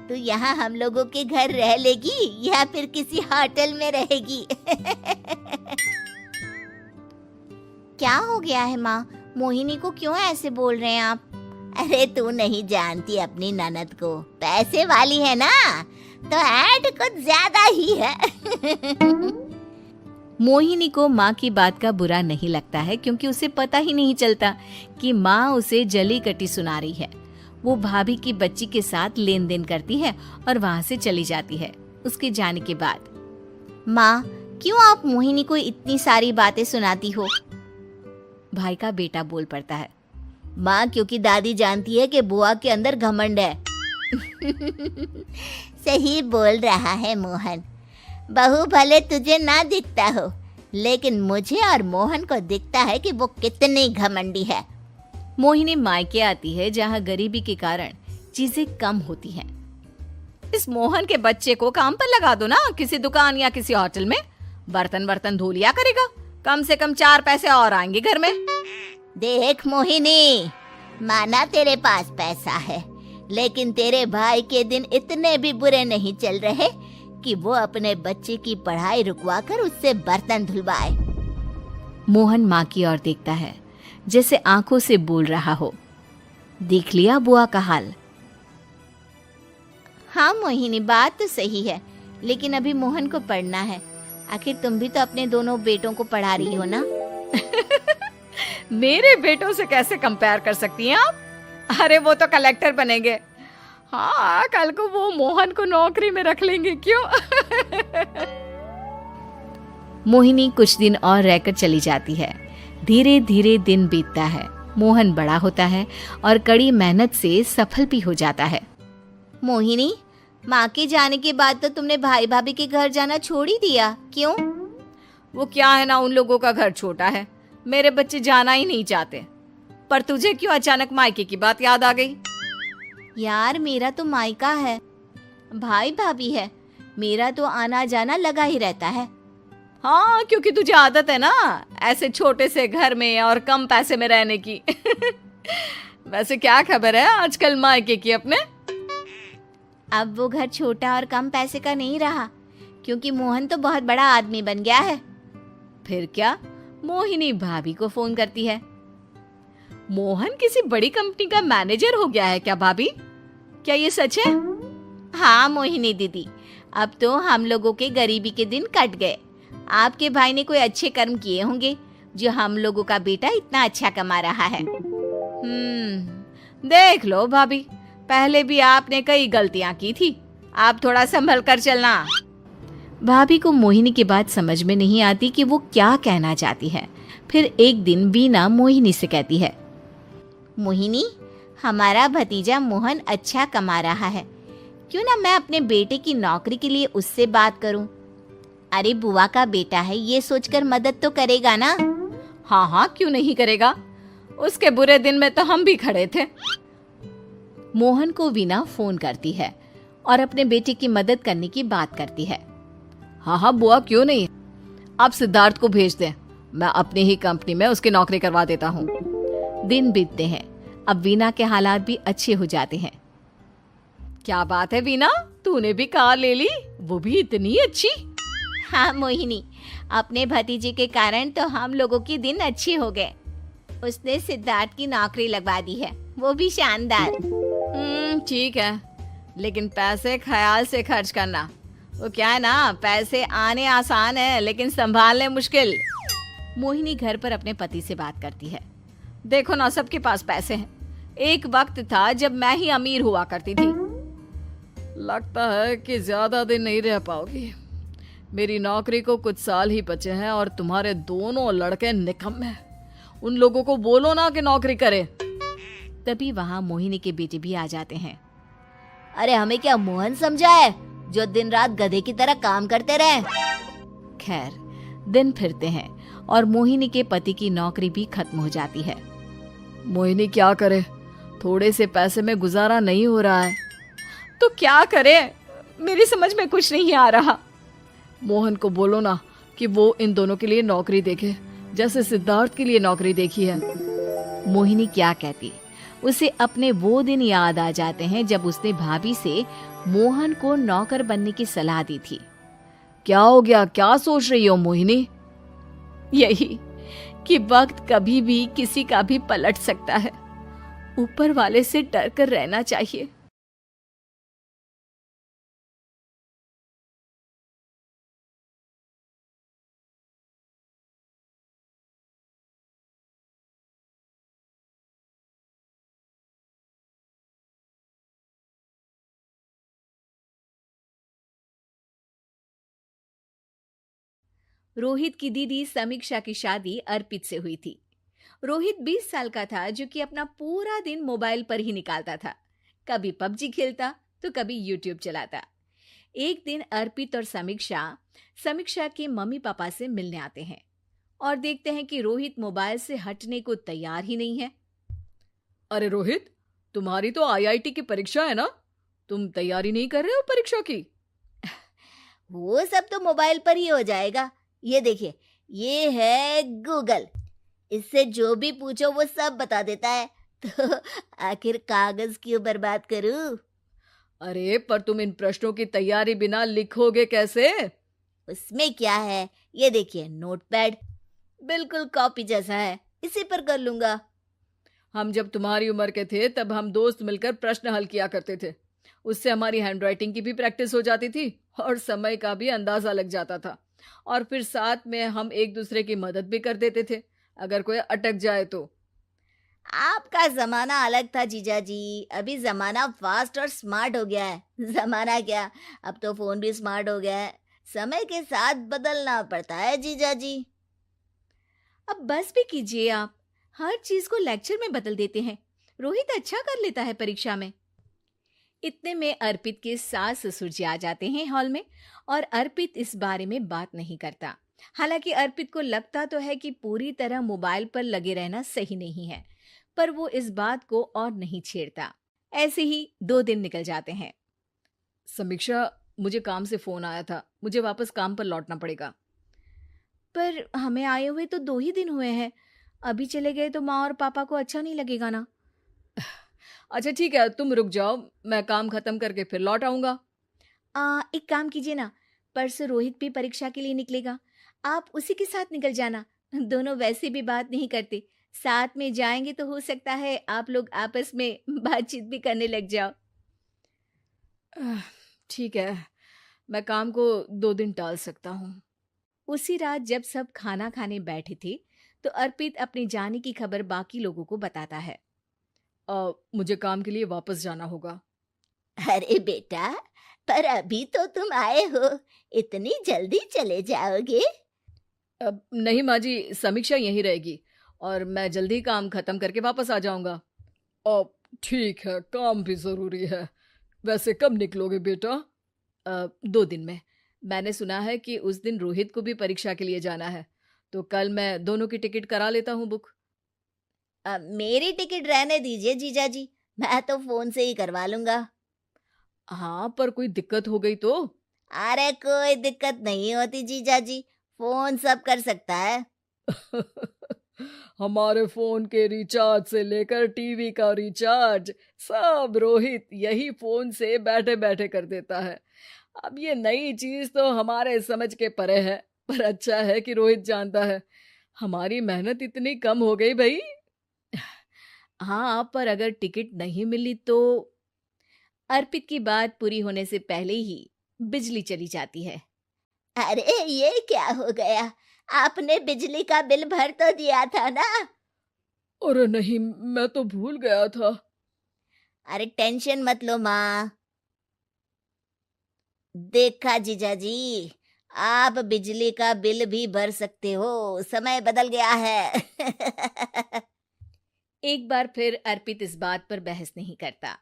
तू यहाँ हम लोगों के घर रह लेगी या फिर किसी होटल में रहेगी? क्या हो गया है माँ? मोहिनी को क्यों ऐसे बोल रहे हैं आप? अरे तू नहीं जानती अपनी ननद को, पैसे वाली है ना, तो ऐड कुछ ज्यादा ही है। मोहिनी को माँ की बात का बुरा नहीं लगता है, क्योंकि उसे पता ही नहीं चलता कि माँ उसे जली कटी सुना रही है। वो भाभी की बच्ची के साथ लेन देन करती है और वहाँ से चली जाती है। उसके जाने के बाद, माँ, क्यों आप मोहिनी को इतनी सारी बातें सुनाती हो? भाई का बेटा बोल पड़ता है। माँ, क्योंकि दादी जानती है कि बुआ के अंदर घमंड है। सही बोल रहा है मोहन। बहू भले तुझे ना दिखता हो, लेकिन मुझे और मोहन को दिखता है कि वो कितनी घमंडी है। मोहिनी मायके आती है, जहाँ गरीबी के कारण चीजें कम होती हैं। इस मोहन के बच्चे को काम पर लगा दो ना, किसी दुकान या किसी होटल में। बर्तन बर्तन धो लिया करेगा, कम से कम 4 पैसे और आएंगे घर में। देख मोहिनी, माना तेरे पास पैसा है, लेकिन तेरे भाई के दिन इतने भी बुरे नहीं चल रहे कि वो अपने बच्चे की पढ़ाई रुकवाकर उससे बर्तन धुलवाए। मोहन माँ की ओर देखता है, जैसे आंखों से बोल रहा हो, देख लिया बुआ का हाल। हाँ मोहिनी, बात तो सही है, लेकिन अभी मोहन को पढ़ना है। आखिर तुम भी तो अपने दोनों बेटों को पढ़ा रही हो ना। मेरे बेटों से कैसे कंपेयर कर सकती हैं आप? अरे वो तो कलेक्टर बनेंगे। हाँ, कल को वो मोहन को नौकरी में रख लेंगे, क्यों? मोहिनी कुछ दिन और रहकर चली जाती है। धीरे धीरे दिन बीतता है। मोहन बड़ा होता है और कड़ी मेहनत से सफल भी हो जाता है। मोहिनी, माँ के जाने के बाद तो तुमने भाई भाभी के घर जाना छोड़ ही दिया, क्यों? वो क्या है ना, उन लोगों का घर छोटा है, मेरे बच्चे जाना ही नहीं चाहते। पर तुझे क्यों अचानक मायके की बात याद आ गई? यार, मेरा तो मायका है, भाई भाभी है, मेरा तो आना जाना लगा ही रहता है। हाँ, क्योंकि तुझे आदत है ना ऐसे छोटे से घर में और कम पैसे में रहने की। वैसे क्या खबर है आजकल मायके की अपने? अब वो घर छोटा और कम पैसे का नहीं रहा, क्योंकि मोहन तो बहुत बड़ा आदमी बन गया है। फिर क्या? मोहिनी भाभी को फोन करती है। मोहन किसी बड़ी कंपनी का मैनेजर हो गया है क्या भाभी? क्या ये सच है? हाँ मोहिनी दीदी, अब तो हम लोगों के गरीबी के दिन कट गए। आपके भाई ने कोई अच्छे कर्म किए होंगे, जो हम लोगों का बेटा इतना अच्छा कमा रहा है। देख लो भाभी, पहले भी आपने कई गलतियां की थी, आप थोड़ा संभल कर चलना। भाभी को मोहिनी की बात समझ में नहीं आती कि वो क्या कहना चाहती है। फिर एक दिन वीना मोहिनी से कहती है, मोहिनी, हमारा भतीजा मोहन अच्छा कमा रहा है, क्यों ना मैं अपने बेटे की नौकरी के लिए उससे बात करूं? अरे बुआ का बेटा है, ये सोचकर मदद तो करेगा ना। हाँ हाँ, क्यों नहीं करेगा, उसके बुरे दिन में तो हम भी खड़े थे। मोहन को वीना फोन करती है और अपने बेटे की मदद करने की बात करती है। हाँ हाँ बुआ, क्यों नहीं, आप सिद्धार्थ को भेज दें, मैं अपनी ही कंपनी में उसकी नौकरी करवा देता हूँ। दिन बीतते हैं, अब वीना के हालात भी अच्छे हो जाते हैं। क्या बात है वीना, तूने भी कार ले ली, वो भी इतनी अच्छी? हाँ मोहिनी, अपने भतीजे के कारण तो हम लोगों के दिन अच्छे हो गए। उसने सिद्धार्थ की नौकरी लगवा दी है, वो भी शानदार। ठीक है, लेकिन पैसे ख्याल से खर्च करना। वो क्या है ना, पैसे आने आसान है लेकिन संभालने मुश्किल। मोहिनी घर पर अपने पति से बात करती है। देखो ना, सबके पास पैसे हैं। एक वक्त था जब मैं ही अमीर हुआ करती थी। लगता है कि ज्यादा दिन नहीं रह पाओगी। मेरी नौकरी को कुछ साल ही बचे हैं और तुम्हारे दोनों लड़के निकम्मे हैं। उन लोगों को बोलो ना कि नौकरी करे। तभी वहां मोहिनी के बेटे भी आ जाते हैं। अरे हमें क्या मोहन समझा है जो दिन रात गधे की तरह काम करते रहे? खैर, दिन फिरते हैं और मोहिनी के पति की नौकरी भी खत्म हो जाती है। मोहिनी क्या करे, थोड़े से पैसे में गुजारा नहीं हो रहा है। तो क्या करें, मेरी समझ में कुछ नहीं आ रहा। मोहन को बोलो ना कि वो इन दोनों के लिए नौकरी देखे, जैसे सिद्धार्थ के लिए नौकरी देखी है। मोहिनी क्या कहती, उसे अपने वो दिन याद आ जाते हैं जब उसने भाभी से मोहन को नौकर बनने की सलाह दी थी। क्या हो गया, क्या सोच रही हो मोहिनी? यही कि वक्त कभी भी किसी का भी पलट सकता है। ऊपर वाले से डर कर रहना चाहिए। रोहित की दीदी समीक्षा की शादी अर्पित से हुई थी। रोहित 20 साल का था, जो कि अपना पूरा दिन मोबाइल पर ही निकालता था। कभी पबजी खेलता तो कभी यूट्यूब चलाता। एक दिन अर्पित और समीक्षा के मम्मी पापा से मिलने आते हैं और देखते हैं कि रोहित मोबाइल से हटने को तैयार ही नहीं है। अरे रोहित, तुम्हारी तो आईआईटी की परीक्षा है ना, तुम तैयारी नहीं कर रहे हो परीक्षा की? वो सब तो मोबाइल पर ही हो जाएगा। ये देखिए, ये है गूगल, इससे जो भी पूछो वो सब बता देता है। तो आखिर कागज क्यों बर्बाद करूं? अरे पर तुम इन प्रश्नों की तैयारी बिना लिखोगे कैसे? उसमें क्या है, ये देखिए नोटपैड, बिल्कुल कॉपी जैसा है, इसी पर कर लूंगा। हम जब तुम्हारी उम्र के थे तब हम दोस्त मिलकर प्रश्न हल किया करते थे। उससे हमारी हैंडराइटिंग की भी प्रैक्टिस हो जाती थी और समय का भी अंदाजा लग जाता था। और फिर साथ में हम एक दूसरे की मदद भी कर देते थे अगर कोई अटक जाए तो। आपका जमाना अलग था जीजा जी, अभी जमाना फास्ट और स्मार्ट हो गया है। जमाना क्या, अब तो फोन भी स्मार्ट हो गया है। समय के साथ बदलना पड़ता है जीजा जी। अब बस भी कीजिए, आप हर चीज को लेक्चर में बदल देते हैं। रोहित अच्छा कर लेता है परीक्षा में। इतने में अर्पित के सास ससुर जी आ जाते हैं हॉल में और अर्पित इस बारे में बात नहीं करता। हालांकि अर्पित को लगता तो है कि पूरी तरह मोबाइल पर लगे रहना सही नहीं है, पर वो इस बात को और नहीं छेड़ता। ऐसे ही 2 दिन निकल जाते हैं। समीक्षा, मुझे काम से फोन आया था, मुझे वापस काम पर लौटना पड़ेगा। पर हमें आए हुए तो 2 ही दिन हुए हैं, अभी चले गए तो माँ और पापा को अच्छा नहीं लगेगा ना। अच्छा ठीक है, तुम रुक जाओ, मैं काम खत्म करके फिर लौट आऊंगा। एक काम कीजिए ना, परसों रोहित भी परीक्षा के लिए निकलेगा, आप उसी के साथ निकल जाना। दोनों वैसे भी बात नहीं करते, साथ में जाएंगे तो हो सकता है आप लोग आपस में बातचीत भी करने लग जाओ। ठीक है, मैं काम को 2 दिन टाल सकता हूँ। उसी रात जब सब खाना खाने बैठे थे तो अर्पित अपने जाने की खबर बाकी लोगों को बताता है। मुझे काम के लिए वापस जाना होगा। अरे बेटा, पर अभी तो तुम आए हो, इतनी जल्दी चले जाओगे? नहीं माँ जी, समीक्षा यहीं रहेगी और मैं जल्दी काम खत्म करके वापस आ जाऊंगा। ठीक है, काम भी जरूरी है। वैसे कब निकलोगे बेटा? 2 दिन में। मैंने सुना है कि उस दिन रोहित को भी परीक्षा के लिए जाना है, तो कल मैं दोनों की टिकट करा लेता हूँ बुक। मेरी टिकट रहने दीजिए जीजा जी, मैं तो फोन से ही करवा लूंगा। हाँ, पर कोई दिक्कत हो गई तो? अरे कोई दिक्कत नहीं होती जीजा जी, फोन सब कर सकता है। हमारे फोन के रिचार्ज से लेकर टीवी का रिचार्ज सब रोहित यही फोन से बैठे बैठे कर देता है। अब ये नई चीज तो हमारे समझ के परे है, पर अच्छा है कि रोहित जानता है। हमारी मेहनत इतनी कम हो गई भाई। हाँ, पर अगर टिकट नहीं मिली तो? अर्पित की बात पूरी होने से पहले ही बिजली चली जाती है। अरे ये क्या हो गया, आपने बिजली का बिल भर तो दिया था ना? अरे नहीं, मैं तो भूल गया था। अरे टेंशन मत लो माँ। देखा जीजा जी, आप बिजली का बिल भी भर सकते हो, समय बदल गया है। एक बार फिर अर्पित इस बात पर बहस नहीं करता।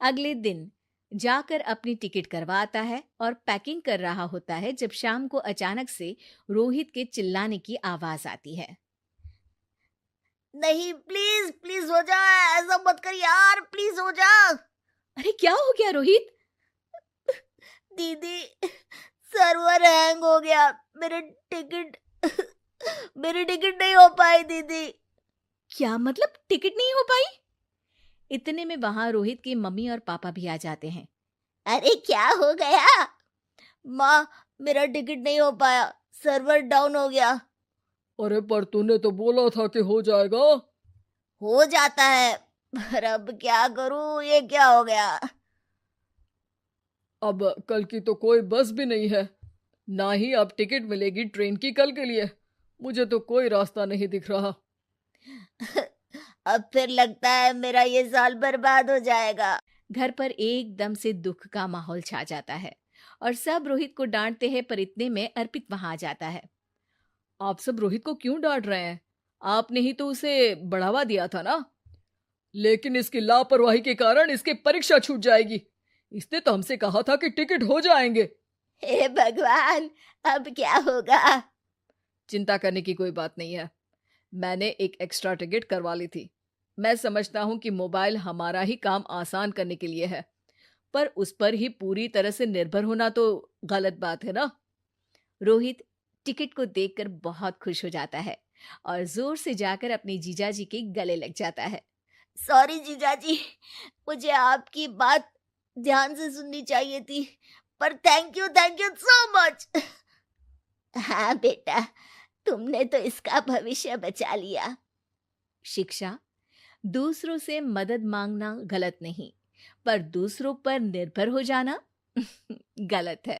अगले दिन जाकर अपनी टिकट करवाता है और पैकिंग कर रहा होता है जब शाम को अचानक से रोहित के चिल्लाने की आवाज आती है। नहीं, प्लीज प्लीज हो जा, ऐसा मत कर यार, प्लीज हो जा। अरे क्या हो गया रोहित? दीदी, सर्वर हैंग हो गया, मेरी टिकट नहीं हो पाई दीदी। क्या मतलब टिकट नहीं हो पाई? इतने में वहां रोहित के मम्मी और पापा भी आ जाते हैं। अरे क्या हो गया? माँ, मेरा टिकट नहीं हो पाया, सर्वर डाउन हो गया। अरे पर तूने तो बोला था कि हो जाएगा। हो जाता है, पर अब क्या करूं, ये क्या हो गया? अब कल की तो कोई बस भी नहीं है, ना ही अब टिकट मिलेगी ट्रेन की कल के लिए। मुझे तो कोई रास्ता नहीं दिख रहा। अब फिर लगता है मेरा ये साल बर्बाद हो जाएगा। घर पर एकदम से दुख का माहौल छा जाता है और सब रोहित को डांटते हैं, पर इतने में अर्पित वहां आ जाता है। आप सब रोहित को क्यों डांट रहे हैं? आपने ही तो उसे बढ़ावा दिया था ना। लेकिन इसकी लापरवाही के कारण इसकी परीक्षा छूट जाएगी। इसने तो हमसे कहा था कि टिकट हो जाएंगे। हे भगवान, अब क्या होगा? चिंता करने की कोई बात नहीं है, मैंने एक एक्स्ट्रा टिकट करवा ली थी। मैं समझता हूं कि मोबाइल हमारा ही काम आसान करने के लिए है, पर उस पर ही पूरी तरह से निर्भर होना तो गलत बात है ना। रोहित टिकट को देखकर बहुत खुश हो जाता है और जोर से जाकर अपने जीजाजी के गले लग जाता है। सॉरी जीजाजी, मुझे आपकी बात ध्यान से सुननी चाहिए थी, पर थैंक यू सो मच। हाँ बेटा, तुमने तो इसका भविष्य बचा लिया। शिक्षा, दूसरों से मदद मांगना गलत नहीं, पर दूसरों पर निर्भर हो जाना गलत है।